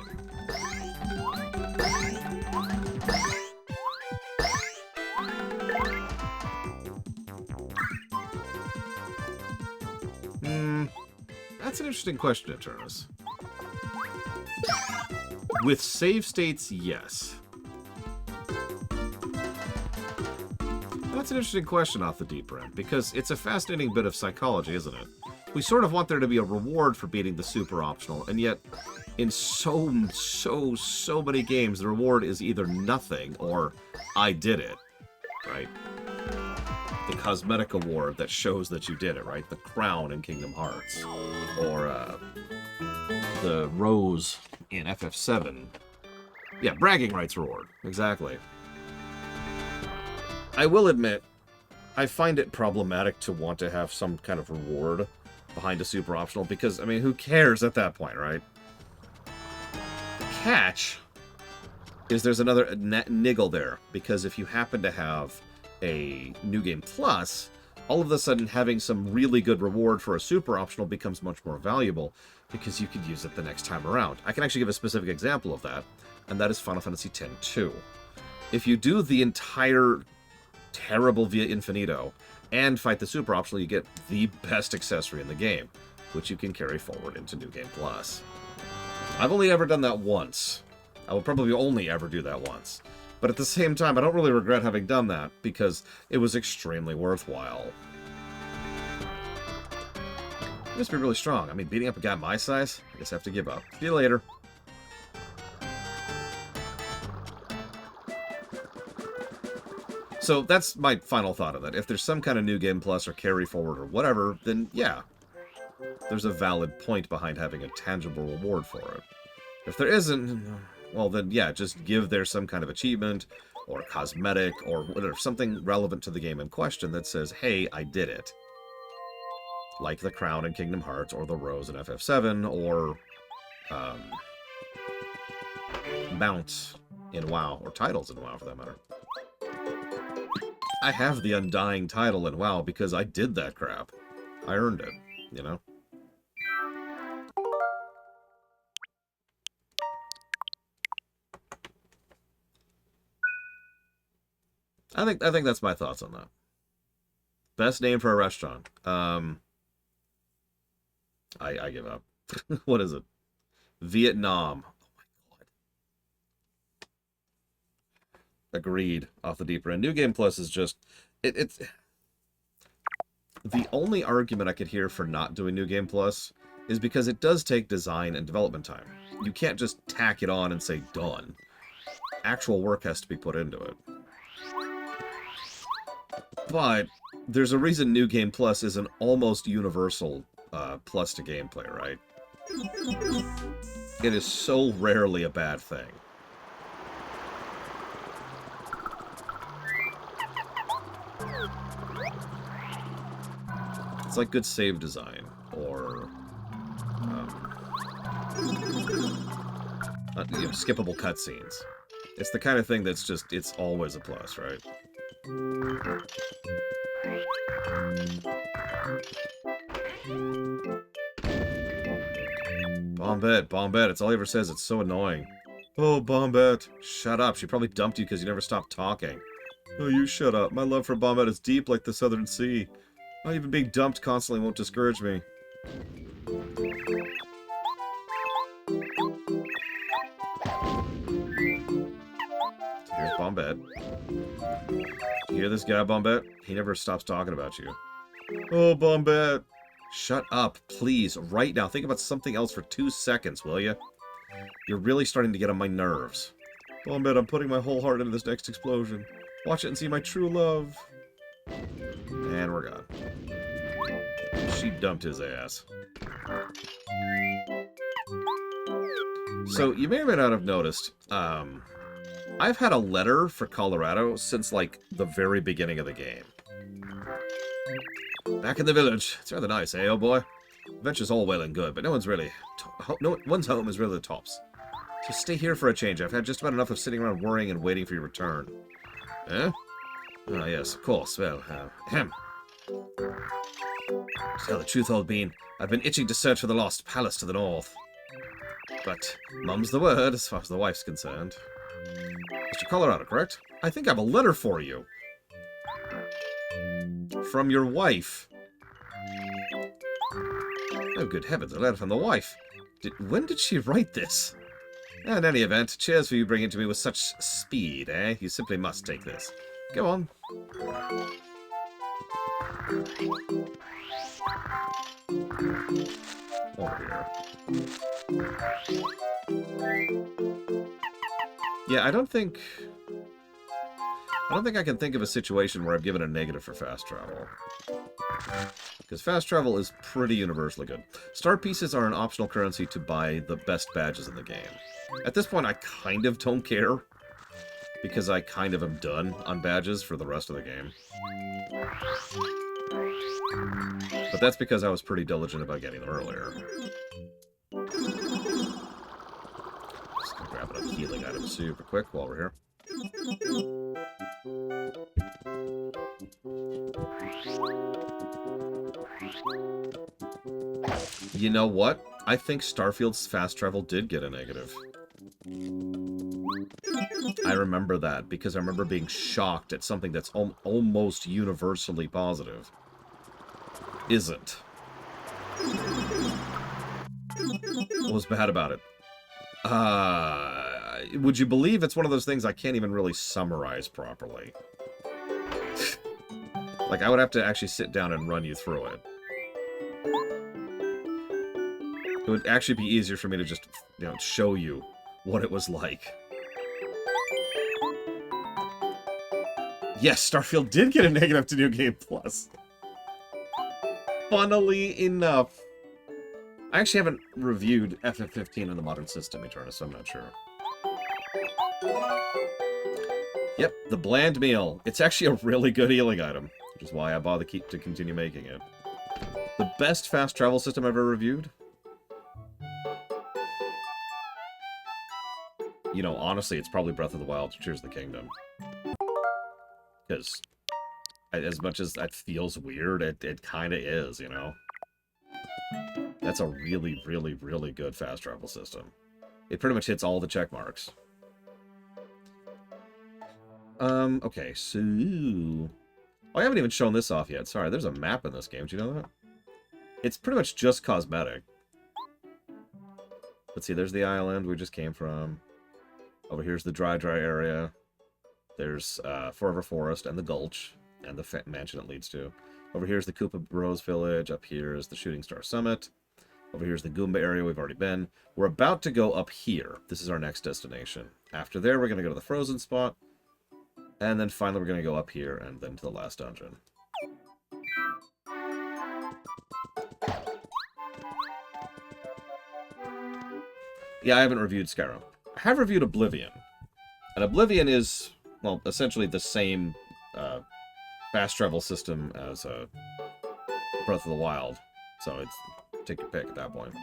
That's an interesting question, Eternus. With save states, yes. That's an interesting question off the deep end, because it's a fascinating bit of psychology, isn't it? We sort of want there to be a reward for beating the super optional, and yet, in so many games, the reward is either nothing or I did it, right? The cosmetic award that shows that you did it, right? The crown in Kingdom Hearts, or the rose in FF7. Yeah, bragging rights reward, exactly. I will admit, I find it problematic to want to have some kind of reward behind a super optional, because, I mean, who cares at that point, right? The catch is there's another niggle there, because if you happen to have a New Game Plus, all of a sudden having some really good reward for a super optional becomes much more valuable, because you could use it the next time around. I can actually give a specific example of that, and that is Final Fantasy X-2. If you do the entire terrible Via Infinito and fight the super optional, you get the best accessory in the game, which you can carry forward into New Game Plus. I've only ever done that once. I will probably only ever do that once. But at the same time, I don't really regret having done that, because it was extremely worthwhile. It must be really strong. I mean, beating up a guy my size? I guess I have to give up. See you later. So that's my final thought of that. If there's some kind of New Game Plus or carry forward or whatever, then yeah, there's a valid point behind having a tangible reward for it. If there isn't, well then yeah, just give there some kind of achievement or cosmetic or whatever, something relevant to the game in question that says, hey, I did it. Like the crown in Kingdom Hearts, or the rose in FF7, or mounts in WoW, or titles in WoW for that matter. I have the undying title in WoW because I did that crap. I earned it, you know? I think that's my thoughts on that. Best name for a restaurant. I give up. What is it? Vietnam. Oh my god. Agreed. Off the deeper end. New Game Plus is just it's the only argument I could hear for not doing New Game Plus is because it does take design and development time. You can't just tack it on and say done. Actual work has to be put into it. But there's a reason New Game Plus is an almost universal plus to gameplay, right? It is so rarely a bad thing. It's like good save design, or you know, skippable cutscenes. It's the kind of thing that's just, it's always a plus, right? Bombette, Bombette, it's all he ever says, it's so annoying. Oh, Bombette, shut up, she probably dumped you because you never stopped talking. Oh, you shut up, my love for Bombette is deep like the Southern Sea. Not even being dumped constantly won't discourage me. Here's Bombette. You hear this guy, Bombette? He never stops talking about you. Oh, Bombette. Shut up, please, right now. Think about something else for 2 seconds, will you? You're really starting to get on my nerves. Bombette, I'm putting my whole heart into this next explosion. Watch it and see my true love. And we're gone. She dumped his ass. So, you may or may not have noticed, I've had a letter for Colorado since, like, the very beginning of the game. Back in the village. It's rather nice, eh, old boy? Adventure's all well and good, but no one's home is really the tops. So stay here for a change. I've had just about enough of sitting around worrying and waiting for your return. Eh? Ah, yes, of course. Well, ahem. To tell the truth, old bean, I've been itching to search for the lost palace to the north. But mum's the word, as far as the wife's concerned. Mr. Colorado, correct? I think I have a letter for you. From your wife. Oh, good heavens, a letter from the wife. When did she write this? In any event, cheers for you bringing it to me with such speed, eh? You simply must take this. Go on. Over here. Yeah, I don't think I can think of a situation where I've given a negative for fast travel. Because fast travel is pretty universally good. Star pieces are an optional currency to buy the best badges in the game. At this point, I kind of don't care. Because I kind of am done on badges for the rest of the game. But that's because I was pretty diligent about getting them earlier. Just gonna grab another healing item super quick while we're here. You know what? I think Starfield's fast travel did get a negative. I remember that, because I remember being shocked at something that's almost universally positive. Isn't. What was bad about it? Would you believe it's one of those things I can't even really summarize properly? Like, I would have to actually sit down and run you through it. It would actually be easier for me to just, you know, show you what it was like. Yes, Starfield did get a negative to New Game Plus. Funnily enough. I actually haven't reviewed FF15 on the modern system, Eternus, so I'm not sure. Yep, the bland meal. It's actually a really good healing item, which is why I bother to continue making it. The best fast travel system I've ever reviewed? You know, honestly, it's probably Breath of the Wild, Tears of the Kingdom. Because As much as that feels weird, it kind of is, you know? That's a really, really, really good fast travel system. It pretty much hits all the check marks. Okay, so... Oh, I haven't even shown this off yet. Sorry, there's a map in this game. Do you know that? It's pretty much just cosmetic. Let's see, there's the island we just came from. Over here's the dry area. There's Forever Forest and the Gulch and the mansion it leads to. Over here's the Koopa Rose Village. Up here is the Shooting Star Summit. Over here's the Goomba area we've already been. We're about to go up here. This is our next destination. After there, we're going to go to the Frozen spot. And then finally, we're going to go up here and then to the last dungeon. Yeah, I haven't reviewed Skyrim. I have reviewed Oblivion. And Oblivion is, well, essentially the same fast travel system as Breath of the Wild. So it's take your pick at that point.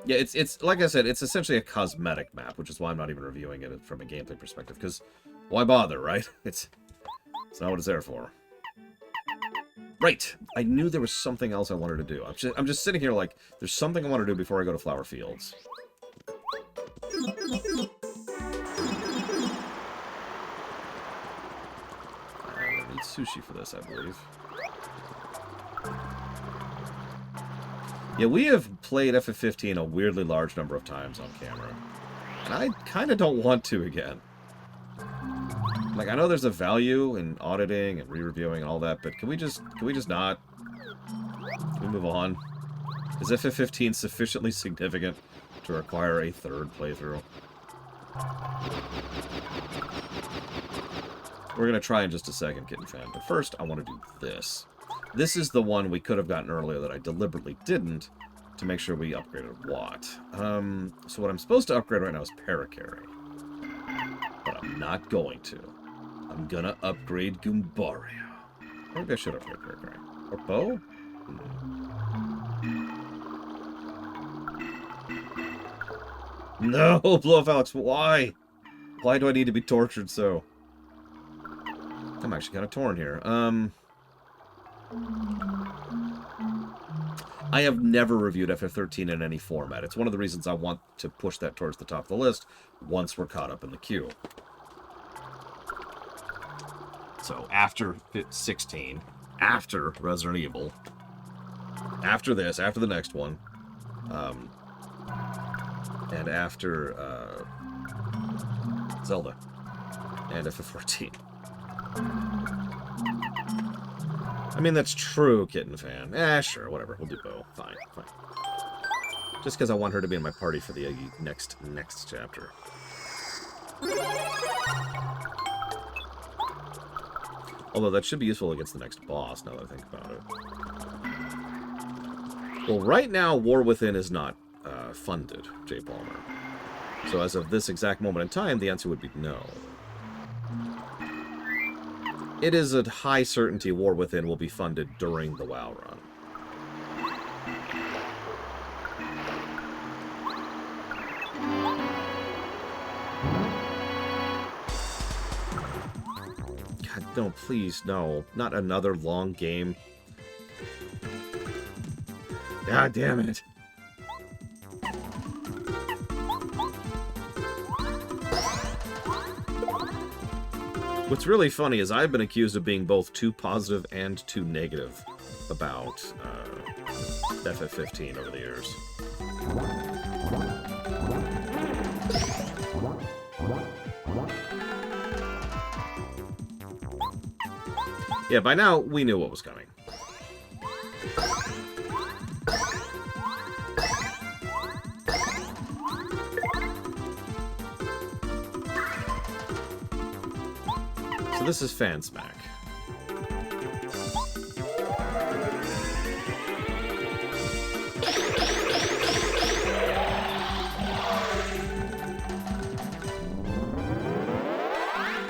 Yeah, it's like I said, it's essentially a cosmetic map, which is why I'm not even reviewing it from a gameplay perspective, because why bother, right? It's not what it's there for. Right! I knew there was something else I wanted to do. I'm just sitting here like, there's something I want to do before I go to Flower Fields. I need sushi for this, I believe. Yeah, we have played FF15 a weirdly large number of times on camera. And I kind of don't want to again. Like, I know there's a value in auditing and re-reviewing and all that, but can we just not? Can we move on? Is FF15 sufficiently significant to require a third playthrough? We're going to try in just a second, Kitten Fan, but first I want to do this. This is the one we could have gotten earlier that I deliberately didn't to make sure we upgraded Watt. So what I'm supposed to upgrade right now is Parakarry. But I'm not going to. I'm gonna upgrade Goombario. Or maybe I should upgrade Parakarry. Or Bow? No, Blow Off Alex, why? Why do I need to be tortured so? I'm actually kind of torn here. I have never reviewed FF13 in any format. It's one of the reasons I want to push that towards the top of the list once we're caught up in the queue. So after 16, after Resident Evil, after this, after the next one, and after Zelda and FF14. I mean, that's true, Kitten Fan. Sure, whatever. We'll do Bow. Fine, fine. Just because I want her to be in my party for the next chapter. Although that should be useful against the next boss, now that I think about it. Well, right now, War Within is not funded, Jay Palmer. So as of this exact moment in time, the answer would be no. It is a high certainty War Within will be funded during the WoW run. God, no, please, no. Not another long game. God damn it. What's really funny is I've been accused of being both too positive and too negative about FF15 over the years. Yeah, by now, we knew what was coming. So this is Fansmack.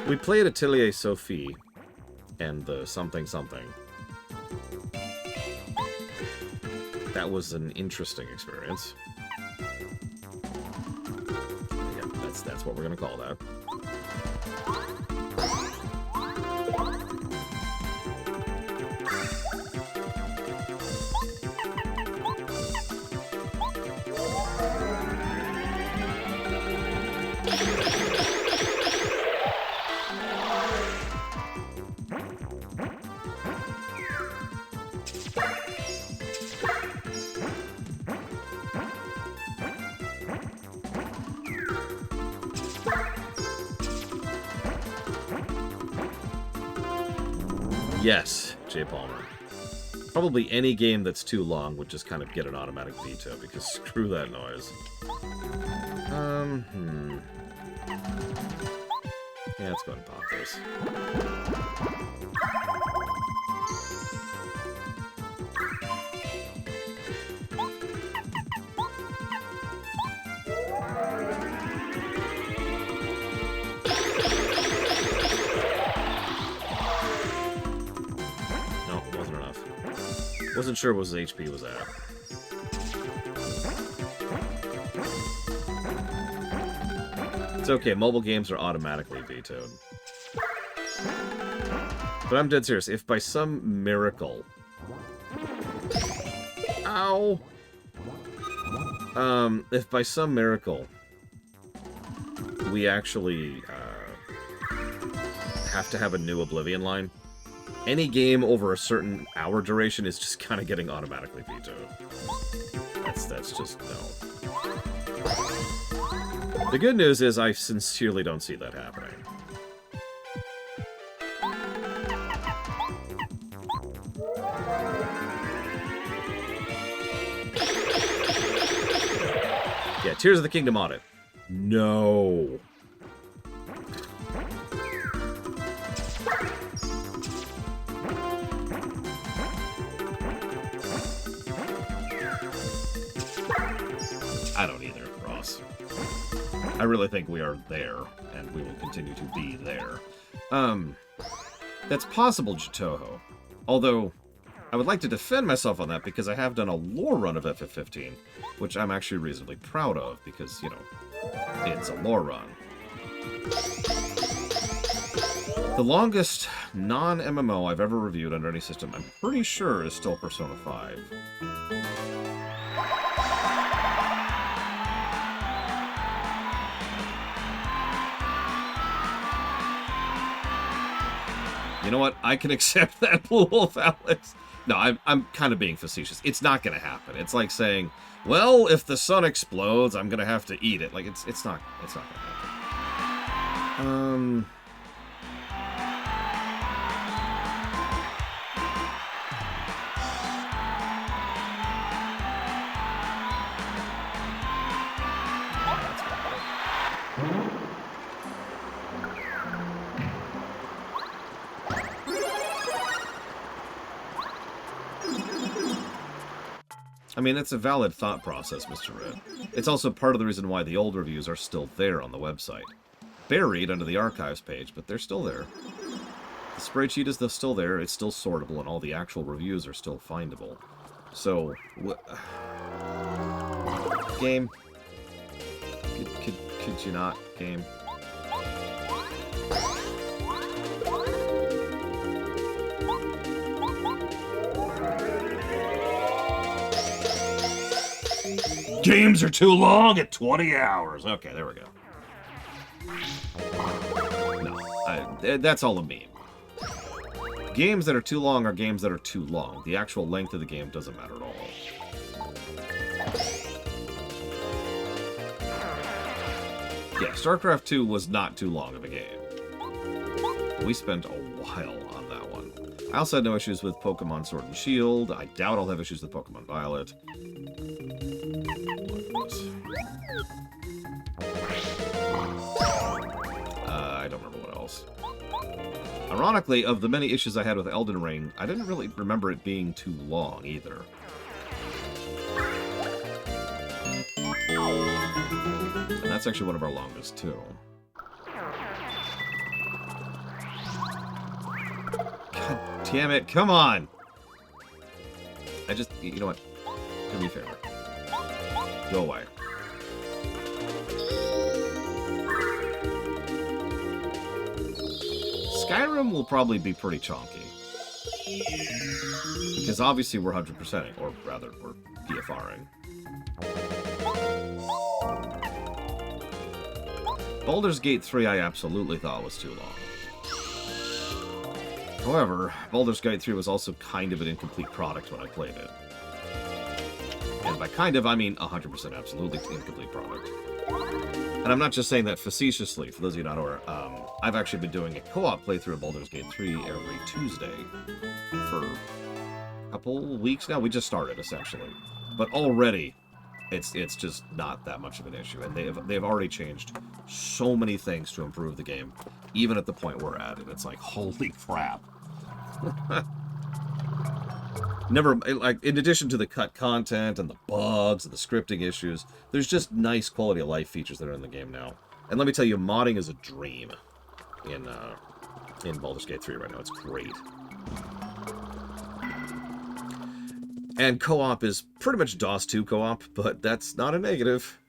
We played Atelier Sophie and the something something. That was an interesting experience. That's what we're gonna call that. Yes, Jay Palmer. Probably any game that's too long would just kind of get an automatic veto, because screw that noise. Yeah, let's go ahead and pop this. Wasn't sure what his HP was at. It's okay, mobile games are automatically vetoed. But I'm dead serious. If by some miracle... Ow! If by some miracle we actually have to have a new Oblivion line, any game over a certain hour duration is just kind of getting automatically vetoed. That's just no. The good news is I sincerely don't see that happening. Yeah, Tears of the Kingdom audit. No. I don't either, Ross. I really think we are there, and we will continue to be there. That's possible, Jitoho. Although, I would like to defend myself on that because I have done a lore run of FF15, which I'm actually reasonably proud of because, you know, it's a lore run. The longest non-MMO I've ever reviewed under any system, I'm pretty sure, is still Persona 5. You know what? I can accept that, Blue Wolf Alex. No, I'm kind of being facetious. It's not going to happen. It's like saying, well, if the sun explodes, I'm going to have to eat it. Like, it's not going to happen. I mean, it's a valid thought process, Mr. Red. It's also part of the reason why the old reviews are still there on the website. Buried under the archives page, but they're still there. The spreadsheet is still there, it's still sortable, and all the actual reviews are still findable. So, game? Could you not, game? Games are too long at 20 hours. Okay, there we go. No, that's all a meme. Games that are too long are games that are too long. The actual length of the game doesn't matter at all. Yeah, StarCraft 2 was not too long of a game. We spent a while on that one. I also had no issues with Pokemon Sword and Shield. I doubt I'll have issues with Pokemon Violet. I don't remember what else. Ironically, of the many issues I had with Elden Ring, I didn't really remember it being too long either. And that's actually one of our longest, too. God damn it, come on! You know what? Do me a favor. Go away. Skyrim will probably be pretty chonky. Because obviously we're 100%ing, or rather, we're PFRing. Baldur's Gate 3 I absolutely thought was too long. However, Baldur's Gate 3 was also kind of an incomplete product when I played it. And by kind of, I mean 100% absolutely incomplete product. And I'm not just saying that facetiously, for those of you not aware, I've actually been doing a co-op playthrough of Baldur's Gate 3 every Tuesday for a couple weeks now. We just started, essentially. But already, it's just not that much of an issue. And they've already changed so many things to improve the game, even at the point we're at. And it's like, holy crap. Never, like, in addition to the cut content and the bugs and the scripting issues, there's just nice quality of life features that are in the game now. And let me tell you, modding is a dream in Baldur's Gate 3 right now. It's great. And co-op is pretty much DOS 2 co-op, but that's not a negative.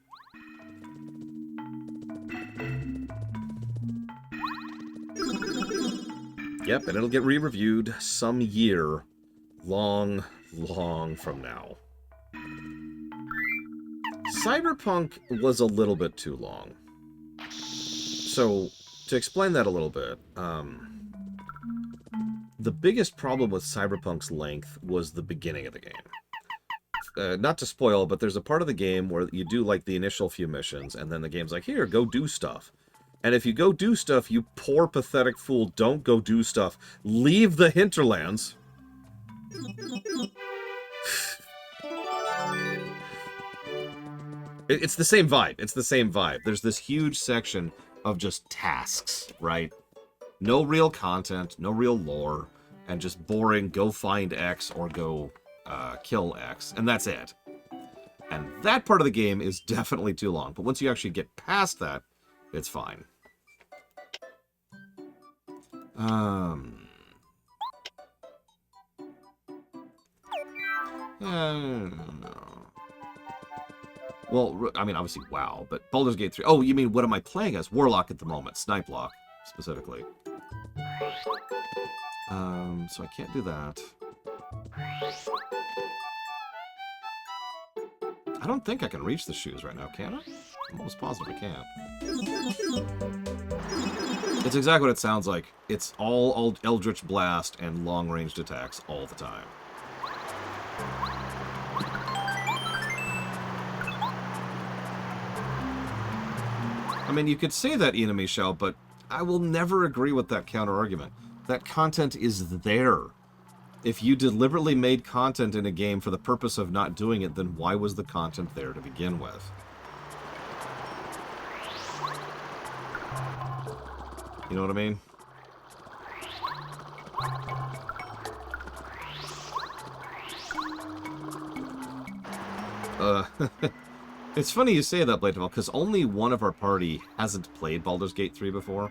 Yep, and it'll get re-reviewed some year long, long from now. Cyberpunk was a little bit too long. So, to explain that a little bit, the biggest problem with Cyberpunk's length was the beginning of the game. Not to spoil, but there's a part of the game where you do, like, the initial few missions, and then the game's like, here, go do stuff. And if you go do stuff, you poor, pathetic fool, don't go do stuff. Leave the hinterlands. It's the same vibe. It's the same vibe. There's this huge section of just tasks, right? No real content, no real lore, and just boring, go find X or go kill X, and that's it. And that part of the game is definitely too long, but once you actually get past that, it's fine. I don't know. Well, I mean, obviously, WoW, but Baldur's Gate 3... Oh, you mean, what am I playing as? Warlock at the moment. Snipe Lock, specifically. So I can't do that. I don't think I can reach the shoes right now, can I? I'm almost positive I can't. It's exactly what it sounds like. It's all Eldritch Blast and long-ranged attacks all the time. I mean, you could say that, Ina Michelle, but I will never agree with that counter-argument. That content is there. If you deliberately made content in a game for the purpose of not doing it, then why was the content there to begin with? You know what I mean? It's funny you say that, Bladeval, because only one of our party hasn't played Baldur's Gate 3 before.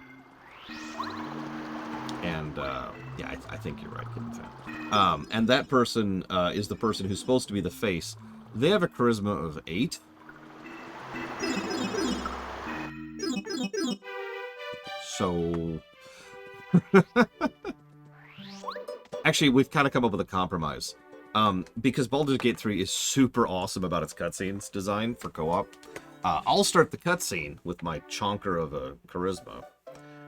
And, yeah, I think you're right, Kitten. And that person is the person who's supposed to be the face. They have a charisma of 8. So... Actually, we've kind of come up with a compromise. Because Baldur's Gate 3 is super awesome about its cutscenes design for co-op, I'll start the cutscene with my chonker of a charisma,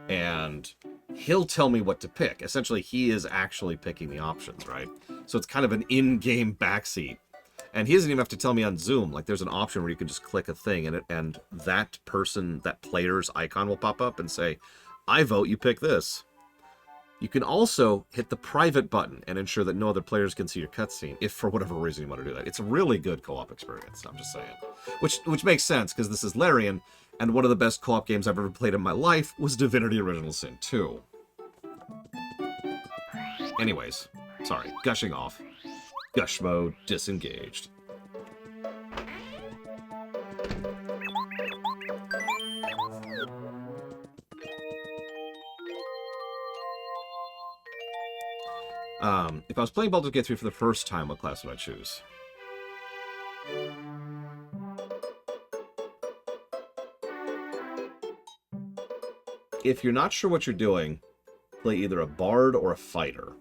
and he'll tell me what to pick. Essentially, he is actually picking the options, right? So it's kind of an in-game backseat. And he doesn't even have to tell me on Zoom. Like, there's an option where you can just click a thing, and that person, that player's icon will pop up and say, I vote you pick this. You can also hit the private button and ensure that no other players can see your cutscene, if for whatever reason you want to do that. It's a really good co-op experience, I'm just saying. Which makes sense, because this is Larian, and one of the best co-op games I've ever played in my life was Divinity Original Sin 2. Anyways, sorry, gushing off. Gush mode disengaged. If I was playing Baldur's Gate 3 for the first time, what class would I choose? If you're not sure what you're doing, play either a bard or a fighter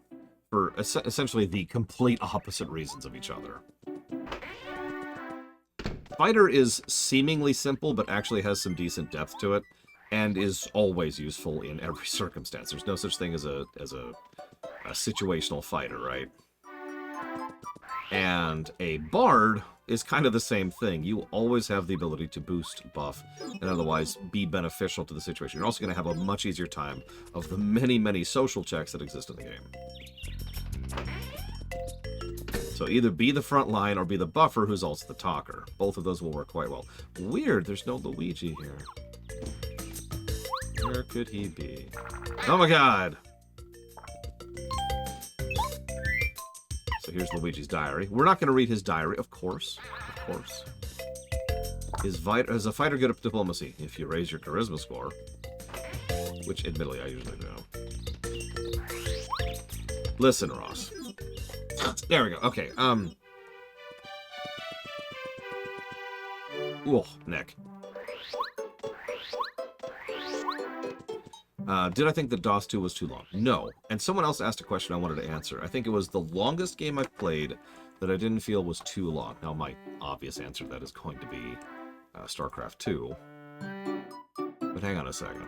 for essentially the complete opposite reasons of each other. Fighter is seemingly simple, but actually has some decent depth to it, and is always useful in every circumstance. There's no such thing as a situational fighter, right? And a bard is kind of the same thing. You always have the ability to boost, buff, and otherwise be beneficial to the situation. You're also going to have a much easier time of the many, many social checks that exist in the game. So either be the front line or be the buffer who's also the talker. Both of those will work quite well. Weird, there's no Luigi here. Where could he be? Oh my god! So here's Luigi's diary. We're not going to read his diary, of course. Of course. Is a fighter good at diplomacy? If you raise your charisma score. Which, admittedly, I usually do. Listen, Ross. There we go. Okay, Ooh, neck. Did I think that DOS 2 was too long? No. And someone else asked a question I wanted to answer. I think it was the longest game I've played that I didn't feel was too long. Now, my obvious answer to that is going to be StarCraft 2. But hang on a second.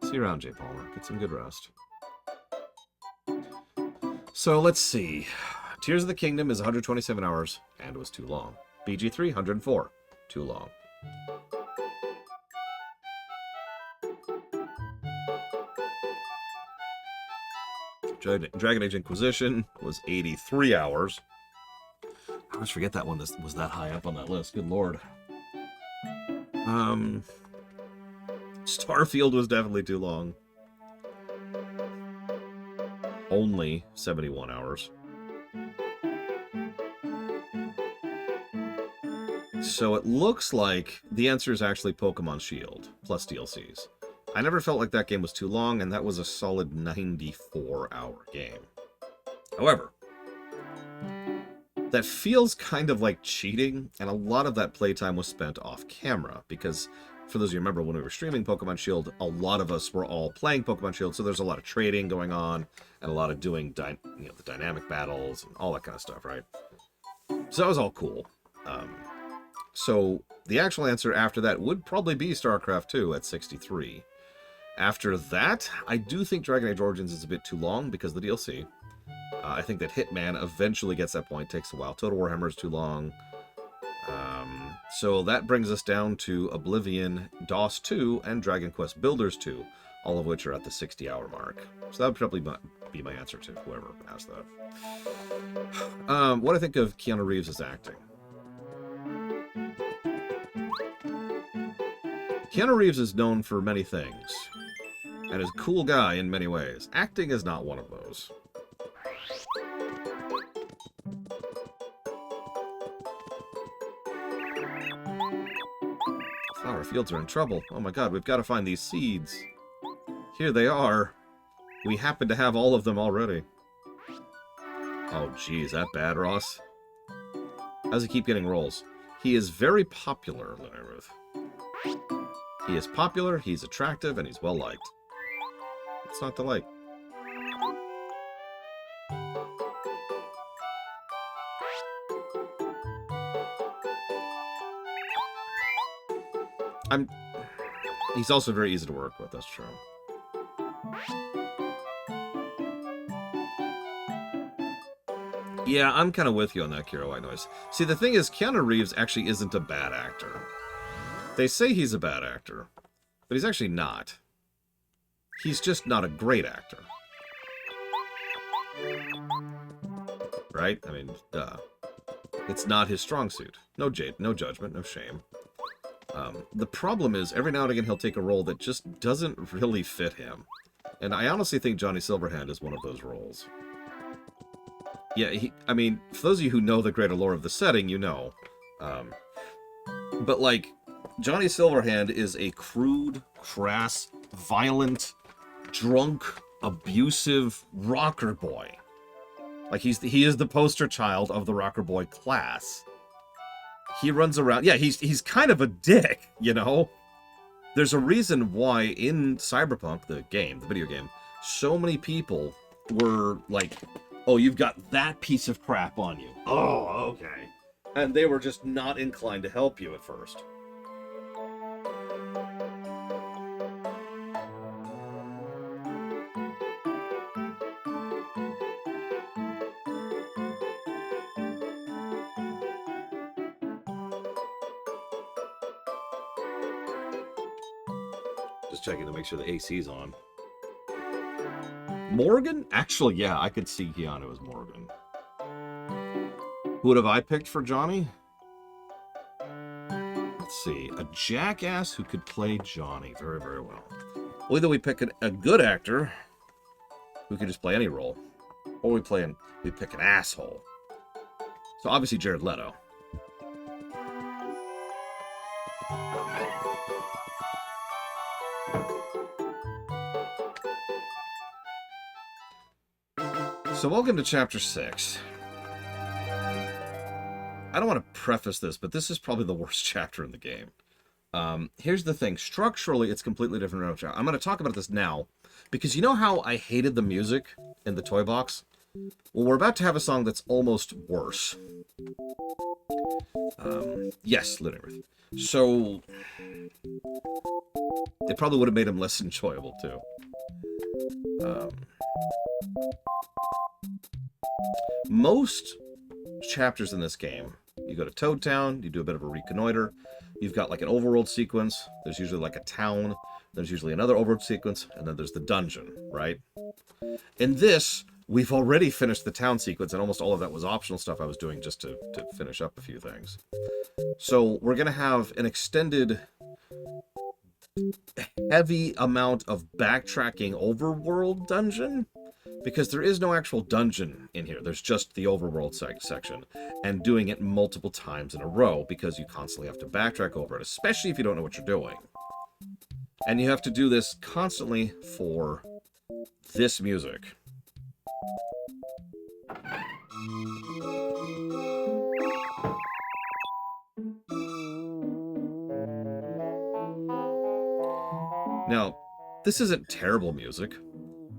See you around, Jay Palmer. Get some good rest. So, let's see. Tears of the Kingdom is 127 hours, and was too long. BG3, 104. Too long. Dragon Age Inquisition was 83 hours. I always forget that one was that high up on that list. Good lord. Starfield was definitely too long. Only 71 hours. So it looks like the answer is actually Pokemon Shield, plus DLCs. I never felt like that game was too long, and that was a solid 94-hour game. However, that feels kind of like cheating, and a lot of that playtime was spent off camera, because, for those of you who remember, when we were streaming Pokemon Shield, a lot of us were all playing Pokemon Shield, so there's a lot of trading going on, and a lot of doing the dynamic battles, and all that kind of stuff, right? So that was all cool. So the actual answer after that would probably be StarCraft 2 at 63. After that, I do think Dragon Age Origins is a bit too long because of the DLC. I think that Hitman eventually gets that point. It takes a while. Total Warhammer is too long. So that brings us down to Oblivion, DOS 2, and Dragon Quest Builders 2, all of which are at the 60-hour mark. So that would probably be my answer to whoever asked that. What do I think of Keanu Reeves' acting? Keanu Reeves is known for many things, and is a cool guy in many ways. Acting is not one of those. Flower fields are in trouble. Oh my god, we've got to find these seeds. Here they are. We happen to have all of them already. Oh geez, that bad, Ross? How does he keep getting rolls? He is very popular, Linnerith. He is popular, he's attractive, and he's well-liked. It's not to like. He's also very easy to work with, that's true. Yeah, I'm kind of with you on that, Kira White Noise. See, the thing is, Keanu Reeves actually isn't a bad actor. They say he's a bad actor, but he's actually not. He's just not a great actor. Right? I mean, duh. It's not his strong suit. No judgment, no shame. The problem is, every now and again he'll take a role that just doesn't really fit him. And I honestly think Johnny Silverhand is one of those roles. Yeah, I mean, for those of you who know the greater lore of the setting, you know. But, like, Johnny Silverhand is a crude, crass, violent, drunk, abusive rocker boy. Like, he is the poster child of the rocker boy class. He runs around... Yeah, he's kind of a dick, you know? There's a reason why in Cyberpunk, the game, the video game, so many people were like, oh, you've got that piece of crap on you. Oh, okay. And they were just not inclined to help you at first. Just checking to make sure the AC's on. Morgan? Actually, yeah, I could see Keanu as Morgan. Who would have I picked for Johnny? Let's see. A jackass who could play Johnny very, very well. Well, either we pick a good actor who could just play any role, or we pick an asshole. So obviously Jared Leto. So welcome to Chapter 6. I don't want to preface this, but this is probably the worst chapter in the game. Here's the thing. Structurally, it's completely different. I'm going to talk about this now, because you know how I hated the music in the toy box? Well, we're about to have a song that's almost worse. Yes, Ludwig. So, it probably would have made him less enjoyable, too. Most chapters in this game, you go to Toad Town, you do a bit of a reconnoiter, you've got like an overworld sequence, there's usually like a town, there's usually another overworld sequence, and then there's the dungeon, right? In this, we've already finished the town sequence, and almost all of that was optional stuff I was doing just to finish up a few things. So we're going to have an extended, heavy amount of backtracking overworld dungeon, because there is no actual dungeon in here. There's just the overworld section, and doing it multiple times in a row, because you constantly have to backtrack over it, especially if you don't know what you're doing. And you have to do this constantly for this music. Now, this isn't terrible music,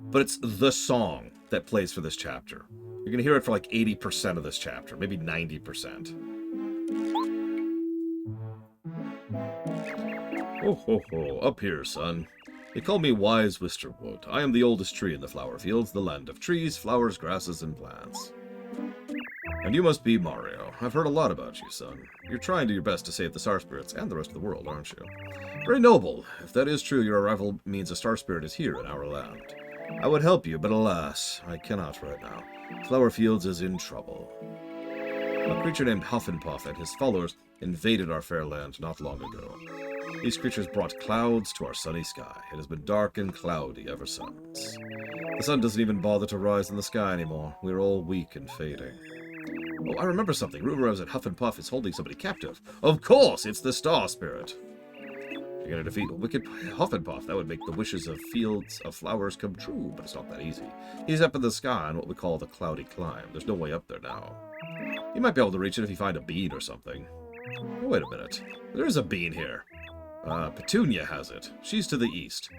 but it's the song that plays for this chapter. You're going to hear it for like 80% of this chapter, maybe 90%. Ho ho ho, up here, son. They call me Wise Wisterwood. I am the oldest tree in the flower fields, the land of trees, flowers, grasses, and plants. And you must be Mario. I've heard a lot about you, son. You're trying to your best to save the Star Spirits and the rest of the world, aren't you? Very noble. If that is true, your arrival means a Star Spirit is here in our land. I would help you, but alas, I cannot right now. Flower Fields is in trouble. A creature named Hufflepuff and his followers invaded our fair land not long ago. These creatures brought clouds to our sunny sky. It has been dark and cloudy ever since. The sun doesn't even bother to rise in the sky anymore. We're all weak and fading. Oh, I remember something. Rumor is that Hufflepuff is holding somebody captive. Of course, it's the Star Spirit. You're going to defeat a wicked Hufflepuff. That would make the wishes of fields of flowers come true, but it's not that easy. He's up in the sky on what we call the Cloudy Climb. There's no way up there now. You might be able to reach it if you find a bean or something. Oh, wait a minute. There is a bean here. Petunia has it. She's to the east.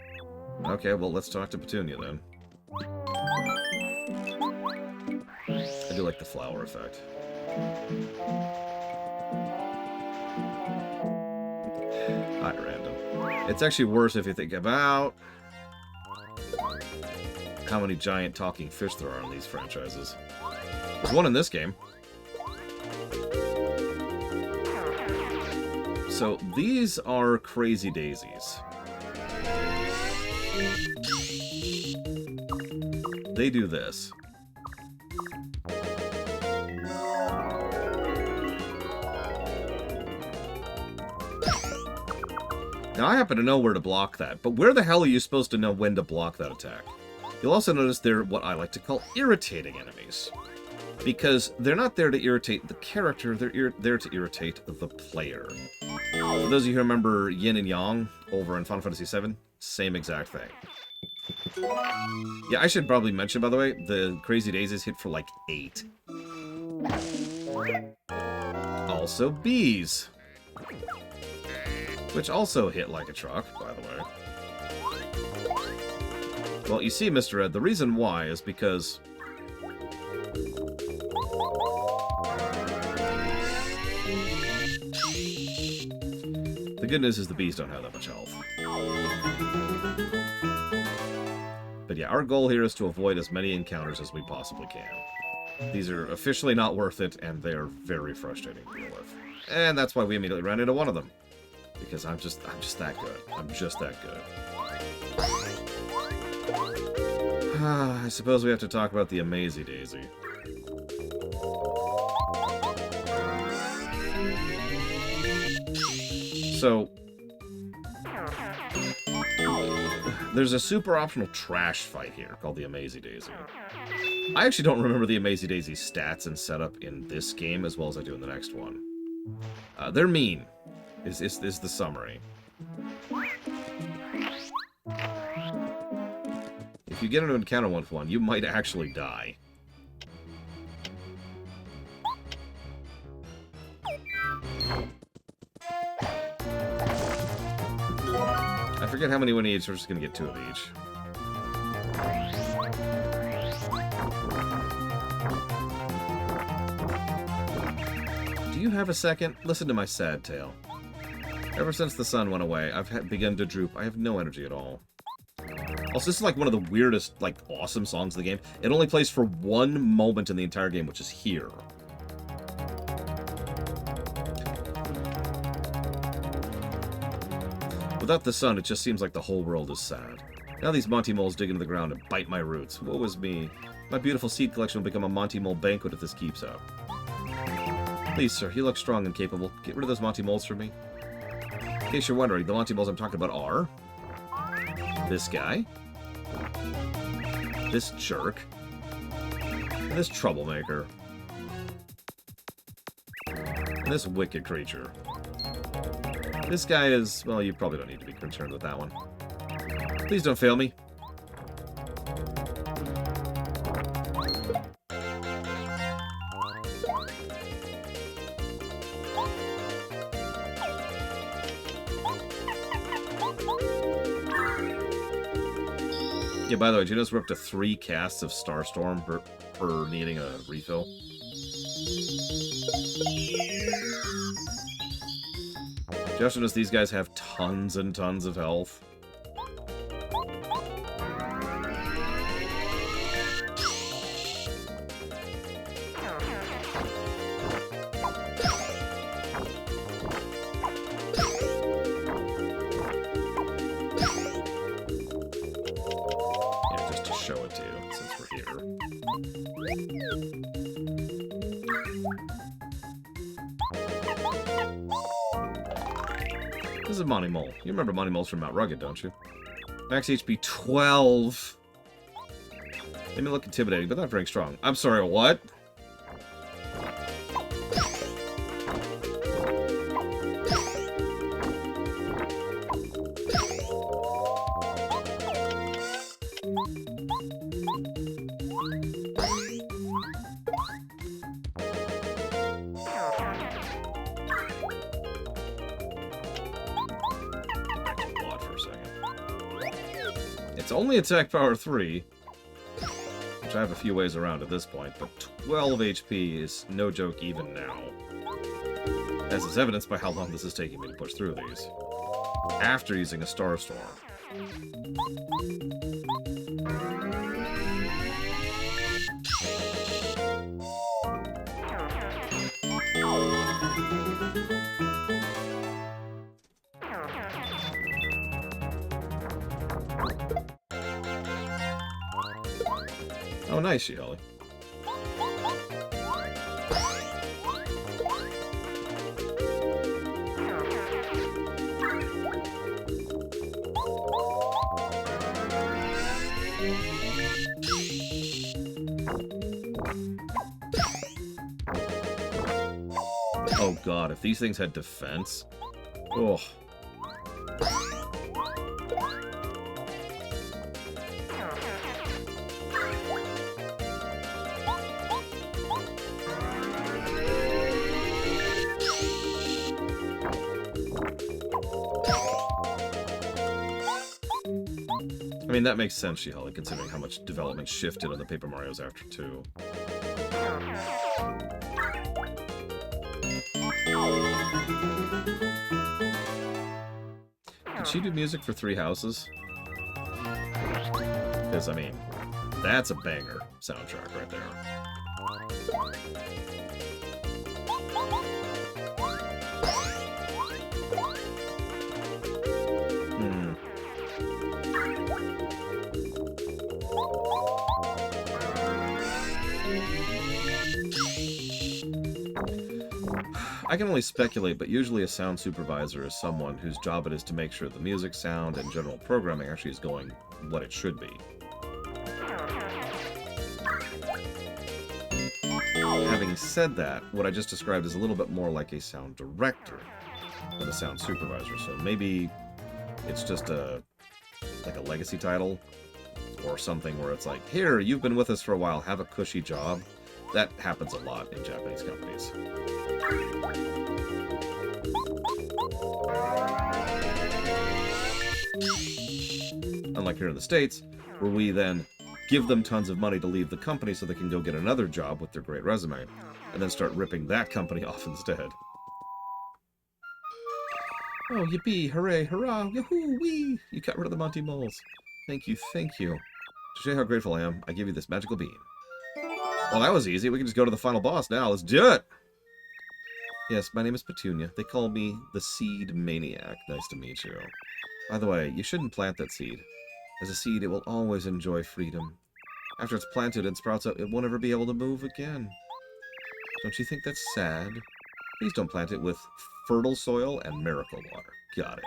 Okay, well, let's talk to Petunia then. I do like the flower effect. Hi, random. It's actually worse if you think about how many giant talking fish there are in these franchises. There's one in this game. So these are Crazy Daisies. They do this. Now, I happen to know where to block that, but where the hell are you supposed to know when to block that attack? You'll also notice they're what I like to call irritating enemies. Because they're not there to irritate the character, they're there to irritate the player. For those of you who remember Yin and Yang over in Final Fantasy VII, same exact thing. Yeah, I should probably mention, by the way, the Crazy Daisies hit for like 8. Also, bees. which also hit like a truck, by the way. Well, you see, Mr. Ed, the reason why is because... the good news is the bees don't have that much health. But yeah, our goal here is to avoid as many encounters as we possibly can. These are officially not worth it, and they are very frustrating to deal with. And that's why we immediately ran into one of them. Because I'm just that good. I'm just that good. I suppose we have to talk about the Amazy Daisy. So, there's a super optional trash fight here called the Amazy Daisy. I actually don't remember the Amazy Daisy's stats and setup in this game as well as I do in the next one. They're mean, is the summary. If you get into an encounter with one, you might actually die. I forget how many we need, so we're just going to get 2 of each. Do you have a second? Listen to my sad tale. Ever since the sun went away, I've begun to droop. I have no energy at all. Also, this is like one of the weirdest, like, awesome songs in the game. It only plays for one moment in the entire game, which is here. Without the sun, it just seems like the whole world is sad. Now these Monty moles dig into the ground and bite my roots. Woe is me. My beautiful seed collection will become a Monty mole banquet if this keeps up. Please, sir, you look strong and capable. Get rid of those Monty moles for me. In case you're wondering, the Monty moles I'm talking about are... this guy. This jerk. And this troublemaker. And this wicked creature. This guy is... well, you probably don't need to be concerned with that one. Please don't fail me. Yeah, by the way, do you notice we're up to 3 casts of Starstorm per needing a refill? Do you also notice these guys have tons and tons of health? Yeah, just to show it to you, since we're here. This is Monty Mole. You remember Monty Moles from Mount Rugged, don't you? Max HP 12. They may look intimidating, but not very strong. I'm sorry, what? It's only attack power 3, which I have a few ways around at this point, but 12 HP is no joke even now. As is evidenced by how long this is taking me to push through these. After using a Starstorm. Oh, nice, Yoli. Oh god, if these things had defense... oh. mean, that makes sense, She-Hulk, considering how much development shifted on the Paper Marios after 2. Did she do music for Three Houses? Because, I mean, that's a banger soundtrack right there. I can only speculate, but usually a sound supervisor is someone whose job it is to make sure the music, sound, and general programming actually is going what it should be. Having said that, what I just described is a little bit more like a sound director than a sound supervisor, so maybe it's just like a legacy title or something where it's like, here, you've been with us for a while, have a cushy job. That happens a lot in Japanese companies. Unlike here in the States, where we then give them tons of money to leave the company so they can go get another job with their great resume, and then start ripping that company off instead. Oh, yippee, hooray, hurrah, yahoo, wee! You got rid of the Monty Moles. Thank you, thank you. To show you how grateful I am, I give you this magical bean. Well, that was easy. We can just go to the final boss now. Let's do it! Yes, my name is Petunia. They call me the Seed Maniac. Nice to meet you. By the way, you shouldn't plant that seed. As a seed, it will always enjoy freedom. After it's planted and sprouts out, it won't ever be able to move again. Don't you think that's sad? Please don't plant it with fertile soil and miracle water. Got it.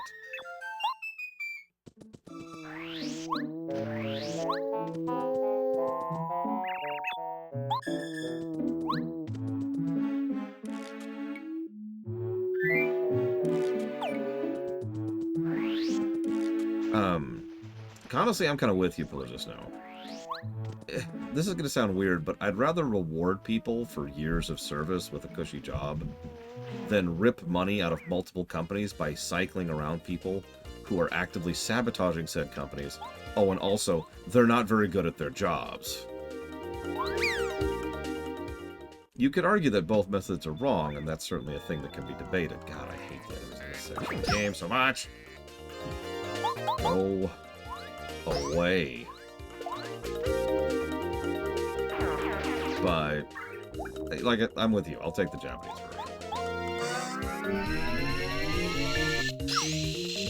Honestly, I'm kind of with you, Pelagos, now. This is going to sound weird, but I'd rather reward people for years of service with a cushy job than rip money out of multiple companies by cycling around people who are actively sabotaging said companies. Oh, and also, they're not very good at their jobs. You could argue that both methods are wrong, and that's certainly a thing that can be debated. God, I hate the enemies in this section of the game so much. Go away. But, like, I'm with you. I'll take the Japanese version.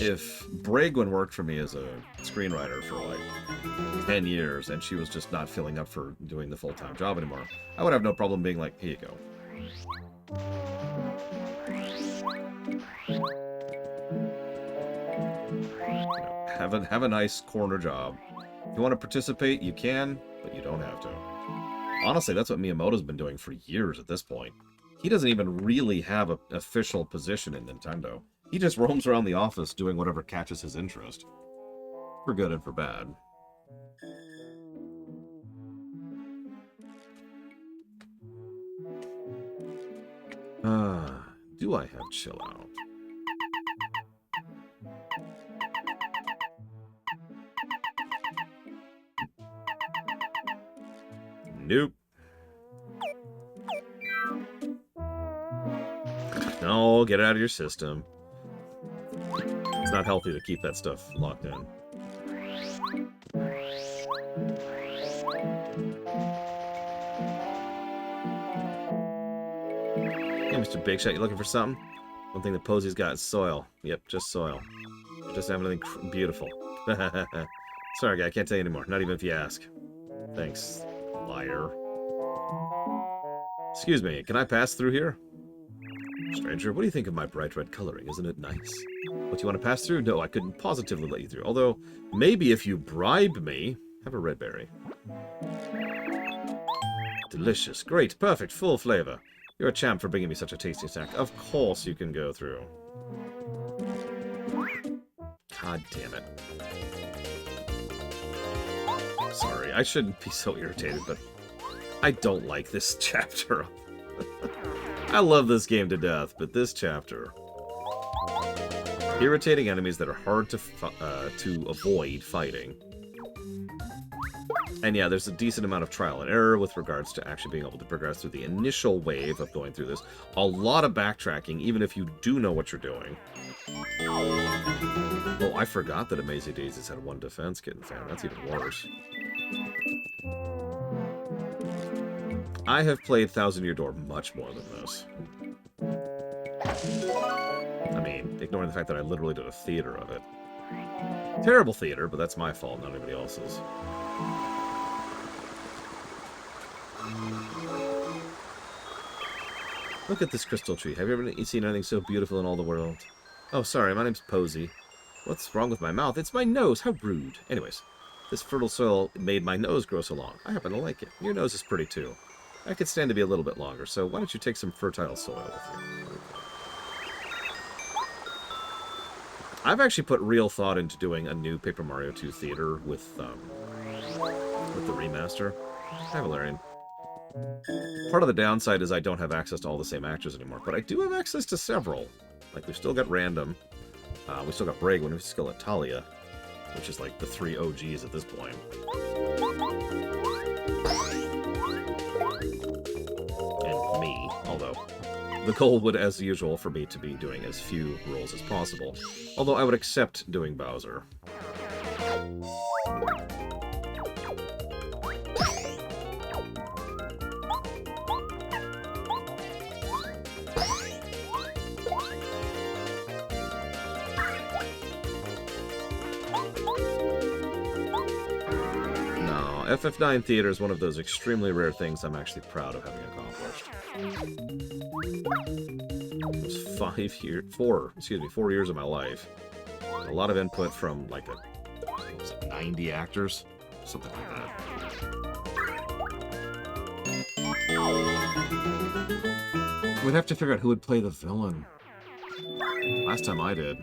If Bragwin worked for me as a screenwriter for, like, 10 years, and she was just not filling up for doing the full-time job anymore, I would have no problem being like, here you go. Have a nice corner job. If you want to participate, you can, but you don't have to. Honestly, that's what Miyamoto's been doing for years at this point. He doesn't even really have an official position in Nintendo. He just roams around the office doing whatever catches his interest. For good and for bad. Do I have chill out? Nope. No, get it out of your system. It's not healthy to keep that stuff locked in. Hey, Mr. Big Shot, you looking for something? One thing that Posy's got is soil. Yep, just soil. Doesn't have anything beautiful. Sorry, guy, I can't tell you anymore. Not even if you ask. Thanks, liar. Excuse me, can I pass through here? Stranger, what do you think of my bright red coloring? Isn't it nice? What, do you want to pass through? No, I couldn't positively let you through. Although, maybe if you bribe me... Have a red berry. Delicious. Great. Perfect. Full flavor. You're a champ for bringing me such a tasty snack. Of course you can go through. God damn it. Sorry, I shouldn't be so irritated, but I don't like this chapter. I love this game to death, but this chapter... Irritating enemies that are hard to avoid fighting. And yeah, there's a decent amount of trial and error with regards to actually being able to progress through the initial wave of going through this. A lot of backtracking, even if you do know what you're doing. Oh, I forgot that Amazing Daisies had one defense kitten fan. That's even worse. I have played Thousand Year Door much more than this. I mean, ignoring the fact that I literally did a theater of it. Terrible theater, but that's my fault, not anybody else's. Look at this crystal tree. Have you ever seen anything so beautiful in all the world? Oh, sorry, my name's Posey. What's wrong with my mouth? It's my nose. How rude. Anyways, this fertile soil made my nose grow so long. I happen to like it. Your nose is pretty, too. I could stand to be a little bit longer, so why don't you take some fertile soil with you? I've actually put real thought into doing a new Paper Mario 2 theater with the remaster. Hi, Valerian. Part of the downside is I don't have access to all the same actors anymore, but I do have access to several. Like, we've still got Random, we still got Bragon, we've still got Talia, which is like the 3 OGs at this point. And me, although the goal would, as usual, for me to be doing as few roles as possible. Although I would accept doing Bowser. FF9 Theater is one of those extremely rare things I'm actually proud of having accomplished. It was 4 years of my life. A lot of input from, like, 90 actors? Something like that. We'd have to figure out who would play the villain. Last time I did.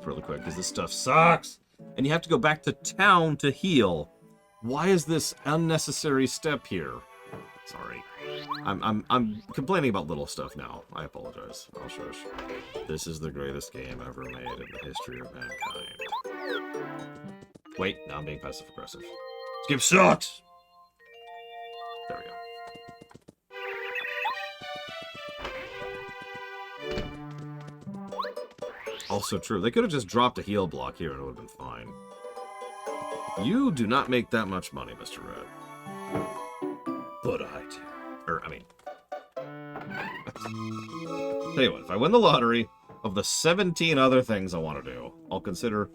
Really quick, because this stuff sucks, and you have to go back to town to heal. Why is this unnecessary step here? Sorry, I'm complaining about little stuff now. I apologize. I'll shush. This is the greatest game ever made in the history of mankind. Wait, now I'm being passive aggressive. This game sucks. There we go. Also true. They could have just dropped a heal block here and it would have been fine. You do not make that much money, Mr. Red. But I do. Tell you what, if I win the lottery, of the 17 other things I want to do, I'll consider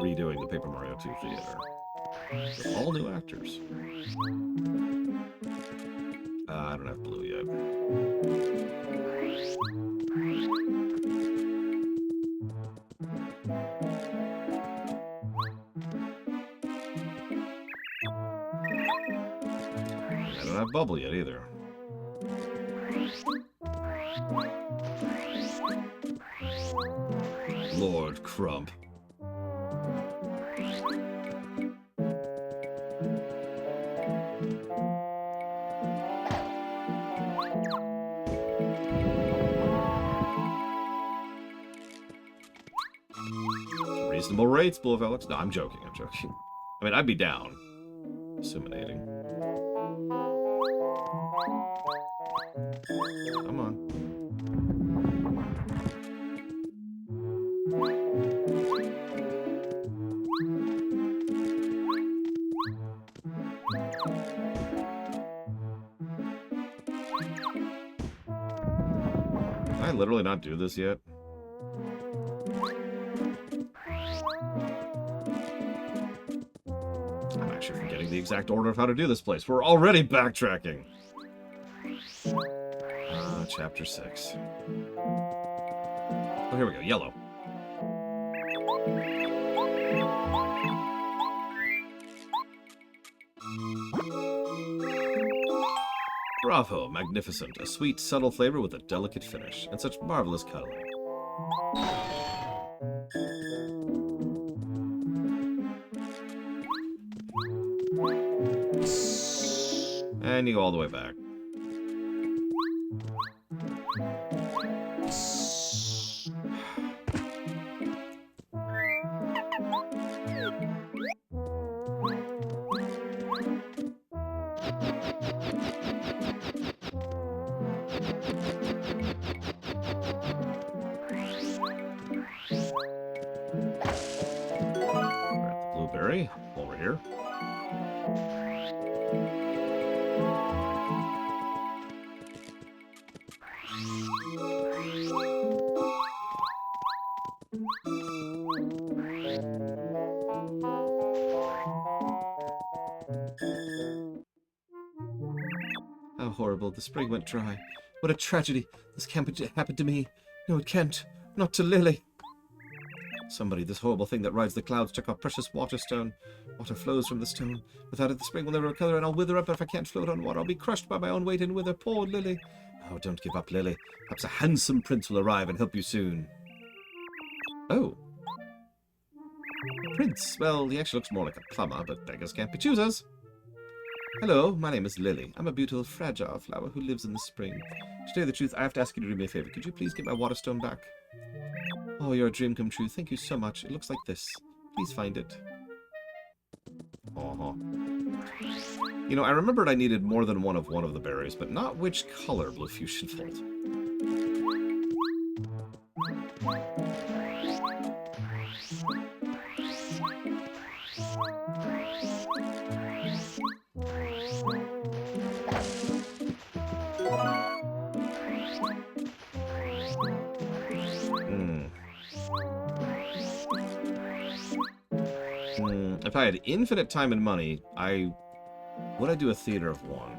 redoing the Paper Mario 2 theater. With all new actors. I don't have blue yet. I don't have bubble yet either. Lord Crump. Reasonable rates, Blue of Alex. No, I'm joking. I mean, I'd be down. Assimilating. Come on. Did I literally not do this yet? I'm actually forgetting the exact order of how to do this place. We're already backtracking. Chapter 6. Oh, here we go. Yellow. Bravo, magnificent. A sweet, subtle flavor with a delicate finish, and such marvelous coloring. And you go all the way back. Blueberry over here. How horrible. The spring went dry. What a tragedy. This can't happen to me. No, it can't. Not to Lily. Somebody, this horrible thing that rides the clouds took our precious water stone. Water flows from the stone. Without it, the spring will never recover, and I'll wither up. If I can't float on water, I'll be crushed by my own weight and wither. Poor Lily. Oh, don't give up, Lily. Perhaps a handsome prince will arrive and help you soon. Oh. Prince. Well, he actually looks more like a plumber, but beggars can't be choosers. Hello, my name is Lily. I'm a beautiful, fragile flower who lives in the spring. To tell you the truth, I have to ask you to do me a favor. Could you please get my water stone back? Oh, you're a dream come true. Thank you so much. It looks like this. Please find it. Uh-huh. You know, I remembered I needed more than one of the berries, but not which color, Blue Fusion Fold. If I had infinite time and money, would I do a theater of one?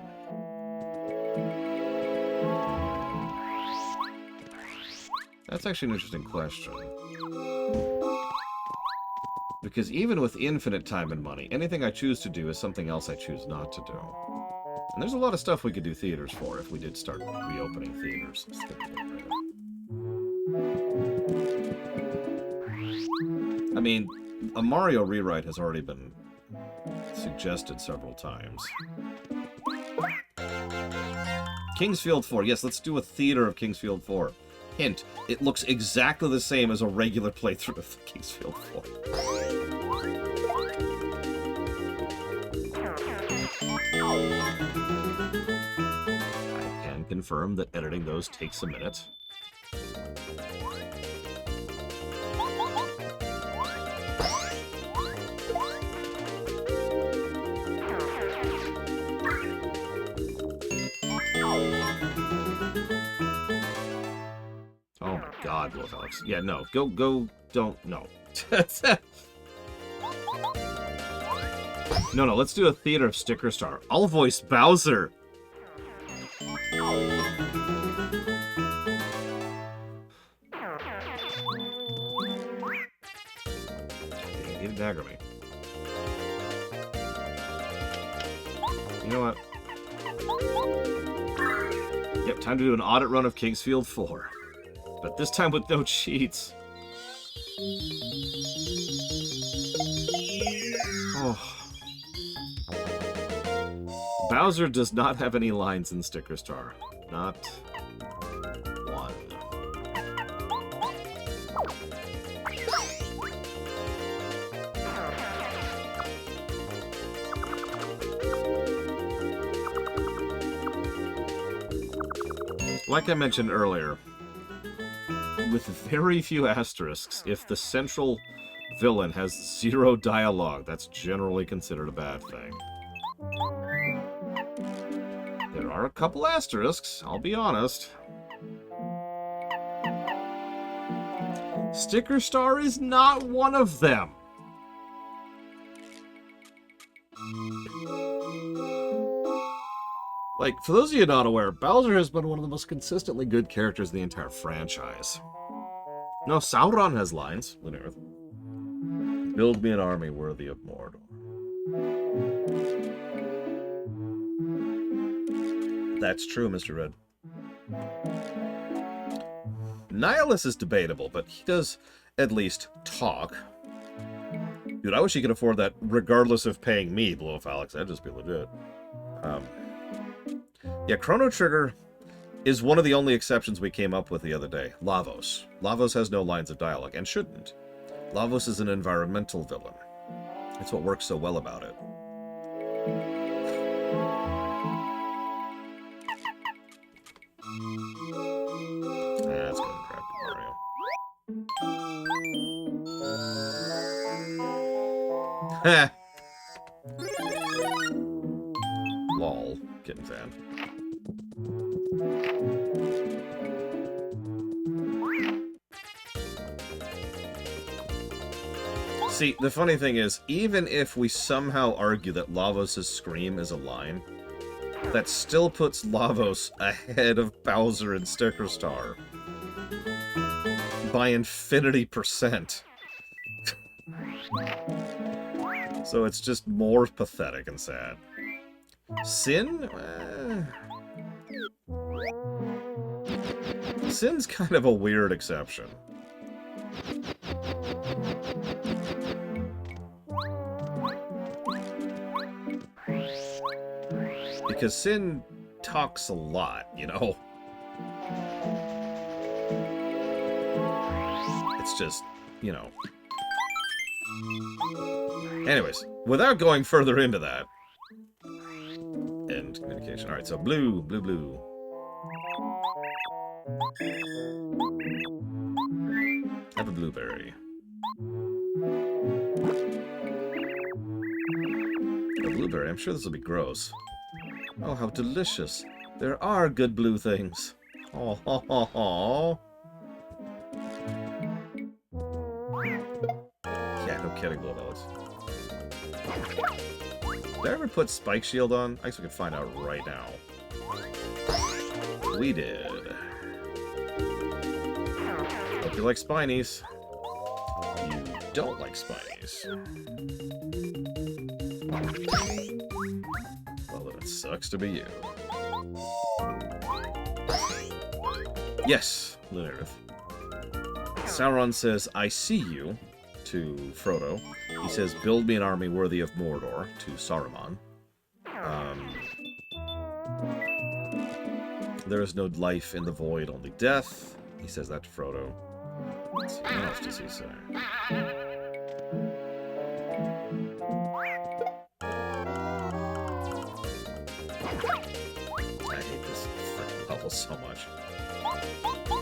That's actually an interesting question. Because even with infinite time and money, anything I choose to do is something else I choose not to do. And there's a lot of stuff we could do theaters for if we did start reopening theaters. I mean, a Mario rewrite has already been suggested several times. Kingsfield 4. Yes, let's do a theater of Kingsfield 4. Hint, it looks exactly the same as a regular playthrough of Kingsfield 4. I can confirm that editing those takes a minute. Oh my god, Wolf Alex. Yeah, no. Go, don't, no. No, let's do a theater of Sticker Star. I'll voice Bowser. He didn't dagger me. You know what? Yep, time to do an audit run of Kingsfield 4. But this time with no cheats. Oh. Bowser does not have any lines in Sticker Star. Not one. Like I mentioned earlier, with very few asterisks, if the central villain has 0 dialogue, that's generally considered a bad thing. There are a couple asterisks, I'll be honest. Sticker Star is not one of them. Like, for those of you not aware, Bowser has been one of the most consistently good characters in the entire franchise. No, Sauron has lines. Build me an army worthy of Mordor. That's true, Mr. Red. Nihilus is debatable, but he does at least talk. Dude, I wish he could afford that regardless of paying me, Blow Off Alex. That'd just be legit. Yeah, Chrono Trigger is one of the only exceptions we came up with the other day. Lavos. Lavos has no lines of dialogue, and shouldn't. Lavos is an environmental villain. That's what works so well about it. That's good crap, Mario. Heh! Lol. Kitten fan. See, the funny thing is, even if we somehow argue that Lavos' scream is a line, that still puts Lavos ahead of Bowser and Sticker Star. By infinity%. So it's just more pathetic and sad. Sin? Sin's kind of a weird exception. Because Sin talks a lot, you know? It's just, you know. Anyways, without going further into that. End communication. Alright, so blue, blue, blue. Have a blueberry. A blueberry, I'm sure this will be gross. Oh, how delicious. There are good blue things. Oh, ho, ho, ho. Yeah, no kidding, Blue Bells. Did I ever put Spike Shield on? I guess we can find out right now. We did. Hope you like Spinies. You don't like Spinies. Well, then it sucks to be you. Yes, Lunarith. Sauron says, I see you, to Frodo. He says, build me an army worthy of Mordor, to Saruman. There is no life in the void, only death. He says that to Frodo. Let's see, what else does he say? I hate this freaking bubble so much.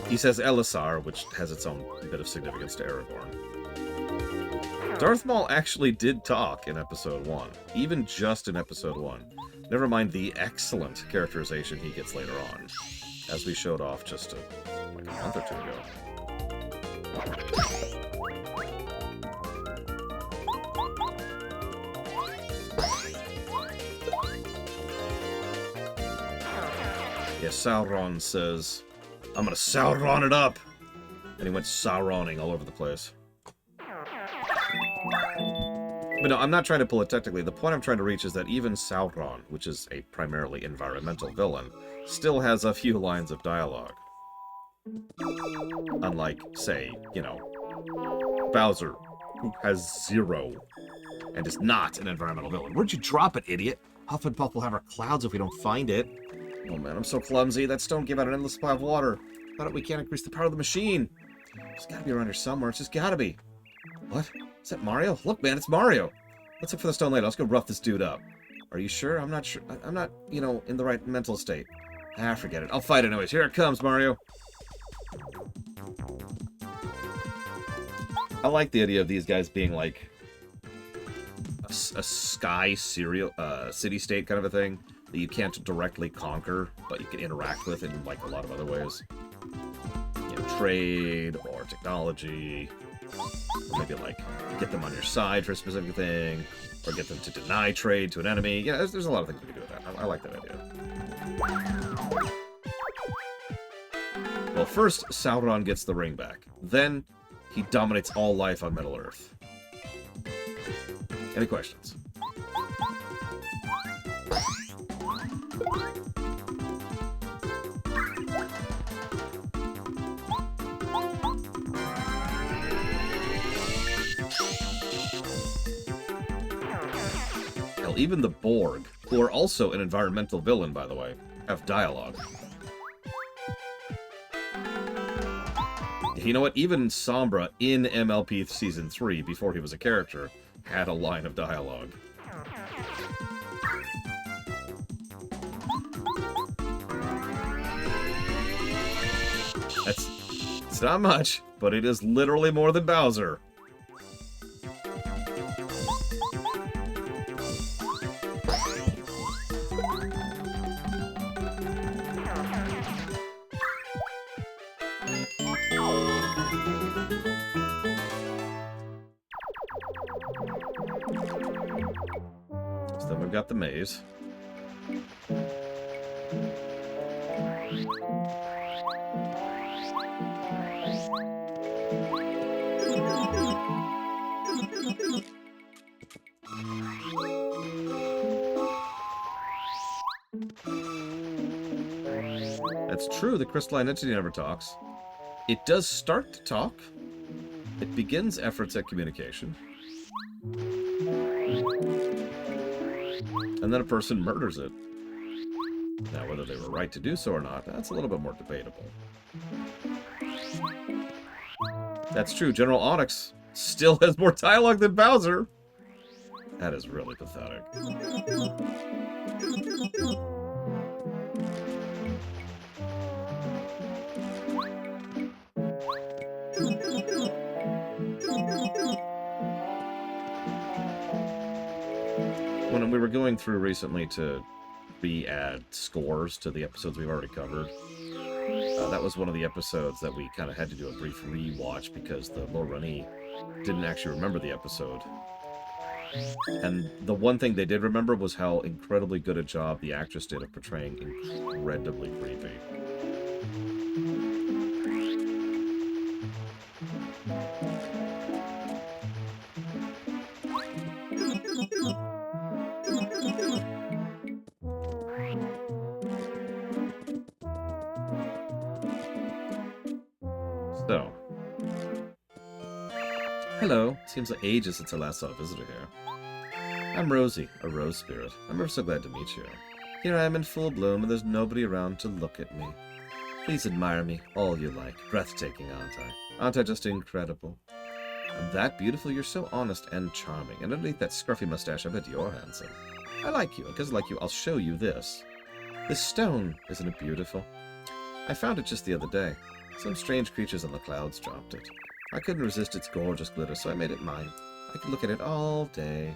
He says Elisar, which has its own bit of significance to Aragorn. Darth Maul actually did talk in Episode 1. Even just in Episode 1. Never mind the excellent characterization he gets later on. As we showed off just like a month or two ago. Yeah, Sauron says, I'm gonna Sauron it up! And he went Sauroning all over the place. But no, I'm not trying to pull it technically. The point I'm trying to reach is that even Sauron, which is a primarily environmental villain, still has a few lines of dialogue. Unlike, say, you know, Bowser, who has 0 and is not an environmental villain. Where'd you drop it, idiot? Huff and Puff will have our clouds if we don't find it. Oh man, I'm so clumsy. That stone gave out an endless supply of water. How we can't increase the power of the machine? It's gotta be around here somewhere. It's just gotta be. What? Is that Mario? Look, man, it's Mario. Let's look for the stone later. Let's go rough this dude up. Are you sure? I'm not sure. I'm not, you know, in the right mental state. Ah, forget it. I'll fight it anyways. Here it comes, Mario. I like the idea of these guys being like a sky city-state kind of a thing that you can't directly conquer, but you can interact with in like a lot of other ways. You know, trade or technology. Or maybe, like, get them on your side for a specific thing, or get them to deny trade to an enemy. Yeah, there's a lot of things we can do with that. I like that idea. Well, first, Sauron gets the ring back. Then, he dominates all life on Middle-earth. Any questions? Even the Borg, who are also an environmental villain, by the way, have dialogue. You know what? Even Sombra in MLP Season 3, before he was a character, had a line of dialogue. It's not much, but it is literally more than Bowser. So then we've got the maze. That's true, the crystalline entity never talks. It does start to talk. It begins efforts at communication. And then a person murders it. Now, whether they were right to do so or not, that's a little bit more debatable. That's true, General Onyx still has more dialogue than Bowser. That is really pathetic. When we were going through recently to re-add scores to the episodes we've already covered, that was one of the episodes that we kind of had to do a brief re-watch because the Lorani didn't actually remember the episode. And the one thing they did remember was how incredibly good a job the actress did of portraying incredibly creepy. So, hello. Seems like ages since I last saw a visitor here. I'm Rosie, a rose spirit. I'm ever so glad to meet you. Here I am in full bloom, and there's nobody around to look at me. Please admire me all you like. Breathtaking, aren't I? Aren't I just incredible? I'm that beautiful, you're so honest and charming, and underneath that scruffy mustache, I bet you're handsome. I like you, and because I like you, I'll show you this. This stone, isn't it beautiful? I found it just the other day. Some strange creatures on the clouds dropped it. I couldn't resist its gorgeous glitter, so I made it mine. I could look at it all day.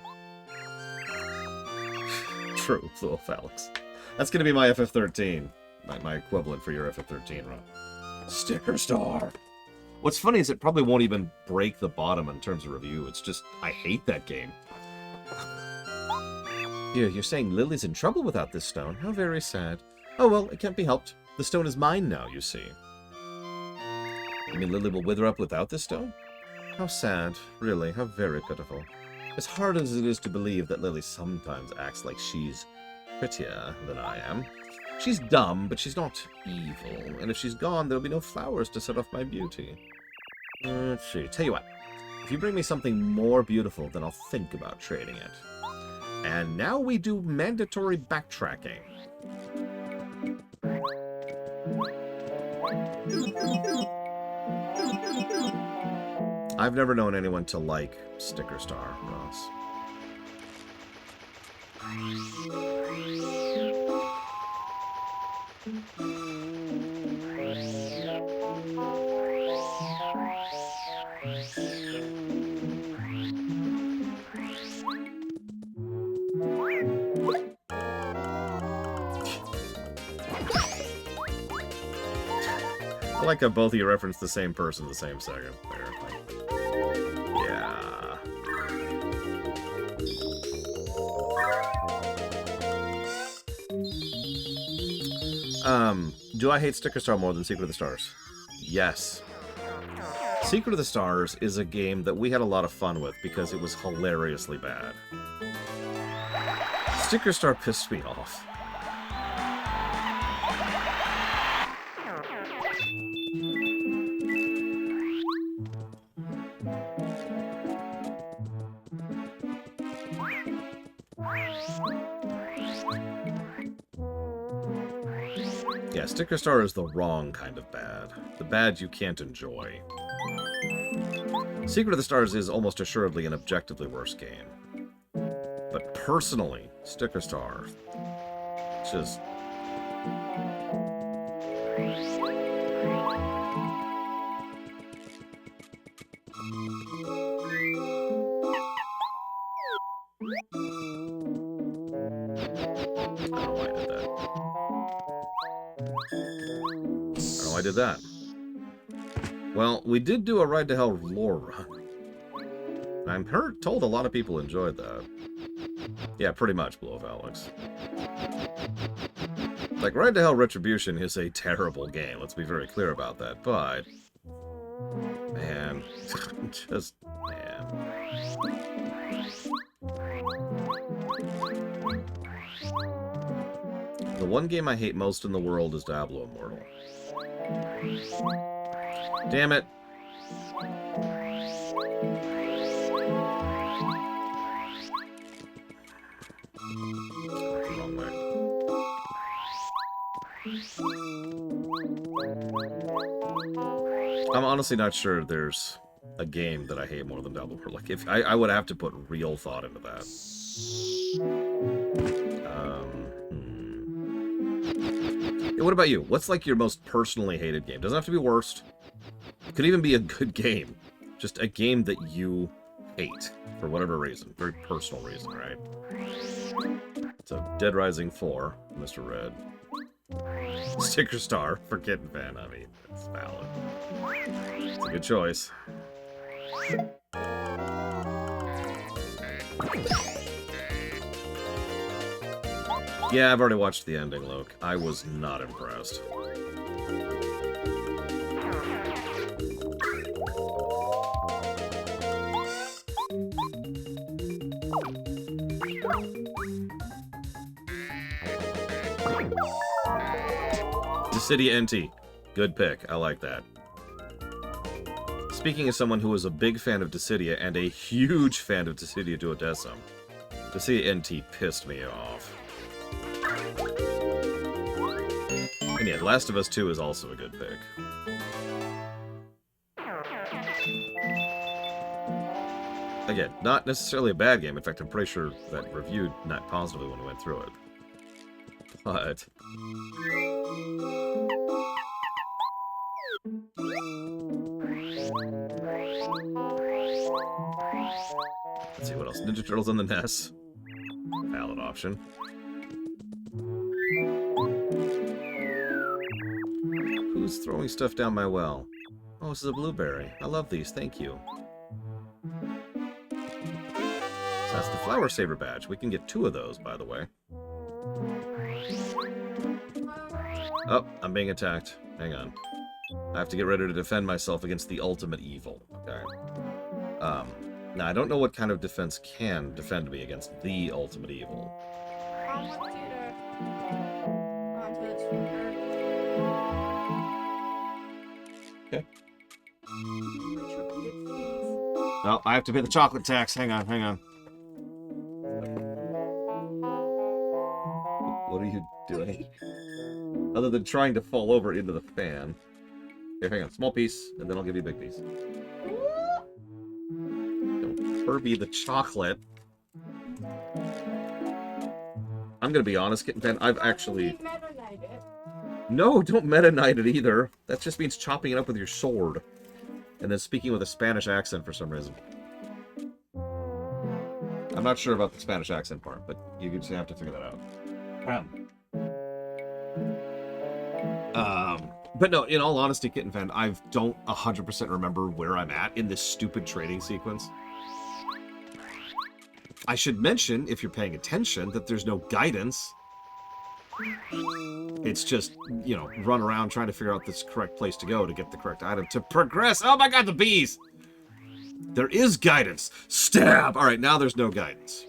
True, little Alex. That's going to be my FF13. My equivalent for your FF13 run. Sticker Star! What's funny is it probably won't even break the bottom in terms of review. It's just, I hate that game. You're saying Lily's in trouble without this stone. How very sad. Oh well, it can't be helped. The stone is mine now, you see. You mean Lily will wither up without this stone? How sad, really, how very pitiful. As hard as it is to believe that Lily sometimes acts like she's prettier than I am. She's dumb, but she's not evil, and if she's gone, there'll be no flowers to set off my beauty. Let's see, tell you what, if you bring me something more beautiful, then I'll think about trading it. And now we do mandatory backtracking. I've never known anyone to like Sticker Star, Ross. I like how both of you referenced the same person the same second there. Yeah. Do I hate Sticker Star more than Secret of the Stars? Yes. Secret of the Stars is a game that we had a lot of fun with because it was hilariously bad. Sticker Star pissed me off. Yeah, Sticker Star is the wrong kind of bad. The bad you can't enjoy. Secret of the Stars is almost assuredly an objectively worse game. But personally, Sticker Star, just... I did that. Well, we did do a Ride to Hell lore run. I'm told a lot of people enjoyed that. Yeah, pretty much, Blow of Alex. Like, Ride to Hell Retribution is a terrible game, let's be very clear about that, but... Man, just... man. The one game I hate most in the world is Diablo Immortal. Damn it. Wrong way. I'm honestly not sure there's a game that I hate more than Diablo Immortal. Like, if I would have to put real thought into that. What about you? What's like your most personally hated game? Doesn't have to be worst. Could even be a good game. Just a game that you hate for whatever reason. Very personal reason, right? So, Dead Rising 4, Mr. Red. Sticker Star for Kitten Fan. I mean, it's valid. It's a good choice. Yeah, I've already watched the ending, Loke. I was not impressed. Dissidia NT. Good pick. I like that. Speaking as someone who was a big fan of Dissidia and a huge fan of Dissidia Duodecim, Dissidia NT pissed me off. And yeah, Last of Us 2 is also a good pick. Again, not necessarily a bad game. In fact, I'm pretty sure that reviewed not positively when we went through it. But... let's see what else. Ninja Turtles on the NES. Valid option. Who's throwing stuff down my well? Oh, this is a blueberry. I love these, thank you. So that's the Flower Saver badge. We can get 2 of those, by the way. Oh, I'm being attacked. Hang on. I have to get ready to defend myself against the ultimate evil. Okay. Now, I don't know what kind of defense can defend me against the ultimate evil. Okay. No, I have to pay the chocolate tax. Hang on, hang on. What are you doing? Other than trying to fall over into the fan. Here, hang on. Small piece, and then I'll give you a big piece. Don't Kirby the chocolate. I'm gonna be honest, Kitten Fan, I've actually... No, don't Meta Knight it either. That just means chopping it up with your sword. And then speaking with a Spanish accent for some reason. I'm not sure about the Spanish accent part, but you just have to figure that out. But no, in all honesty, Kitten Fan, I don't 100% remember where I'm at in this stupid trading sequence. I should mention, if you're paying attention, that there's no guidance. It's just, you know, run around trying to figure out this correct place to go to get the correct item to progress. Oh my god, the bees! There is guidance. Stab! Alright, now there's no guidance.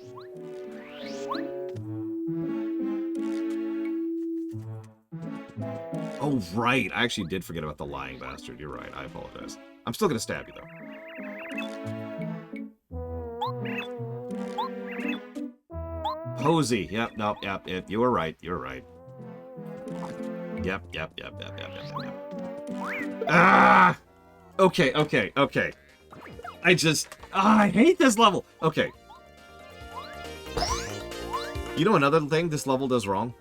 Oh, right. I actually did forget about the lying bastard. You're right. I apologize. I'm still gonna stab you, though. Posey. Yep, no, yep, you were right. You're right. Yep. Ah! Okay. I hate this level. Okay. You know another thing this level does wrong?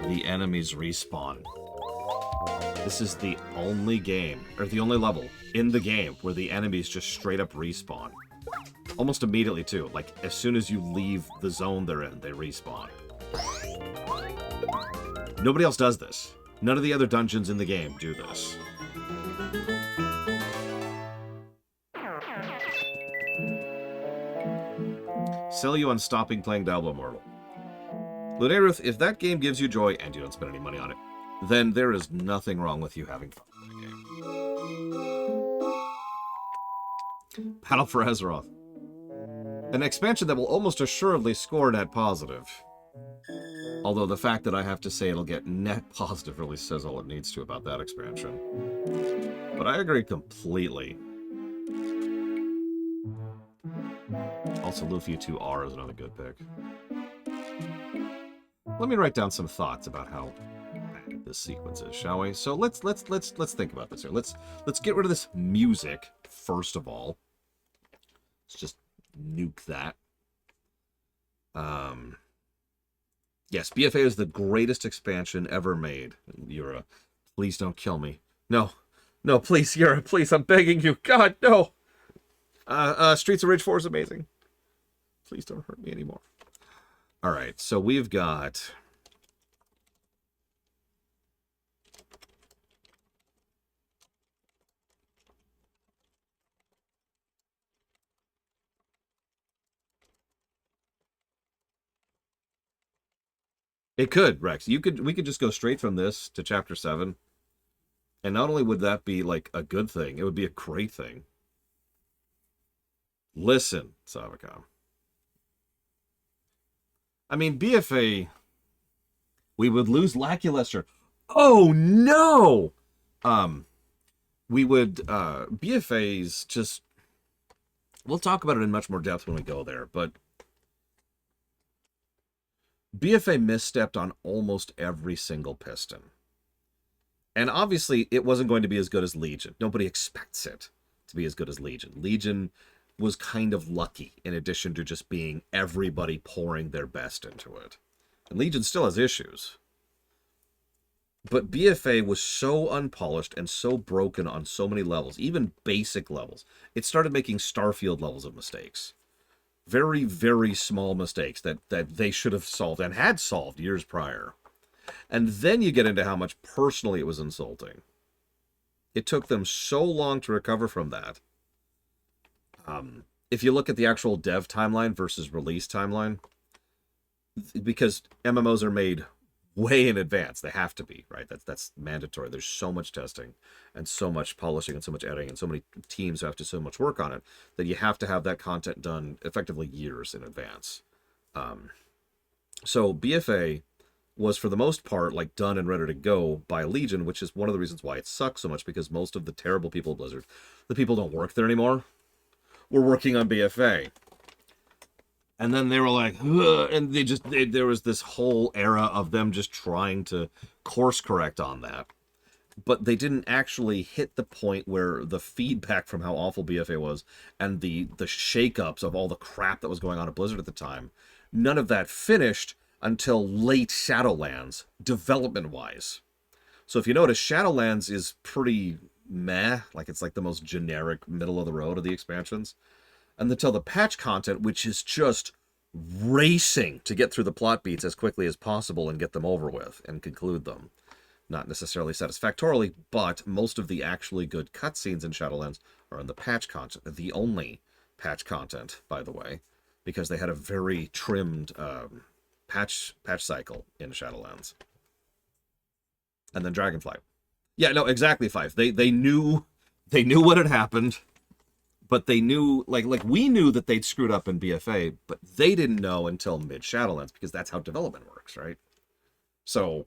The enemies respawn. This is the only game, or the only level in the game where the enemies just straight up respawn. Almost immediately, too. Like, as soon as you leave the zone they're in, they respawn. Nobody else does this. None of the other dungeons in the game do this. Sell you on stopping playing Diablo Immortal. Lunaruth, if that game gives you joy and you don't spend any money on it, then there is nothing wrong with you having fun with the game. Battle for Azeroth. An expansion that will almost assuredly score net positive. Although the fact that I have to say it'll get net positive really says all it needs to about that expansion. But I agree completely. Also, Lufia 2R is another good pick. Let me write down some thoughts about how bad this sequence is, shall we? So let's think about this here. Let's get rid of this music first of all. Let's just nuke that. Yes, BFA is the greatest expansion ever made. Yura, please don't kill me. No, please, Yura, please, I'm begging you. God, no. Streets of Rage 4 is amazing. Please don't hurt me anymore. All right, so we've got... It could, Rex. We could just go straight from this to Chapter 7. And not only would that be, like, a good thing, it would be a great thing. Listen, Savacom. I mean, BFA... We would lose Lackluster. Oh, no! We would... BFA's just... We'll talk about it in much more depth when we go there, but... BFA misstepped on almost every single piston. And obviously, it wasn't going to be as good as Legion. Nobody expects it to be as good as Legion. Legion was kind of lucky, in addition to just being everybody pouring their best into it. And Legion still has issues. But BFA was so unpolished and so broken on so many levels, even basic levels. It started making Starfield levels of mistakes. Very, very small mistakes that they should have solved and had solved years prior. And then you get into how much personally it was insulting. It took them so long to recover from that. If you look at the actual dev timeline versus release timeline, because MMOs are made way in advance, they have to be, right? That's mandatory. There's so much testing and so much polishing and so much editing and so many teams who have to so much work on it that you have to have that content done effectively years in advance. So BFA was for the most part like done and ready to go by Legion, which is one of the reasons why it sucks so much, because most of the terrible people at Blizzard, the people don't work there anymore, were working on BFA. And then they were like, ugh, and there was this whole era of them just trying to course correct on that. But they didn't actually hit the point where the feedback from how awful BFA was and the shakeups of all the crap that was going on at Blizzard at the time, none of that finished until late Shadowlands, development-wise. So if you notice, Shadowlands is pretty meh, like it's like the most generic middle of the road of the expansions. And until the patch content, which is just racing to get through the plot beats as quickly as possible and get them over with and conclude them. Not necessarily satisfactorily, but most of the actually good cutscenes in Shadowlands are in the patch content. The only patch content, by the way, because they had a very trimmed patch cycle in Shadowlands. And then Dragonflight. Yeah, no, exactly, Five. They knew what had happened. But they knew, like we knew that they'd screwed up in BFA, but they didn't know until mid-Shadowlands, because that's how development works, right? So,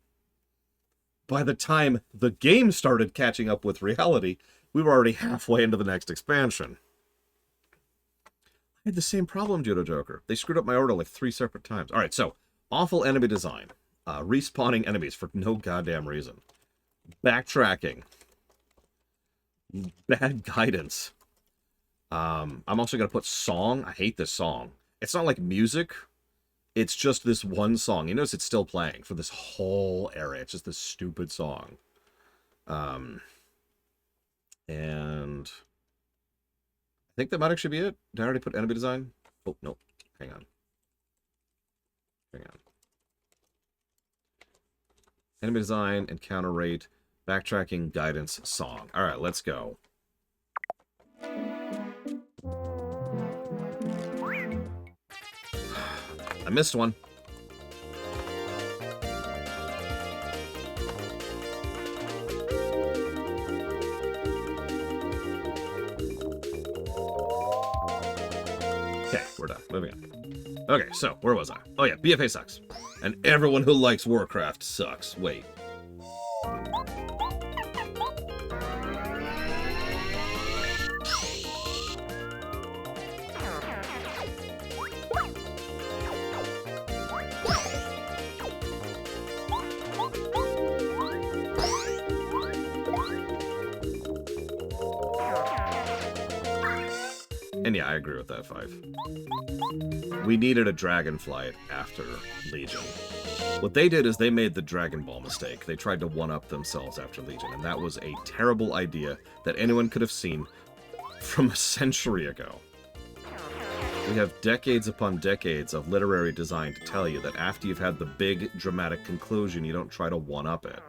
by the time the game started catching up with reality, we were already halfway into the next expansion. I had the same problem, Judo Joker. They screwed up my order like 3 separate times. All right, so, awful enemy design. Respawning enemies for no goddamn reason. Backtracking. Bad guidance. I'm also going to put song. I hate this song. It's not like music. It's just this one song. You notice it's still playing for this whole area. It's just this stupid song. And I think that might actually be it. Did I already put enemy design? Oh, no. Hang on. Hang on. Enemy design, encounter rate, backtracking, guidance, song. All right, let's go. I missed one. Okay, we're done. Moving on. Okay, so, where was I? Oh yeah, BFA sucks. And everyone who likes Warcraft sucks. Wait. And yeah, I agree with that, Five. We needed a Dragonflight after Legion. What they did is they made the Dragon Ball mistake. They tried to one-up themselves after Legion, and that was a terrible idea that anyone could have seen from a century ago. We have decades upon decades of literary design to tell you that after you've had the big, dramatic conclusion, you don't try to one-up it.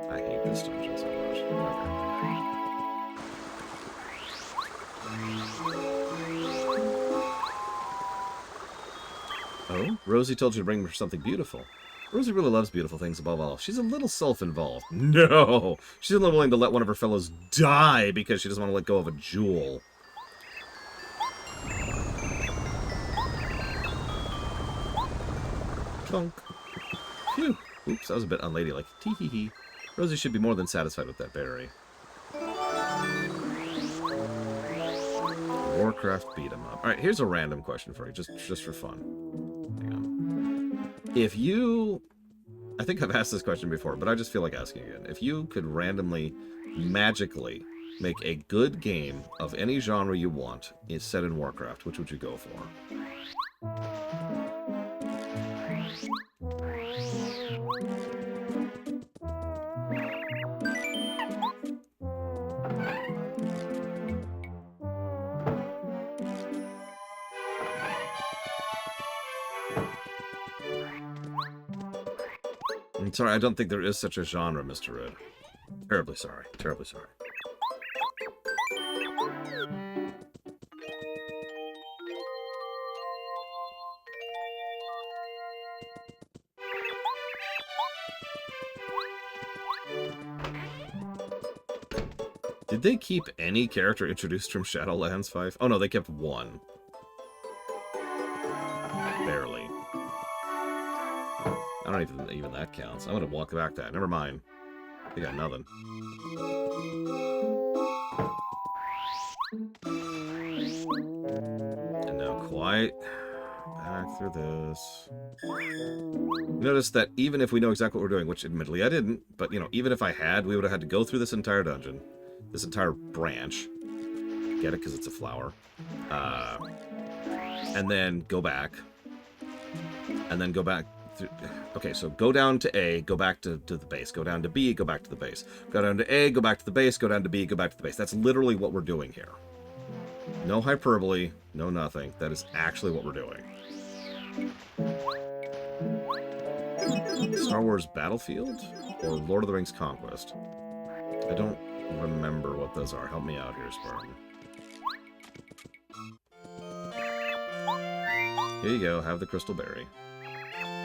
I hate this dungeon so much. Okay. Oh, Rosie told you to bring her something beautiful. Rosie really loves beautiful things above all. She's a little self-involved. No! She's only willing to let one of her fellows die because she doesn't want to let go of a jewel. Clunk. Phew. Oops, that was a bit unladylike. Tee-hee-hee. Rosie should be more than satisfied with that berry. Warcraft beat 'em up. Alright, here's a random question for you, just for fun. Hang on. If you... I think I've asked this question before, but I just feel like asking again. If you could randomly, magically, make a good game of any genre you want set in Warcraft, which would you go for? I'm sorry, I don't think there is such a genre, Mr. Red. Terribly sorry. Terribly sorry. Did they keep any character introduced from Shadowlands 5? Oh no, they kept one. Barely. I don't even that counts. I'm gonna walk back that. Never mind. They got nothing. And now quiet. Back through this. Notice that even if we know exactly what we're doing, which admittedly I didn't, but you know, even if I had, we would have had to go through this entire dungeon. This entire branch. Get it? Because it's a flower. And then go back. And then go back. Okay, so go down to A, go back to the base. Go down to B, go back to the base. Go down to A, go back to the base. Go down to B, go back to the base. That's literally what we're doing here. No hyperbole, no nothing. That is actually what we're doing. Star Wars Battlefield? Or Lord of the Rings Conquest? I don't remember what those are. Help me out here, Spartan. Here you go, have the crystal berry.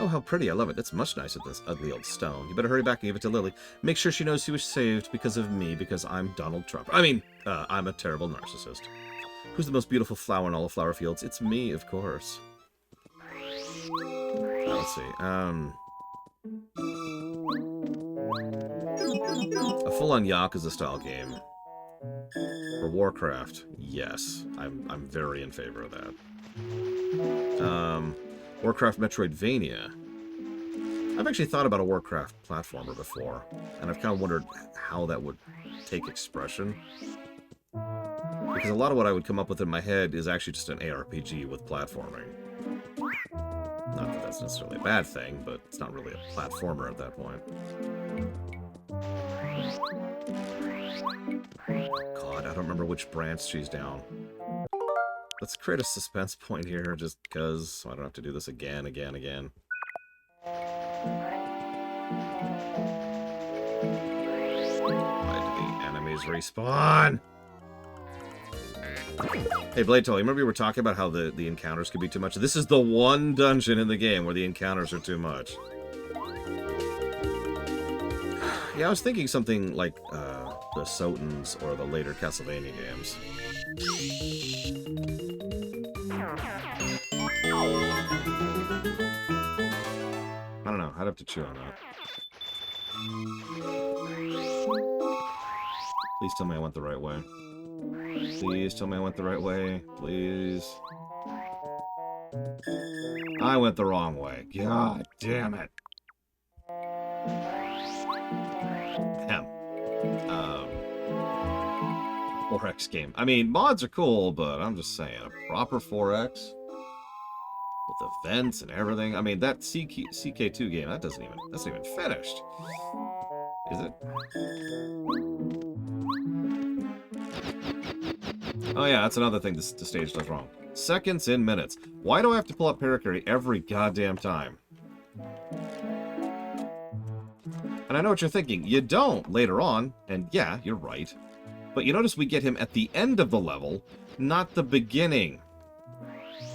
Oh, how pretty, I love it. That's much nicer than this ugly old stone. You better hurry back and give it to Lily. Make sure she knows she was saved because of me, because I'm Donald Trump. I mean, I'm a terrible narcissist. Who's the most beautiful flower in all of Flower Fields? It's me, of course. Let's see, a full-on Yakuza style game. For Warcraft, yes. I'm very in favor of that. Warcraft Metroidvania. I've actually thought about a Warcraft platformer before, and I've kind of wondered how that would take expression. Because a lot of what I would come up with in my head is actually just an ARPG with platforming. Not that that's necessarily a bad thing, but it's not really a platformer at that point. God, I don't remember which branch she's down. Let's create a suspense point here, just because, so I don't have to do this again. Why do the enemies respawn? Hey, Blade Toll, you remember we were talking about how the encounters could be too much? This is the one dungeon in the game where the encounters are too much. Yeah, I was thinking something like the Sotans or the later Castlevania games. I don't know. I'd have to chew on that. Please tell me I went the right way. Please tell me I went the right way. Please. I went the wrong way. God damn it. Damn. 4X game. I mean, mods are cool, but I'm just saying, a proper 4X with events and everything. I mean, that CK2 game, that's not even finished. Is it? Oh yeah, that's another thing the stage does wrong. Seconds in minutes. Why do I have to pull up Parakarry every goddamn time? And I know what you're thinking. You don't later on, and yeah, you're right. But you notice we get him at the end of the level, not the beginning.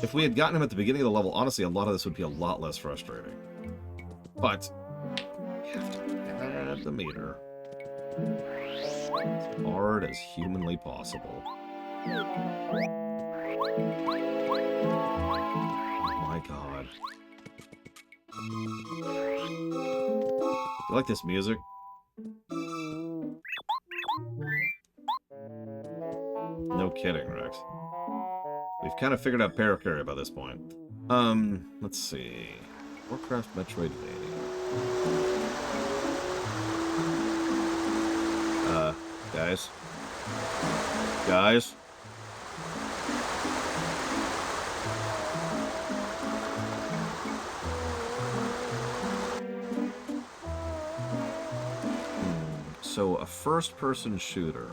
If we had gotten him at the beginning of the level, honestly, a lot of this would be a lot less frustrating. But you have to add the meter as hard as humanly possible. Oh my god. You like this music? No kidding, Rex. We've kind of figured out Parakarry by this point. Let's see. Warcraft Metroidvania. Guys? Guys? So, a first-person shooter.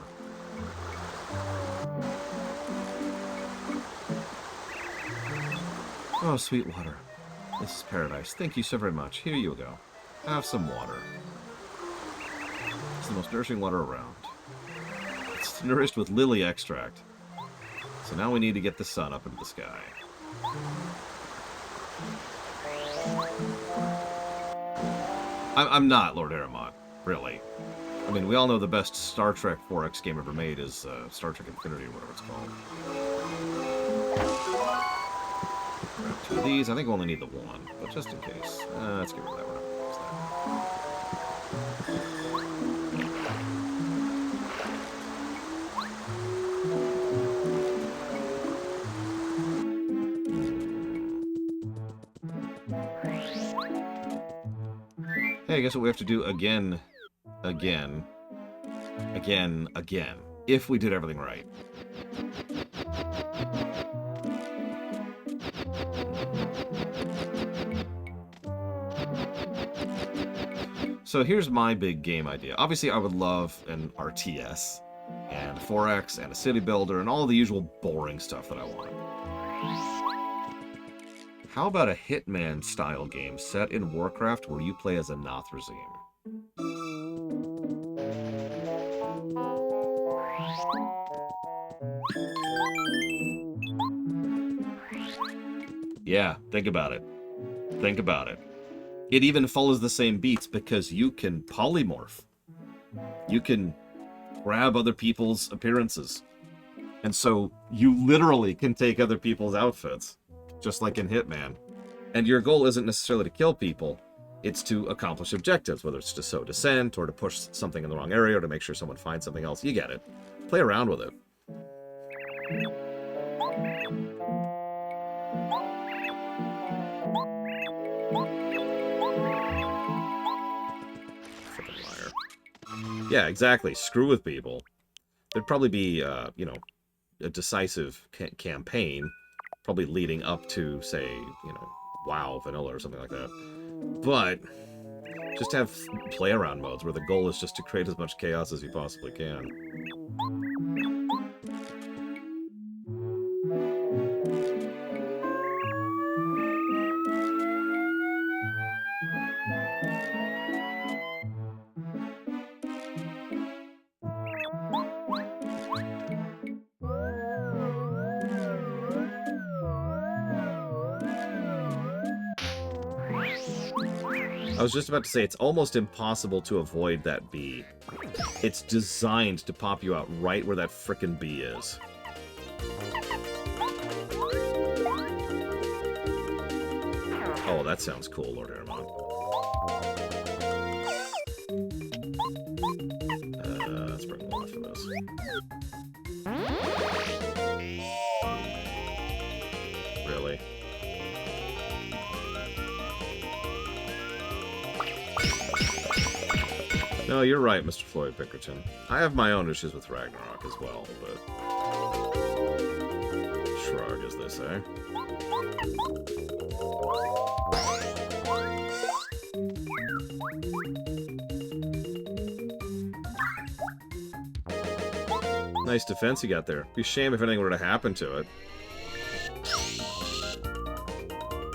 Oh, Sweetwater. This is paradise. Thank you so very much. Here you go. Have some water. It's the most nourishing water around. It's nourished with lily extract. So now we need to get the sun up into the sky. I'm not Lord Aramont, really. I mean, we all know the best Star Trek 4X game ever made is Star Trek Infinity, or whatever it's called. Grab 2 of these. I think we only need the 1, but just in case. Let's get rid of that. We're not going to use that. Hey, I guess what we have to do again, if we did everything right. So here's my big game idea. Obviously, I would love an RTS, and 4X, and a city builder, and all the usual boring stuff that I want. How about a Hitman-style game set in Warcraft where you play as a Nathrezim? Yeah, think about it. Think about it. It even follows the same beats because you can polymorph. You can grab other people's appearances. And so you literally can take other people's outfits, just like in Hitman. And your goal isn't necessarily to kill people, it's to accomplish objectives, whether it's to sow dissent, or to push something in the wrong area, or to make sure someone finds something else. You get it. Play around with it. Freaking liar. Yeah, exactly. Screw with people. There'd probably be, you know, a decisive campaign, probably leading up to, say, you know, WoW, Vanilla, or something like that. But just have play-around modes where the goal is just to create as much chaos as you possibly can. I was just about to say, it's almost impossible to avoid that bee. It's designed to pop you out right where that frickin' bee is. Oh, that sounds cool, Lord Aramon. Let's bring one for this. Really? No, you're right, Mr. Floyd Pinkerton. I have my own issues with Ragnarok as well, but... Shrug, as they say. Nice defense you got there. Be a shame if anything were to happen to it.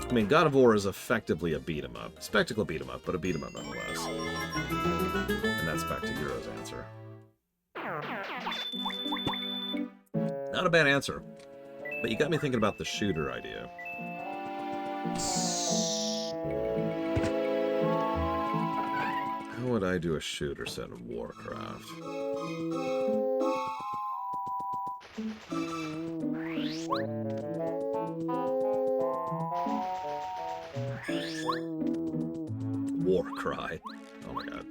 I mean, God of War is effectively a beat-em-up. Spectacle beat-em-up, but a beat-em-up nonetheless. And that's back to Euro's answer. Not a bad answer. But you got me thinking about the shooter idea. How would I do a shooter set in Warcraft? Warcry. Oh my god.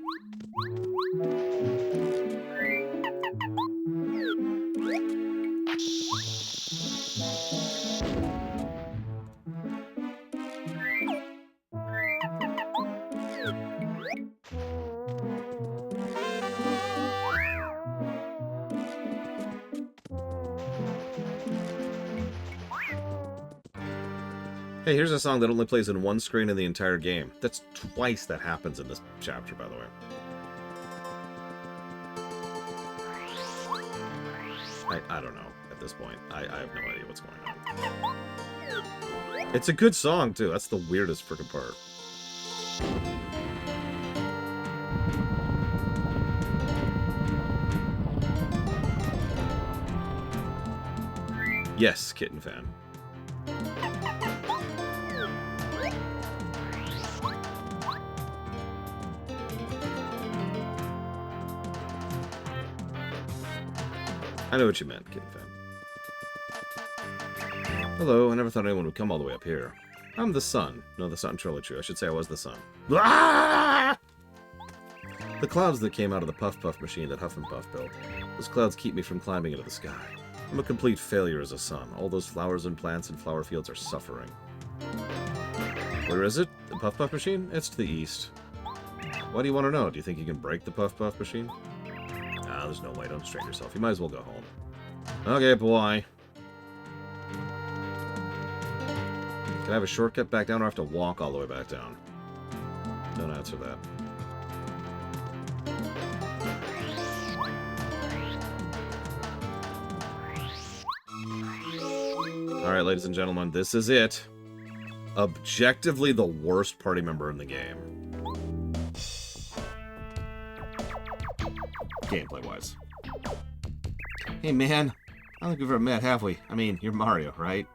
Hey, here's a song that only plays in one screen in the entire game. That's twice that happens in this chapter, by the way. I don't know at this point. I have no idea what's going on. It's a good song, too. That's the weirdest frickin' part. Yes, Kitten Fan. I know what you meant, Kitten Fan. Hello, I never thought anyone would come all the way up here. I'm the sun. No, that's not entirely true. I should say I was the sun. Ah! The clouds that came out of the Puff Puff machine that Huff and Puff built. Those clouds keep me from climbing into the sky. I'm a complete failure as a sun. All those flowers and plants and flower fields are suffering. Where is it? The Puff Puff machine? It's to the east. Why do you want to know? Do you think you can break the Puff Puff machine? Ah, there's no way. Don't strain yourself. You might as well go home. Okay, boy. Can I have a shortcut back down or I have to walk all the way back down? Don't answer that. Alright, ladies and gentlemen, this is it. Objectively the worst party member in the game. Gameplay-wise. Hey, man. I don't think we've ever met, have we? I mean, you're Mario, right?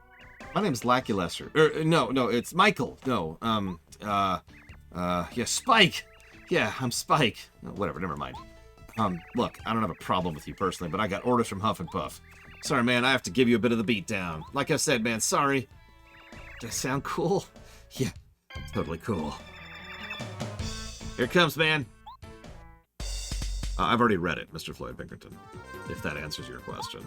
My name's Laculester. No, it's Michael. No, yeah, Spike. Yeah, I'm Spike. Whatever, never mind. Look, I don't have a problem with you personally, but I got orders from Huff and Puff. Sorry, man, I have to give you a bit of the beat down. Like I said, man, sorry. Does that sound cool? Yeah, totally cool. Here it comes, man. I've already read it, Mr. Floyd Pinkerton, if that answers your question.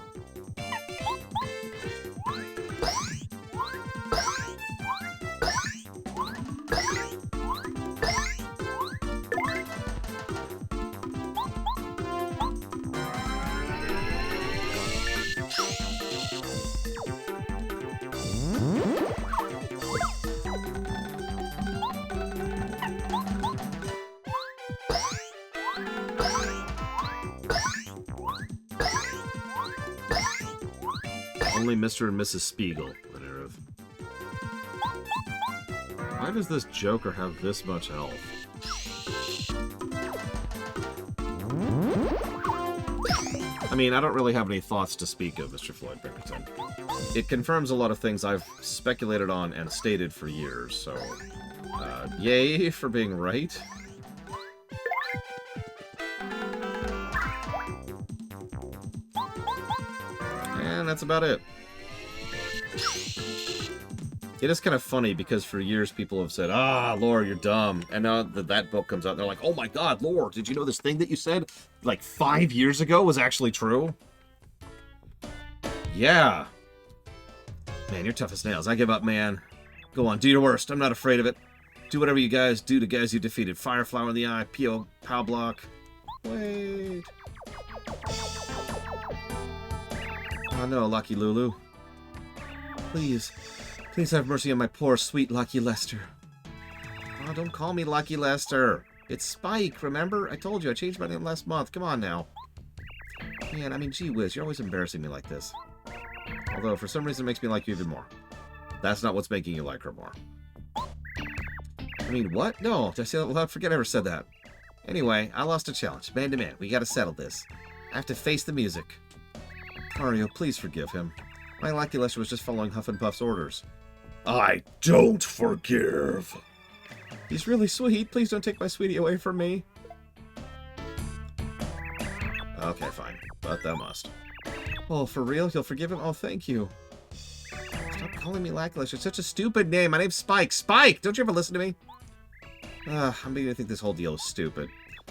Only Mr. and Mrs. Spiegel, Aerith. Why does this Joker have this much health? I mean, I don't really have any thoughts to speak of, Mr. Floyd Pinkerton. It confirms a lot of things I've speculated on and stated for years, so... yay for being right. And that's about it. It is kind of funny because for years people have said, ah, Lore, you're dumb. And now that book comes out and they're like, oh my god, Lore, did you know this thing that you said like 5 years ago was actually true? Yeah. Man, you're tough as nails. I give up, man. Go on, do your worst. I'm not afraid of it. Do whatever you guys do to guys you defeated. Fireflower in the eye, Pow block. Wait. Oh no, Lucky Lulu. Please. Please have mercy on my poor, sweet Lucky Lester. Oh, don't call me Lucky Lester. It's Spike, remember? I told you, I changed my name last month. Come on now. Man, I mean, gee whiz, you're always embarrassing me like this. Although, for some reason, it makes me like you even more. That's not what's making you like her more. I mean, what? No, did I say that loud? Forget I ever said that. Anyway, I lost a challenge. Man to man, we gotta settle this. I have to face the music. Mario, please forgive him. My Lucky Lester was just following Huff and Puff's orders. I don't forgive. He's really sweet. Please don't take my sweetie away from me. Okay, fine. But thou must. Oh, for real? You'll forgive him? Oh, thank you. Stop calling me Lucky Lester. It's such a stupid name. My name's Spike. Spike! Don't you ever listen to me? I'm beginning to think this whole deal is stupid.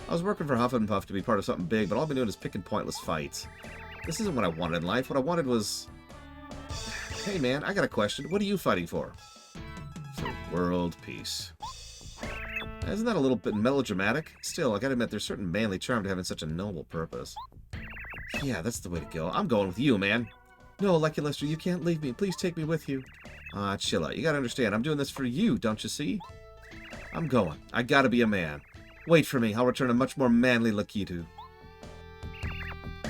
I was working for Huff and Puff to be part of something big, but all I've been doing is picking pointless fights. This isn't what I wanted in life. What I wanted was... Hey, man, I got a question. What are you fighting for? For world peace. Isn't that a little bit melodramatic? Still, I gotta admit, there's certain manly charm to having such a noble purpose. Yeah, that's the way to go. I'm going with you, man. No, Lucky Lester, you can't leave me. Please take me with you. Chill out. You gotta understand, I'm doing this for you, don't you see? I'm going. I gotta be a man. Wait for me. I'll return a much more manly Lakitu.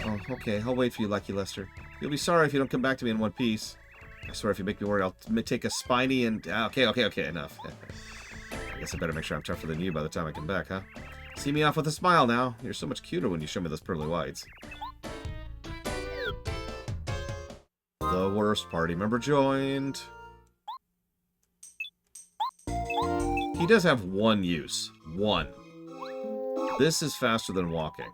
Oh, okay. I'll wait for you, Lucky Lester. You'll be sorry if you don't come back to me in one piece. I swear if you make me worry, I'll take a spiny and... Okay, enough. I guess I better make sure I'm tougher than you by the time I come back, huh? See me off with a smile now. You're so much cuter when you show me those pearly whites. The worst party member joined. He does have one use. One. This is faster than walking.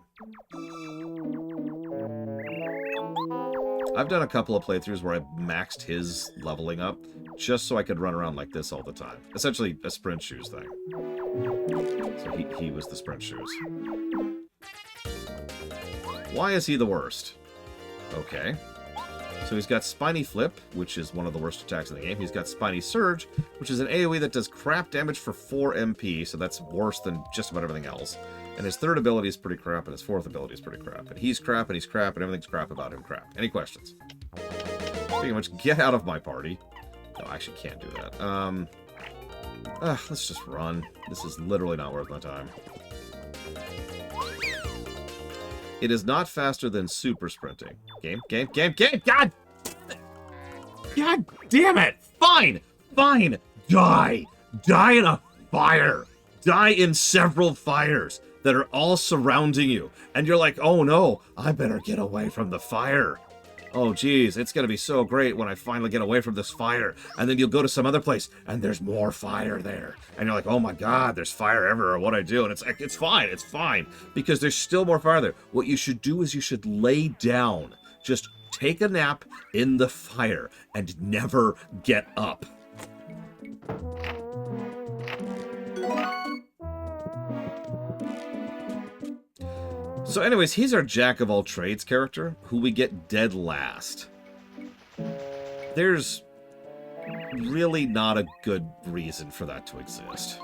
I've done a couple of playthroughs where I maxed his leveling up just so I could run around like this all the time. Essentially a sprint shoes thing. So he was the sprint shoes. Why is he the worst? Okay. So he's got Spiny Flip, which is one of the worst attacks in the game. He's got Spiny Surge, which is an AoE that does crap damage for 4 MP, so that's worse than just about everything else. And his third ability is pretty crap, and his fourth ability is pretty crap. And he's crap, and everything's crap about him crap. Any questions? Speaking of which, get out of my party. No, I actually can't do that. Let's just run. This is literally not worth my time. It is not faster than super sprinting. Game! God! God damn it! Fine! Die! Die in a fire! Die in several fires that are all surrounding you. And you're like, oh no, I better get away from the fire. Oh geez, it's gonna be so great when I finally get away from this fire. And then you'll go to some other place and there's more fire there. And you're like, oh my god, there's fire everywhere, what do I do? And it's fine, because there's still more fire there. What you should do is you should lay down. Just take a nap in the fire and never get up. So anyways, he's our jack-of-all-trades character, who we get dead last. There's really not a good reason for that to exist.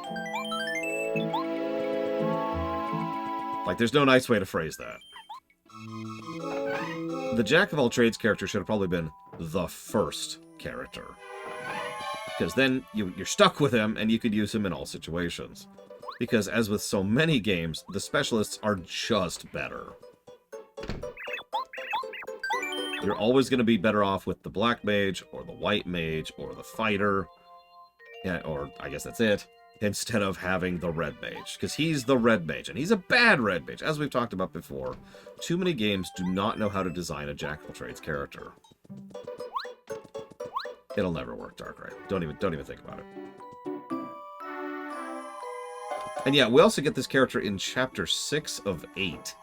Like, there's no nice way to phrase that. The jack-of-all-trades character should have probably been the first character. Because then you're stuck with him, and you could use him in all situations. Because, as with so many games, the specialists are just better. You're always going to be better off with the black mage, or the white mage, or the fighter. Yeah, or I guess that's it. Instead of having the red mage. Because he's the red mage, and he's a bad red mage. As we've talked about before, too many games do not know how to design a Jack of all trades character. It'll never work, Darkrai. Don't even think about it. And yeah, we also get this character in Chapter 6 of 8.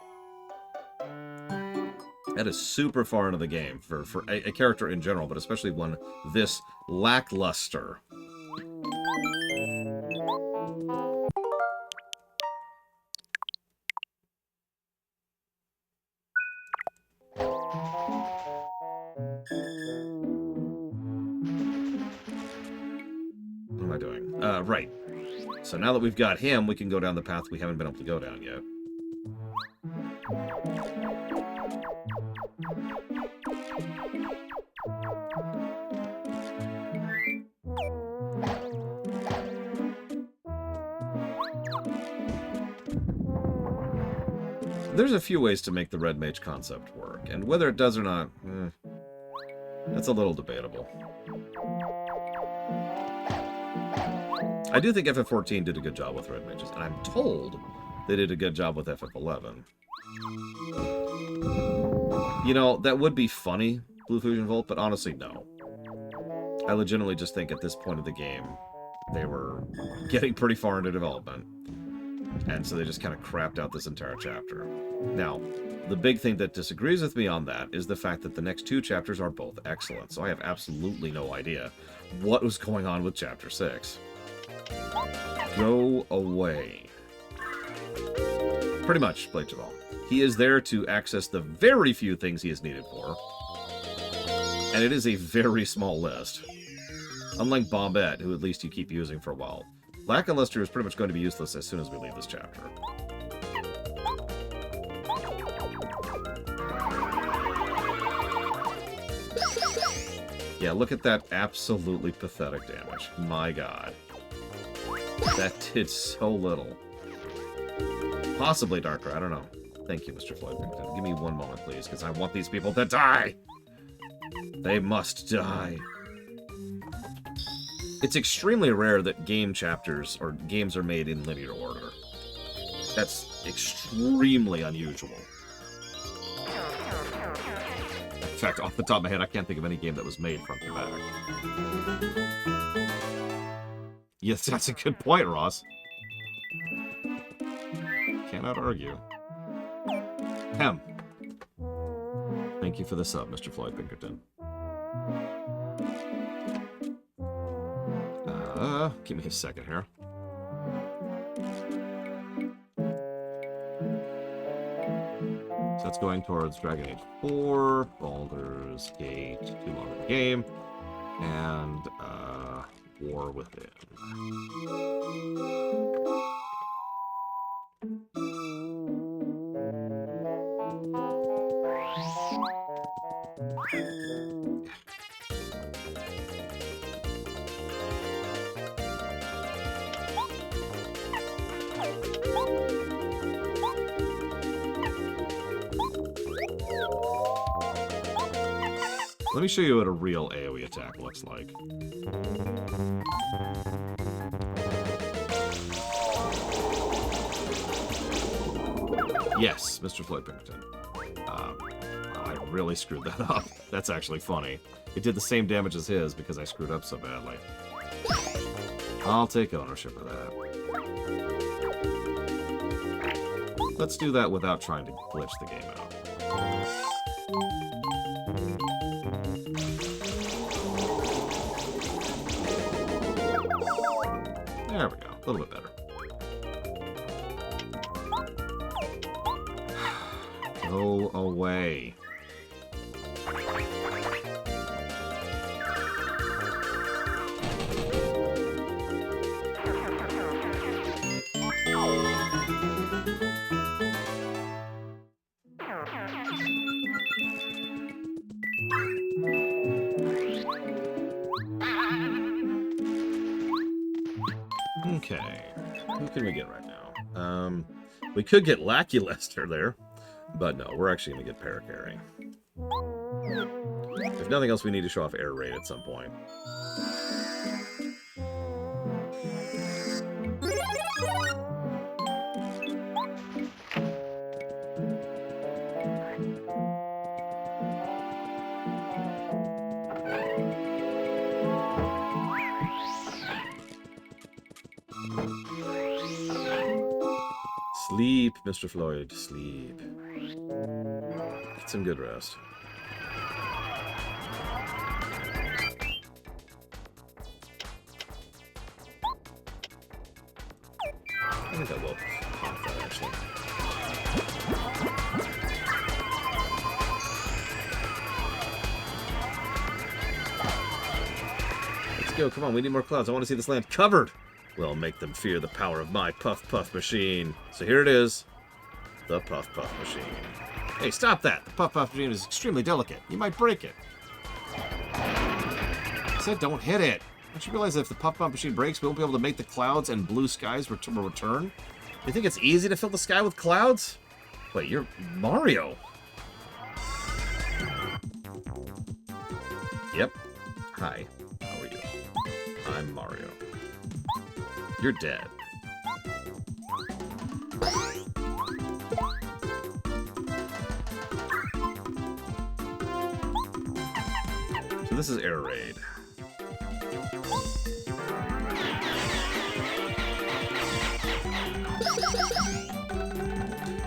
That is super far into the game for a character in general, but especially one this lackluster. What am I doing? Right. So now that we've got him, we can go down the path we haven't been able to go down yet. There's a few ways to make the red mage concept work, and whether it does or not, that's a little debatable. I do think FF14 did a good job with red mages, and I'm told they did a good job with FF11. You know, that would be funny, Blue Fusion Volt, but honestly, no. I legitimately just think at this point of the game, they were getting pretty far into development, and so they just kind of crapped out this entire chapter. Now, the big thing that disagrees with me on that is the fact that the next two chapters are both excellent, so I have absolutely no idea what was going on with Chapter 6. Go away. Pretty much, Blade Javal. He is there to access the very few things he is needed for, and it is a very small list. Unlike Bombette, who at least you keep using for a while. Lackluster is pretty much going to be useless as soon as we leave this chapter. Yeah, look at that absolutely pathetic damage. My god. That did so little. Possibly Darkrai, I don't know. Thank you, Mr. Floyd Pinkton. Give me one moment, please, because I want these people to die! They must die. It's extremely rare that game chapters or games are made in linear order. That's extremely unusual. In fact, off the top of my head, I can't think of any game that was made front to back. Yes, that's a good point, Ross. Cannot argue. Hem. Thank you for the sub, Mr. Floyd Pinkerton. Give me a second here. So that's going towards Dragon Age 4, Baldur's Gate 2 longer game, and War Within. Let me show you what a real AoE attack looks like. Yes, Mr. Floyd Pinkerton. I really screwed that up. That's actually funny. It did the same damage as his because I screwed up so badly. I'll take ownership of that. Let's do that without trying to glitch the game out. There we go. A little bit better. Go away. Okay, who can we get right now? We could get Lackluster there, but no, we're actually going to get Parakarry. If nothing else, we need to show off air raid at some point. Sleep, Mr. Floyd, sleep. Get some good rest. I think I will pop that, actually. Let's go, come on, we need more clouds. I want to see this land covered. We'll make them fear the power of my Puff Puff machine. So here it is. The Puff Puff machine. Hey, stop that! The Puff Puff machine is extremely delicate. You might break it. I said don't hit it. Don't you realize that if the Puff Puff machine breaks, we won't be able to make the clouds and blue skies return? You think it's easy to fill the sky with clouds? Wait, you're Mario. Yep. Hi. How are you? I'm Mario. You're dead. So this is Air Raid.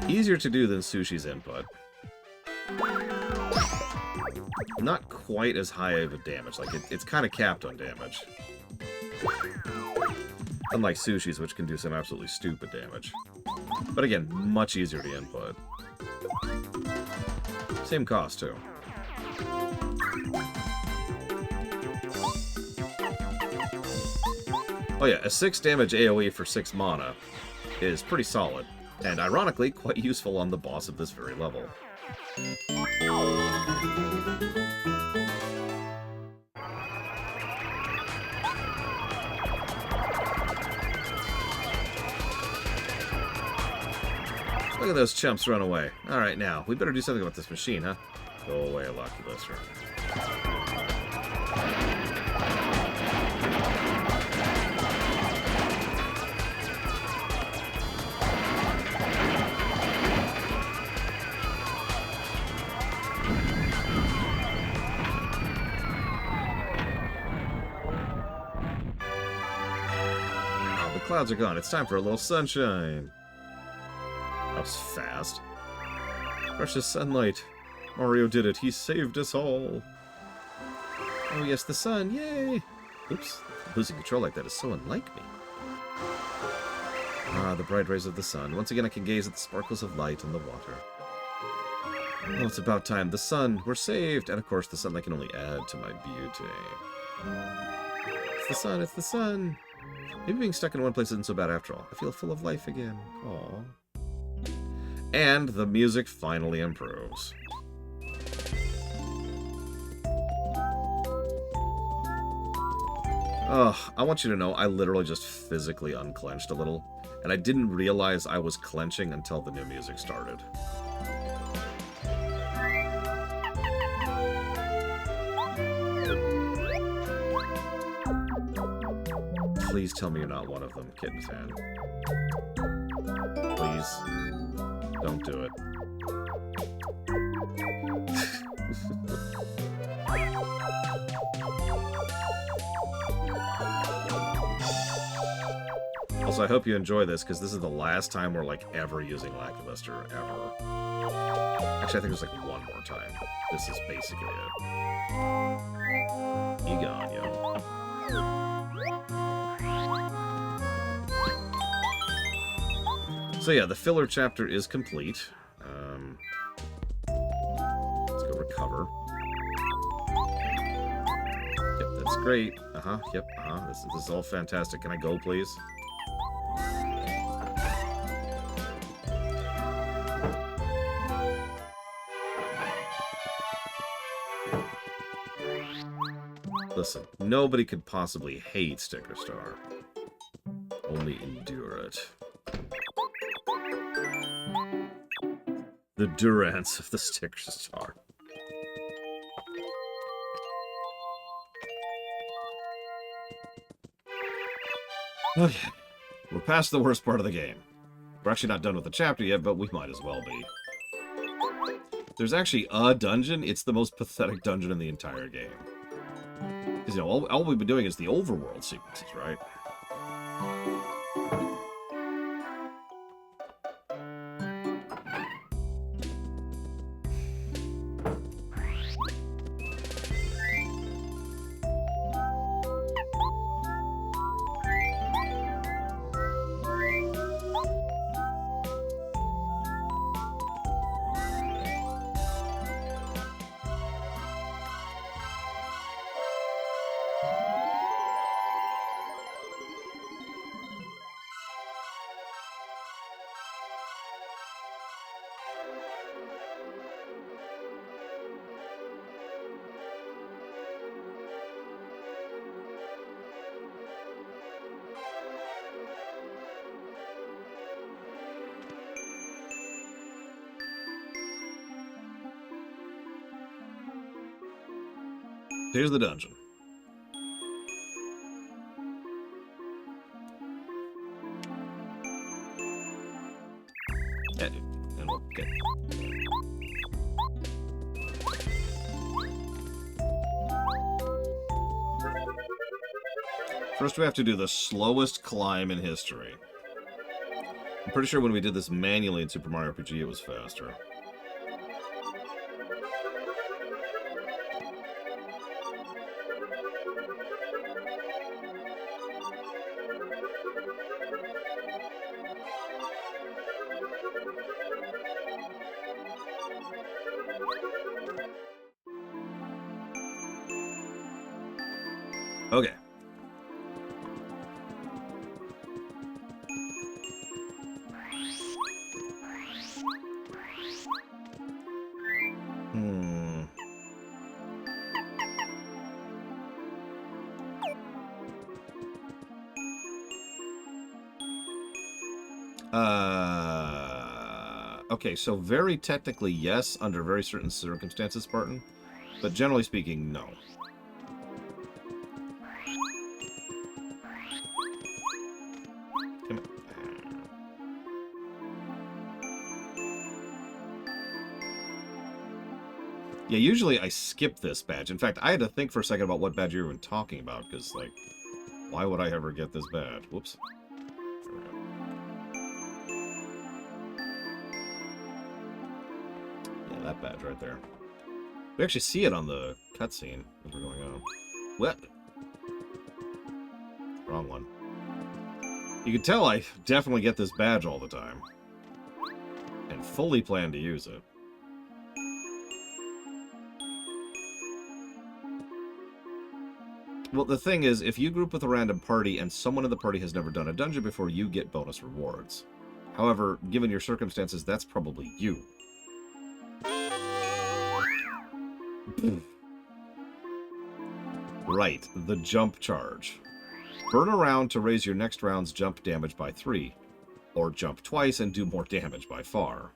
Easier to do than Sushi's input. Not quite as high of a damage. Like, it's kind of capped on damage. Unlike Sushi's, which can do some absolutely stupid damage. But again, much easier to input. Same cost, too. Oh yeah, a 6 damage AoE for 6 mana is pretty solid. And ironically, quite useful on the boss of this very level. Look at those chumps run away. Alright, now, we better do something about this machine, huh? Go away, Loculister. Oh, the clouds are gone. It's time for a little sunshine. That was fast. Precious sunlight. Mario did it. He saved us all. Oh yes, the sun. Yay! Oops. Losing control like that is so unlike me. Ah, the bright rays of the sun. Once again I can gaze at the sparkles of light in the water. Oh, it's about time. The sun. We're saved. And of course the sunlight can only add to my beauty. It's the sun. It's the sun. Maybe being stuck in one place isn't so bad after all. I feel full of life again. Aww. And the music finally improves. Ugh, I want you to know I literally just physically unclenched a little, and I didn't realize I was clenching until the new music started. Please tell me you're not one of them, Kitten Fan. Please. Don't do it. Also, I hope you enjoy this, because this is the last time we're, like, ever using Lackluster, ever. Actually, I think there's, like, one more time. This is basically it. Egon, yo. So yeah, the filler chapter is complete. Let's go recover. Yep, that's great. Yep, This is all fantastic. Can I go, please? Listen, nobody could possibly hate Sticker Star. Only endure it. The durance of the Sticker Star. Okay, we're past the worst part of the game. We're actually not done with the chapter yet, but we might as well be. There's actually a dungeon. It's the most pathetic dungeon in the entire game. Because, you know, all we've been doing is the overworld sequences, right? Here's the dungeon. Yeah, dude. And we'll get... First, we have to do the slowest climb in history. I'm pretty sure when we did this manually in Super Mario RPG, it was faster. Okay. Okay, so very technically, yes, under very certain circumstances, Spartan. But generally speaking, no. Yeah, usually I skip this badge. In fact, I had to think for a second about what badge you were even talking about, because, like, why would I ever get this badge? Whoops. Yeah, that badge right there. We actually see it on the cutscene as we're going on. What? Wrong one. You can tell I definitely get this badge all the time. And fully plan to use it. Well, the thing is, if you group with a random party and someone in the party has never done a dungeon before, you get bonus rewards. However, given your circumstances, that's probably you. Right, the jump charge. Burn around to raise your next round's jump damage by 3. Or jump twice and do more damage by far.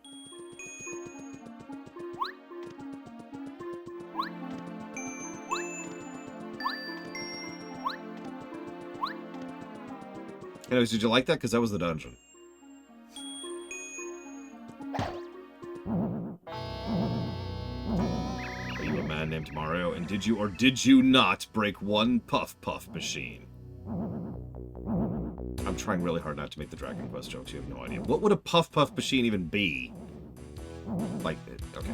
Anyways, did you like that? Because that was the dungeon. Are you a man named Mario? And did you or did you not break one Puff Puff machine? I'm trying really hard not to make the Dragon Quest jokes. You have no idea. What would a Puff Puff machine even be? Like, okay.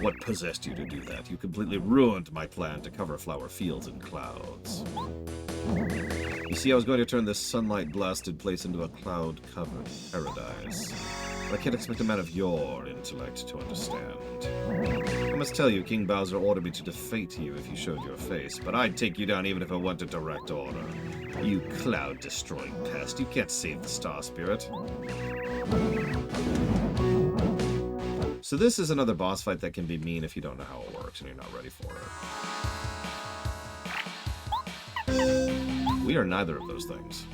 What possessed you to do that? You completely ruined my plan to cover flower fields and clouds. You see, I was going to turn this sunlight-blasted place into a cloud-covered paradise. But I can't expect a man of your intellect to understand. I must tell you, King Bowser ordered me to defeat you if you showed your face, but I'd take you down even if I went to direct order. You cloud-destroying pest, you can't save the Star Spirit. So this is another boss fight that can be mean if you don't know how it works and you're not ready for it. We are neither of those things.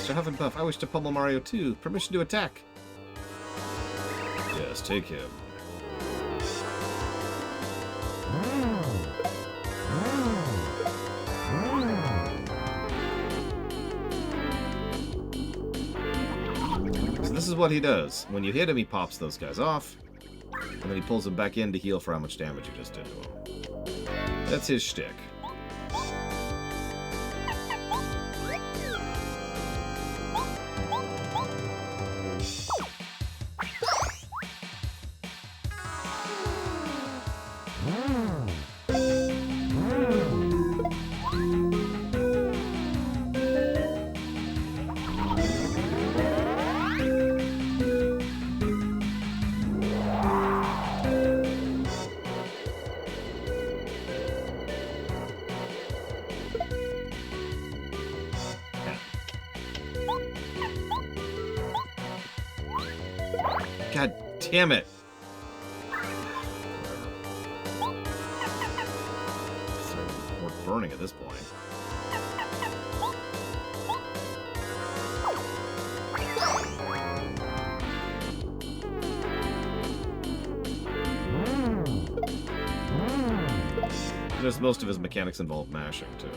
Mr. Hufflepuff, I wish to pummel Mario too. Permission to attack. Yes, take him. So this is what he does. When you hit him, he pops those guys off, and then he pulls them back in to heal for how much damage you just did to him. That's his shtick. God damn it. We're burning at this point. There's most of his mechanics involve mashing, too.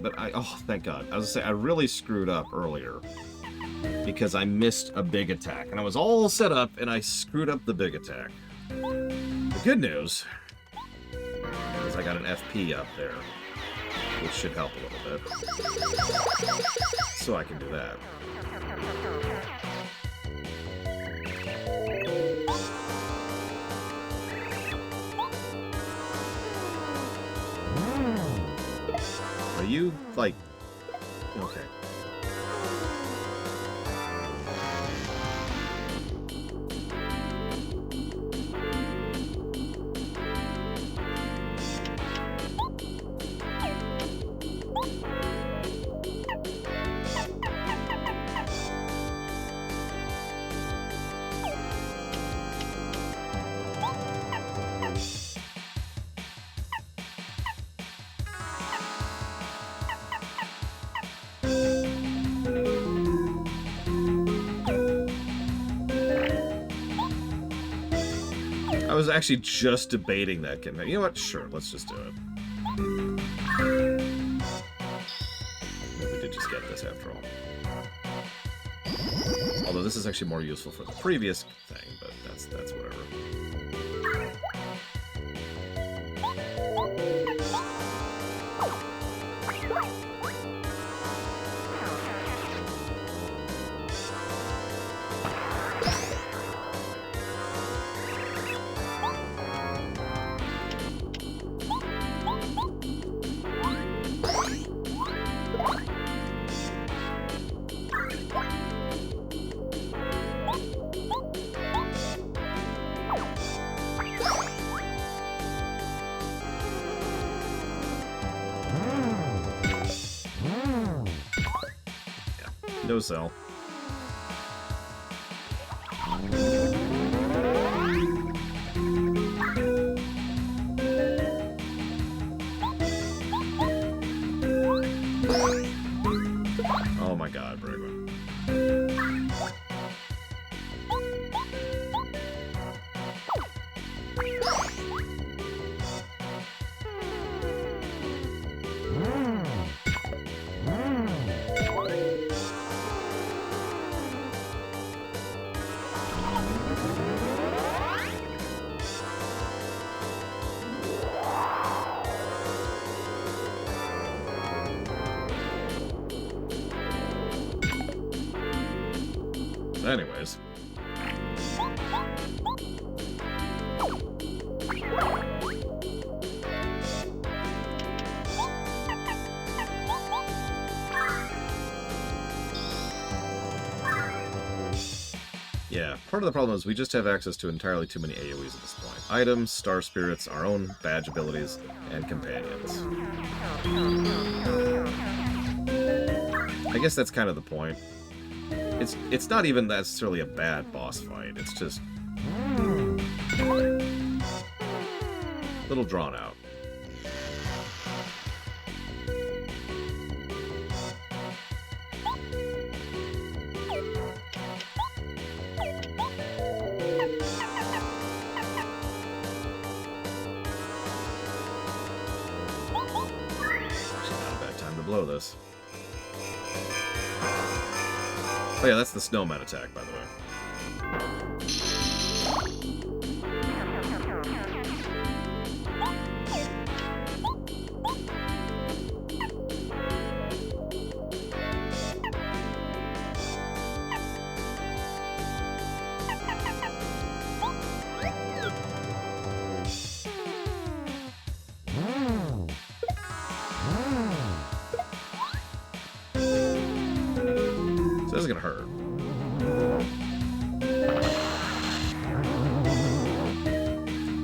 But oh, thank God. I was gonna say, I really screwed up earlier because I missed a big attack. And I was all set up, and I screwed up the big attack. The good news is I got an FP up there, which should help a little bit. So I can do that. Are you, like... Okay. I was actually just debating that. You know what? Sure, let's just do it. We did just get this after all. Although this is actually more useful for the previous thing, but that's whatever. No cell. Oh my God, Brigman. Anyways. Yeah, part of the problem is we just have access to entirely too many AoEs at this point. Items, star spirits, our own badge abilities, and companions. I guess that's kind of the point. It's not even necessarily a bad boss fight. It's just a little drawn out. Blow this. Oh yeah, that's the snowman attack, by the way. So this is gonna hurt.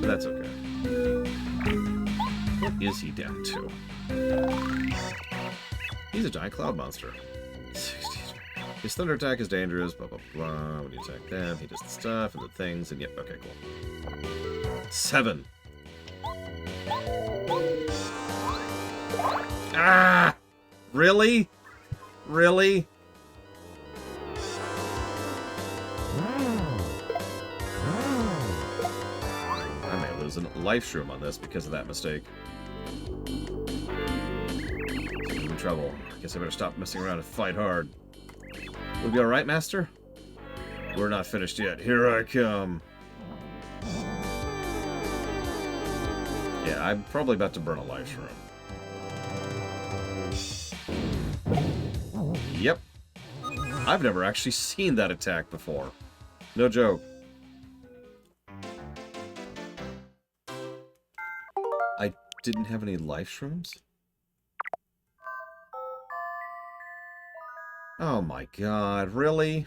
But that's okay. What is he down to? He's a giant cloud monster. 60. His thunder attack is dangerous, blah blah blah. When you attack them, he does the stuff and the things, and yep, okay, cool. 7. Ah! Really? Really? I may lose a life shroom on this because of that mistake. I'm in trouble. I guess I better stop messing around and fight hard. We'll be alright, Master? We're not finished yet. Here I come. Yeah, I'm probably about to burn a life shroom. Yep. I've never actually seen that attack before. No joke. I didn't have any life shrooms? Oh my god, really?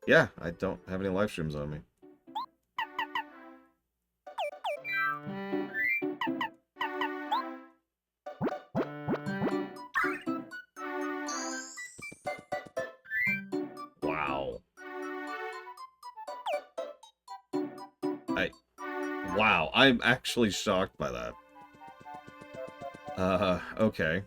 Yeah, I don't have any life streams on me. Wow. Wow, I'm actually shocked by that. Okay.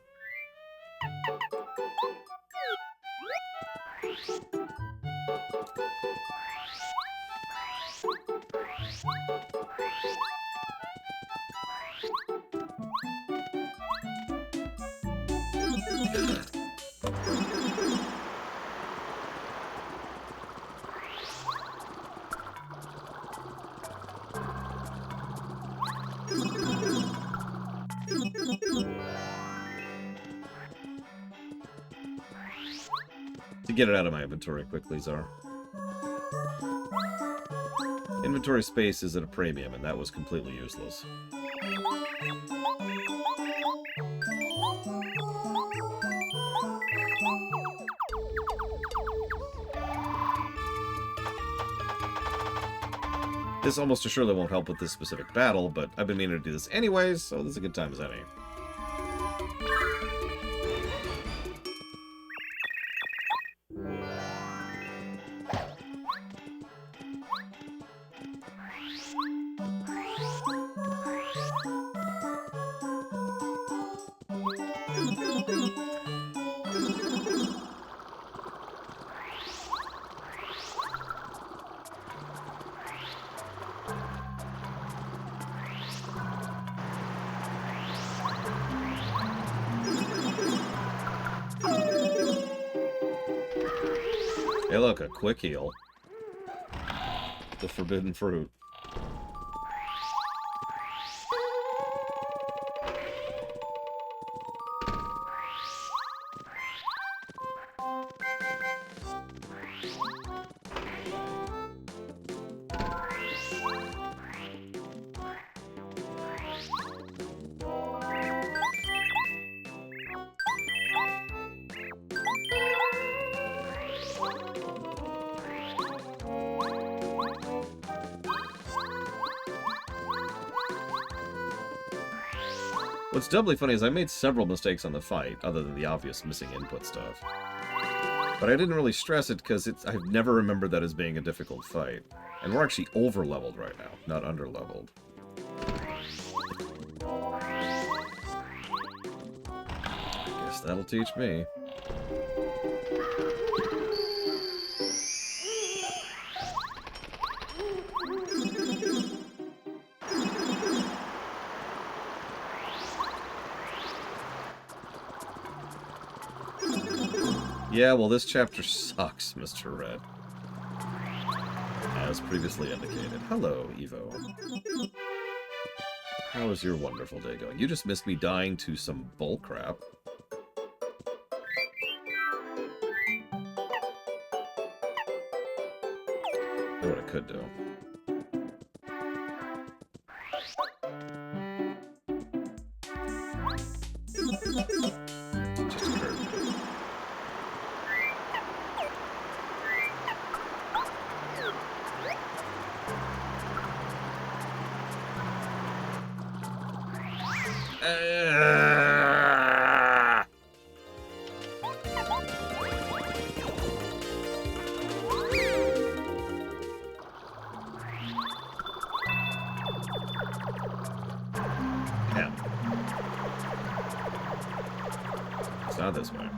To get it out of my inventory quickly, Czar. Inventory space is at a premium, and that was completely useless. This almost assuredly won't help with this specific battle, but I've been meaning to do this anyways, so this is a good time as any. Hey look, a quick heal. The forbidden fruit. What's doubly funny is I made several mistakes on the fight, other than the obvious missing input stuff. But I didn't really stress it because I've never remembered that as being a difficult fight. And we're actually over-leveled right now, not under-leveled. I guess that'll teach me. Yeah, well, this chapter sucks, Mr. Red. As previously indicated. Hello, Evo. How is your wonderful day going? You just missed me dying to some bullcrap. Know what I could do. Just occurred. It's not this way.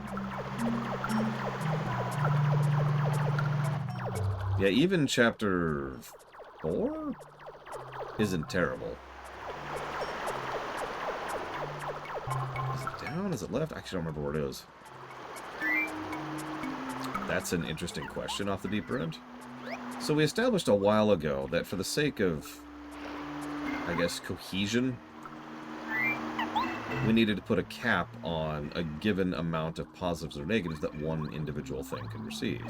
Yeah, even chapter 4 isn't terrible. Is it down? Is it left? I actually don't remember where it is. That's an interesting question off the deeper end. So we established a while ago that for the sake of, I guess, cohesion, we needed to put a cap on a given amount of positives or negatives that one individual thing can receive.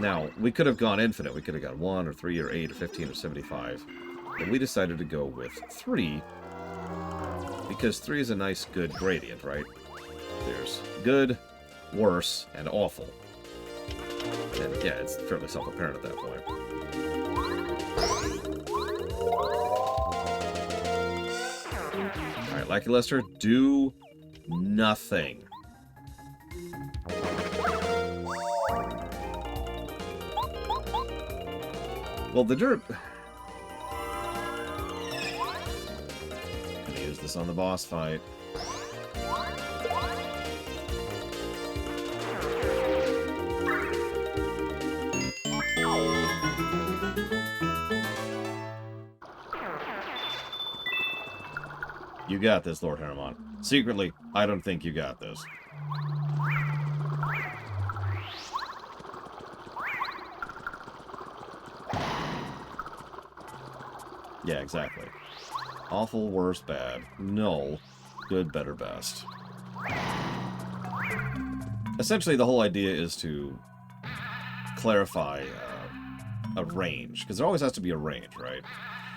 Now, we could have gone infinite. We could have got 1 or 3 or 8 or 15 or 75. But we decided to go with 3 because 3 is a nice, good gradient, right? There's good, worse, and awful. And yeah, it's fairly self-apparent at that point. Alright, Lucky Lester, do nothing. Well, the derp... I'm gonna use this on the boss fight. You got this, Lord Harriman. Secretly, I don't think you got this. Yeah, exactly. Awful, worse, bad. Null, good, better, best. Essentially, the whole idea is to clarify a range, because there always has to be a range, right?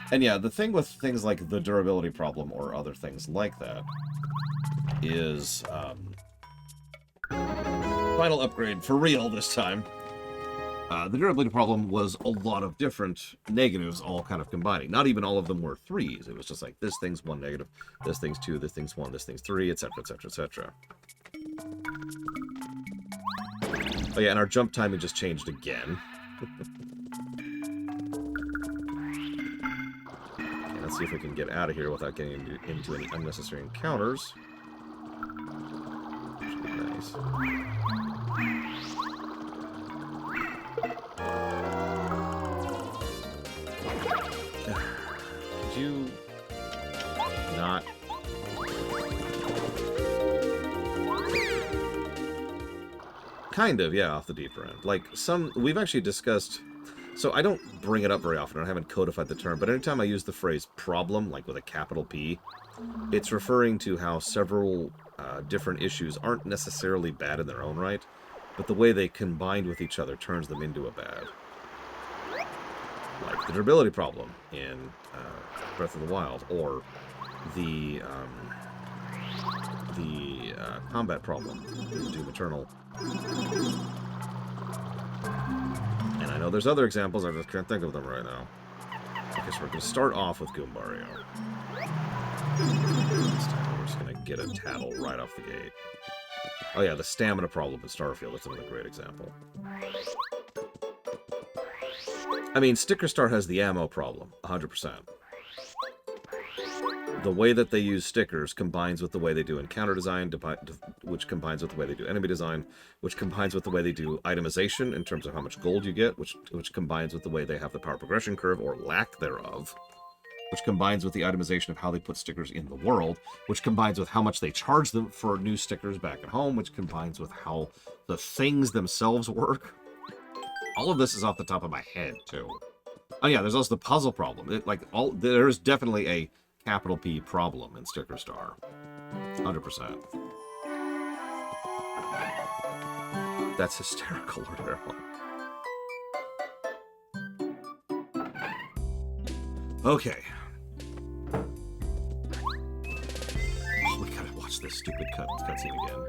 And yeah, the thing with things like the durability problem or other things like that is final upgrade for real this time. The durability problem was a lot of different negatives all kind of combining. Not even all of them were 3s. It was just like, this thing's 1 negative, this thing's 2, this thing's 1, this thing's 3, etc., etc., etc. Oh yeah, and our jump timing just changed again. Okay, let's see if we can get out of here without getting into any unnecessary encounters. Should be nice. Could you not? Kind of, yeah, off the deeper end. Like, we've actually discussed, so I don't bring it up very often, I haven't codified the term, but anytime I use the phrase problem, like with a capital P, it's referring to how several different issues aren't necessarily bad in their own right, but the way they combined with each other turns them into a bad. Like the durability problem in Breath of the Wild, or the combat problem in Doom Eternal. And I know there's other examples, I just can't think of them right now. Okay, so we're going to start off with Goombario. We're just gonna get a tattle right off the gate. Oh yeah, the stamina problem in Starfield, that's another great example. I mean, Sticker Star has the ammo problem, 100%. The way that they use stickers combines with the way they do encounter design, which combines with the way they do enemy design, which combines with the way they do itemization in terms of how much gold you get, which combines with the way they have the power progression curve, or lack thereof, which combines with the itemization of how they put stickers in the world, which combines with how much they charge them for new stickers back at home, which combines with how the things themselves work. All of this is off the top of my head, too. Oh yeah, there's also the puzzle problem. There's definitely a capital P problem in Sticker Star. 100%. That's hysterical, Lord Harold. Okay. Oh, we gotta watch this stupid cutscene again.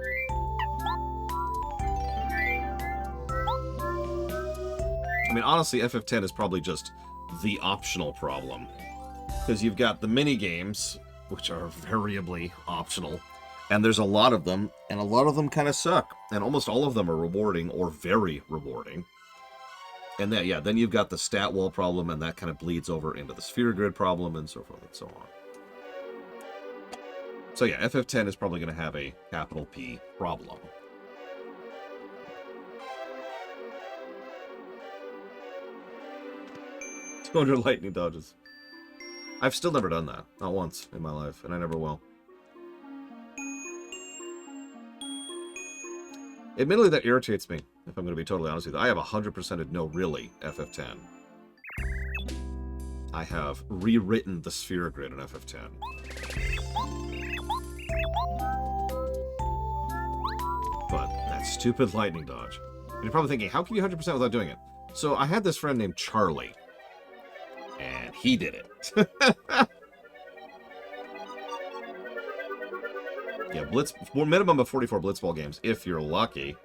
I mean, honestly, FF10 is probably just the optional problem. Because you've got the mini-games, which are variably optional, and there's a lot of them, and a lot of them kind of suck. And almost all of them are rewarding, or very rewarding. And then, yeah, then you've got the stat wall problem, and that kind of bleeds over into the sphere grid problem, and so forth and so on. So yeah, FF10 is probably going to have a capital P problem. $200 lightning dodges. I've still never done that. Not once in my life, and I never will. Admittedly, that irritates me, if I'm going to be totally honest with you. I have 100%ed no really FF10. I have rewritten the sphere grid in FF10. But that stupid lightning dodge. And you're probably thinking, how can you 100% without doing it? So I had this friend named Charlie. And he did it. Yeah, minimum of 44 Blitzball games, if you're lucky.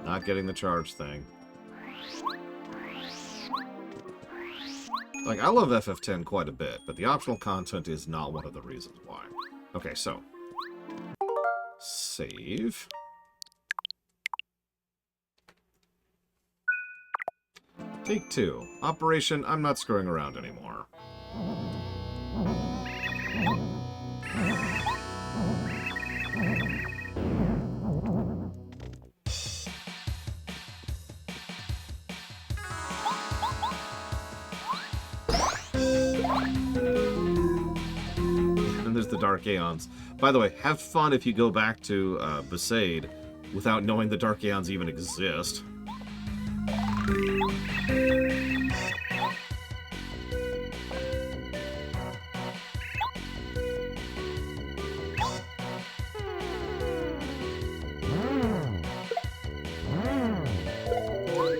Not getting the charge thing. Like, I love FF10 quite a bit, but the optional content is not one of the reasons why. Okay, so. Save. Take 2. Operation, I'm not screwing around anymore. And there's the Dark Aeons. By the way, have fun if you go back to Besaid without knowing the Dark Aeons even exist.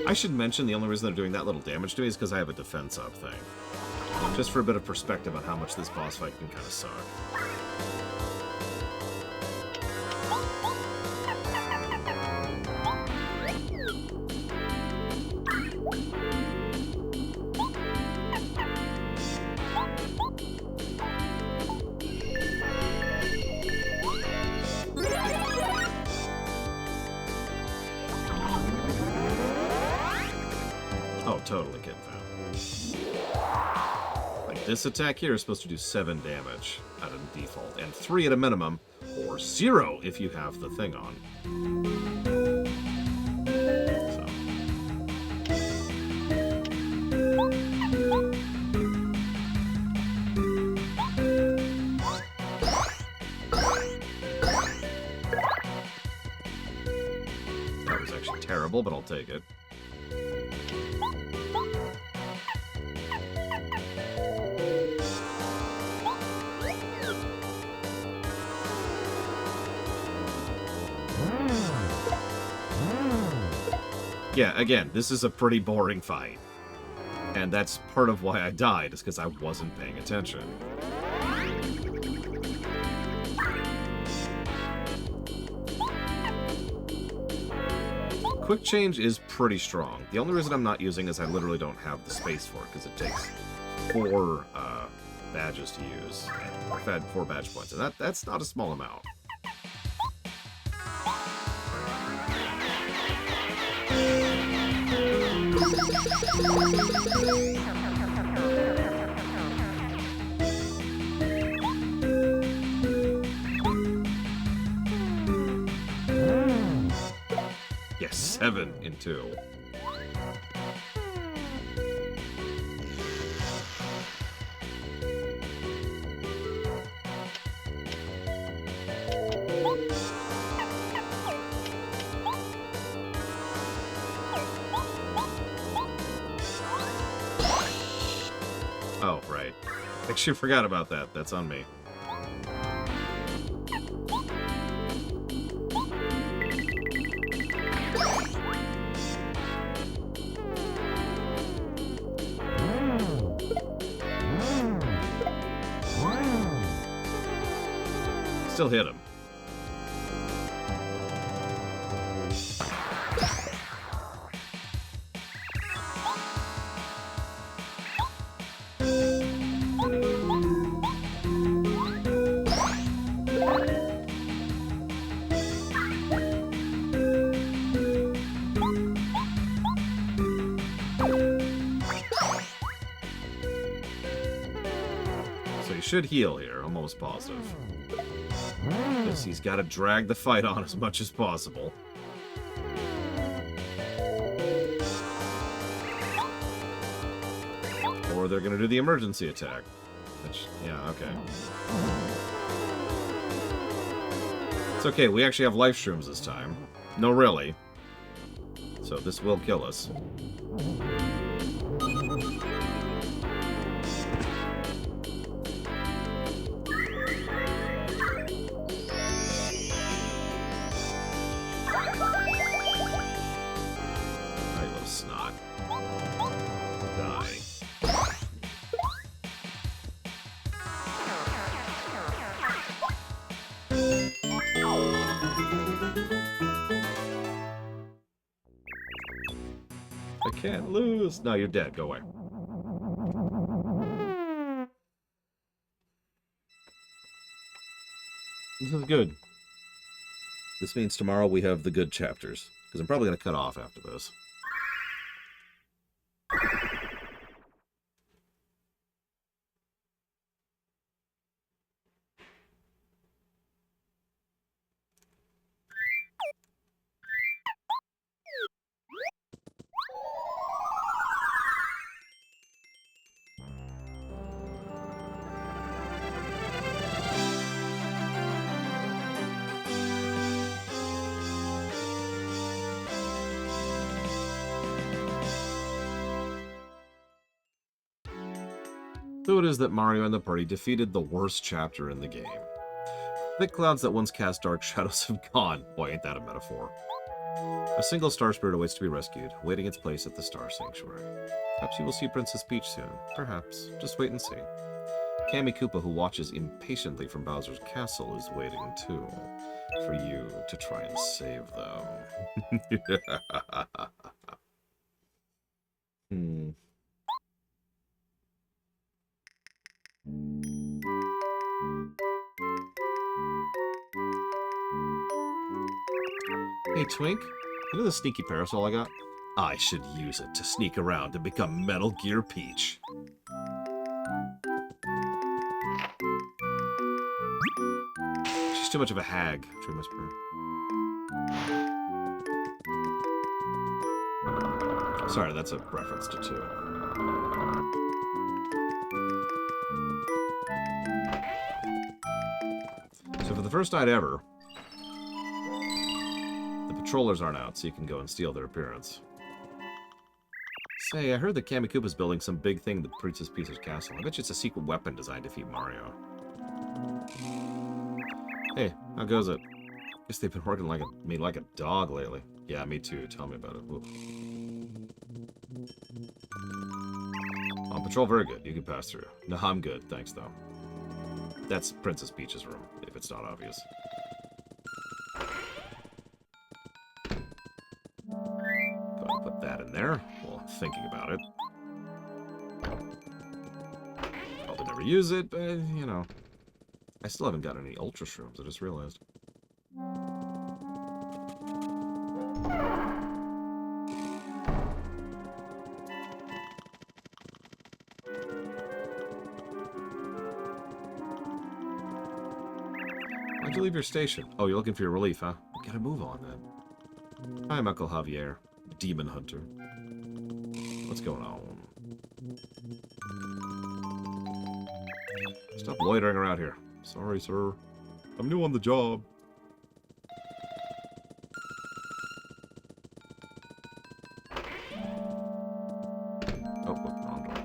I should mention the only reason they're doing that little damage to me is because I have a defense up thing. Just for a bit of perspective on how much this boss fight can kind of suck. Totally Kid Fan. Like, this attack here is supposed to do 7 damage at a default, and 3 at a minimum, or 0 if you have the thing on. So. That was actually terrible, but I'll take it. Yeah, again, this is a pretty boring fight. And that's part of why I died, is because I wasn't paying attention. Quick change is pretty strong. The only reason I'm not using is I literally don't have the space for it, because it takes 4 badges to use, or 4 badge points, and that's not a small amount. Yes, 7 in 2. Oh, right. Actually forgot about that. That's on me. Still hit him. So he should heal here, I'm almost positive. Because he's got to drag the fight on as much as possible. Or they're going to do the emergency attack. Which, yeah, okay. It's okay, we actually have life shrooms this time. No, really. So this will kill us. Can't lose. No, you're dead. Go away. This is good. This means tomorrow we have the good chapters, because I'm probably going to cut off after this. So it is that Mario and the party defeated the worst chapter in the game. Thick clouds that once cast dark shadows have gone. Boy, ain't that a metaphor. A single star spirit awaits to be rescued, waiting its place at the Star Sanctuary. Perhaps you will see Princess Peach soon. Perhaps. Just wait and see. Kammy Koopa, who watches impatiently from Bowser's castle, is waiting too. For you to try and save them. Hey, Twink, you know the sneaky parasol I got? I should use it to sneak around and become Metal Gear Peach. She's too much of a hag, True Whisperer. Sorry, that's a reference to 2. So for the first night ever, the patrollers aren't out, so you can go and steal their appearance. Say, I heard that Kammy Koopa's building some big thing at Princess Peach's castle. I bet you it's a secret weapon designed to defeat Mario. Hey, how goes it? Guess they've been working me like a dog lately. Yeah, me too. Tell me about it. Oof. Patrol, very good. You can pass through. No, I'm good. Thanks, though. That's Princess Peach's room, if it's not obvious. Go ahead and put that in there while I'm thinking about it. Probably never use it, but, you know. I still haven't got any Ultra Shrooms, I just realized. Why'd you leave your station? Oh, you're looking for your relief, huh? Gotta move on, then. Hi, Uncle Javier. Demon Hunter. What's going on? Stop loitering around here. Sorry, sir. I'm new on the job. Oh, wrong door.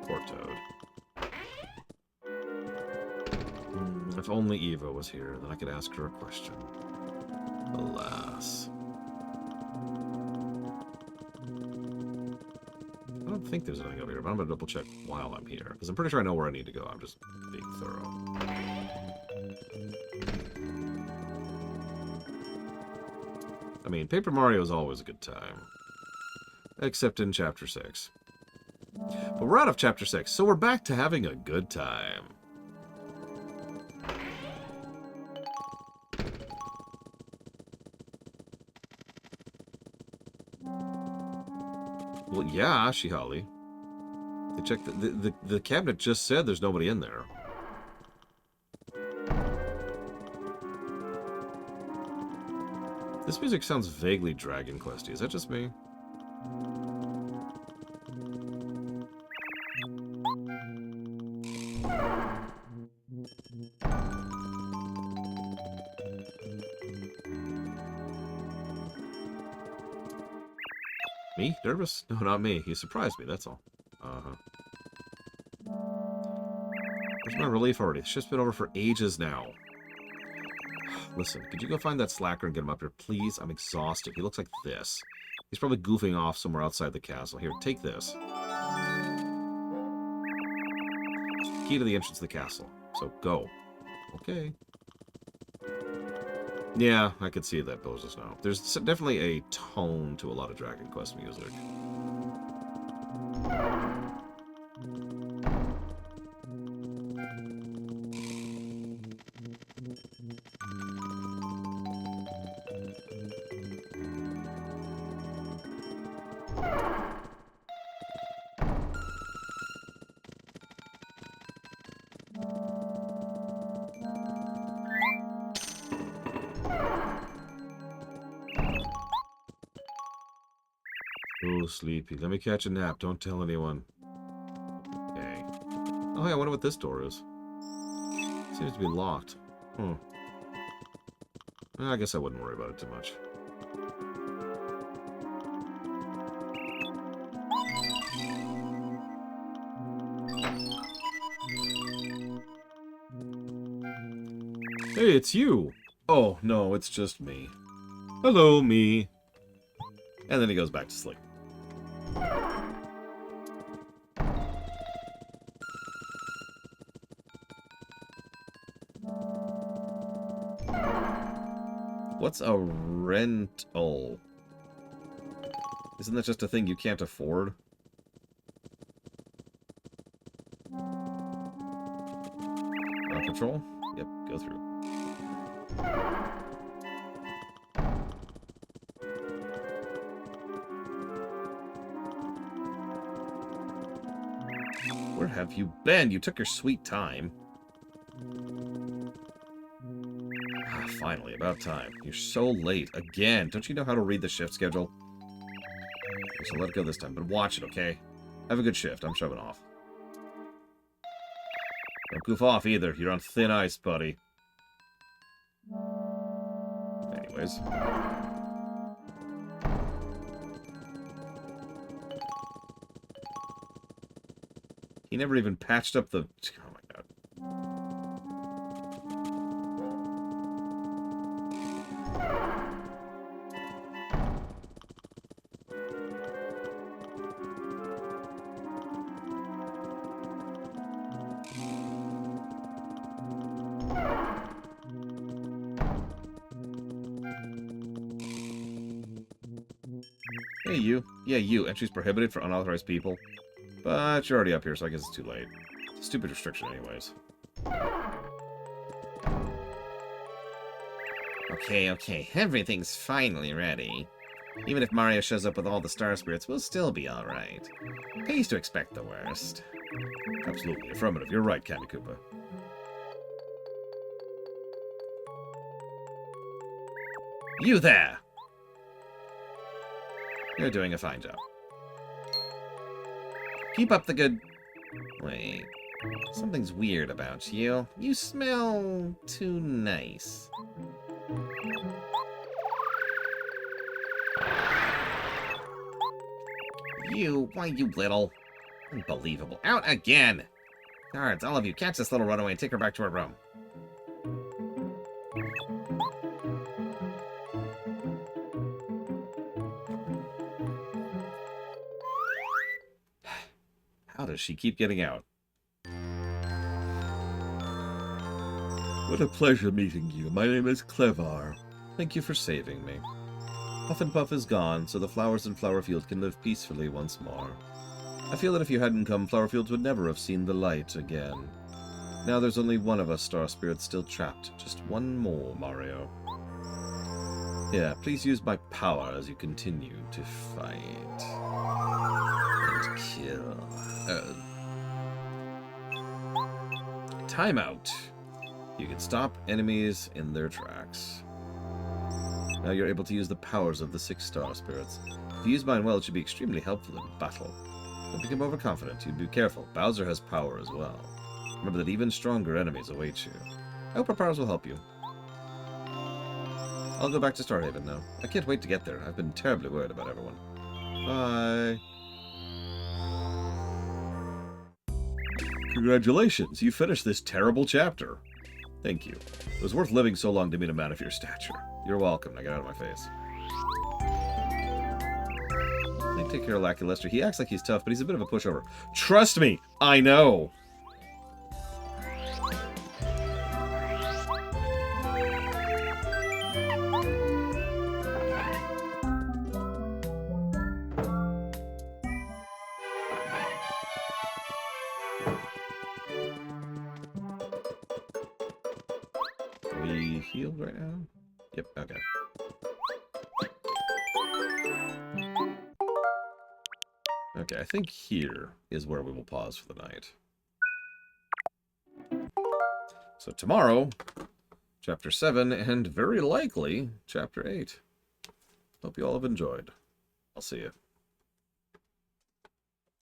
Poor Toad. If only Eva was here, then I could ask her a question. Alas. I don't think there's anything over here, but I'm gonna double check while I'm here, because I'm pretty sure I know where I need to go. I'm just being thorough. I mean, Paper Mario is always a good time. Except in Chapter 6. But we're out of Chapter 6, so we're back to having a good time. Well, yeah, Shihali. They checked the cabinet just said there's nobody in there. This music sounds vaguely Dragon Questy. Is that just me? Me? Nervous? No, not me. He surprised me, that's all. Uh-huh. Where's my relief already? It's just been over for ages now. Listen, could you go find that slacker and get him up here, please? I'm exhausted. He looks like this. He's probably goofing off somewhere outside the castle. Here, take this. Key to the entrance to the castle. So, go. Okay. Yeah, I could see that poses now. There's definitely a tone to a lot of Dragon Quest music. Oh, sleepy. Let me catch a nap. Don't tell anyone. Okay. Oh, hey, I wonder what this door is. Seems to be locked. Hmm. I guess I wouldn't worry about it too much. Hey, it's you! Oh, no, it's just me. Hello, me. And then he goes back to sleep. What's a rental? Isn't that just a thing you can't afford? Patrol? Yep, go through. Where have you been? You took your sweet time. Ah, finally, about time. You're so late. Again. Don't you know how to read the shift schedule? Okay, so let it go this time, but watch it, okay? Have a good shift. I'm shoving off. Don't goof off either. You're on thin ice, buddy. Anyways. He never even patched up the... Oh my god. Hey, you. Yeah, you. Entry's prohibited for unauthorized people. But you're already up here, so I guess it's too late. It's a stupid restriction anyways. Okay. Everything's finally ready. Even if Mario shows up with all the Star Spirits, we'll still be alright. Pays to expect the worst. Absolutely. Affirmative. You're right, Candy Koopa. You there! You're doing a fine job. Keep up the good... Wait. Something's weird about you. You smell too nice. Why, you little... Unbelievable. Out again! Guards, all of you, catch this little runaway and take her back to her room. How does she keep getting out? What a pleasure meeting you. My name is Clevar. Thank you for saving me. Puff and Puff is gone, so the flowers in Flowerfield can live peacefully once more. I feel that if you hadn't come, Flowerfields would never have seen the light again. Now there's only one of us Star Spirits still trapped. Just one more, Mario. Yeah, please use my power as you continue to fight. And kill. Timeout. You can stop enemies in their tracks. Now you're able to use the powers of the 6 Star Spirits. If you use mine well, it should be extremely helpful in battle. Don't become overconfident. You be careful. Bowser has power as well. Remember that even stronger enemies await you. I hope our powers will help you. I'll go back to Starhaven now. I can't wait to get there. I've been terribly worried about everyone. Bye. Congratulations, you finished this terrible chapter. Thank you. It was worth living so long to meet a man of your stature. You're welcome. Now get out of my face. I take care of Lackey Lester. He acts like he's tough, but he's a bit of a pushover. Trust me, I know. Are we healed right now? Yep, okay. Okay, I think here is where we will pause for the night. So tomorrow, Chapter 7, and very likely, Chapter 8. Hope you all have enjoyed. I'll see you.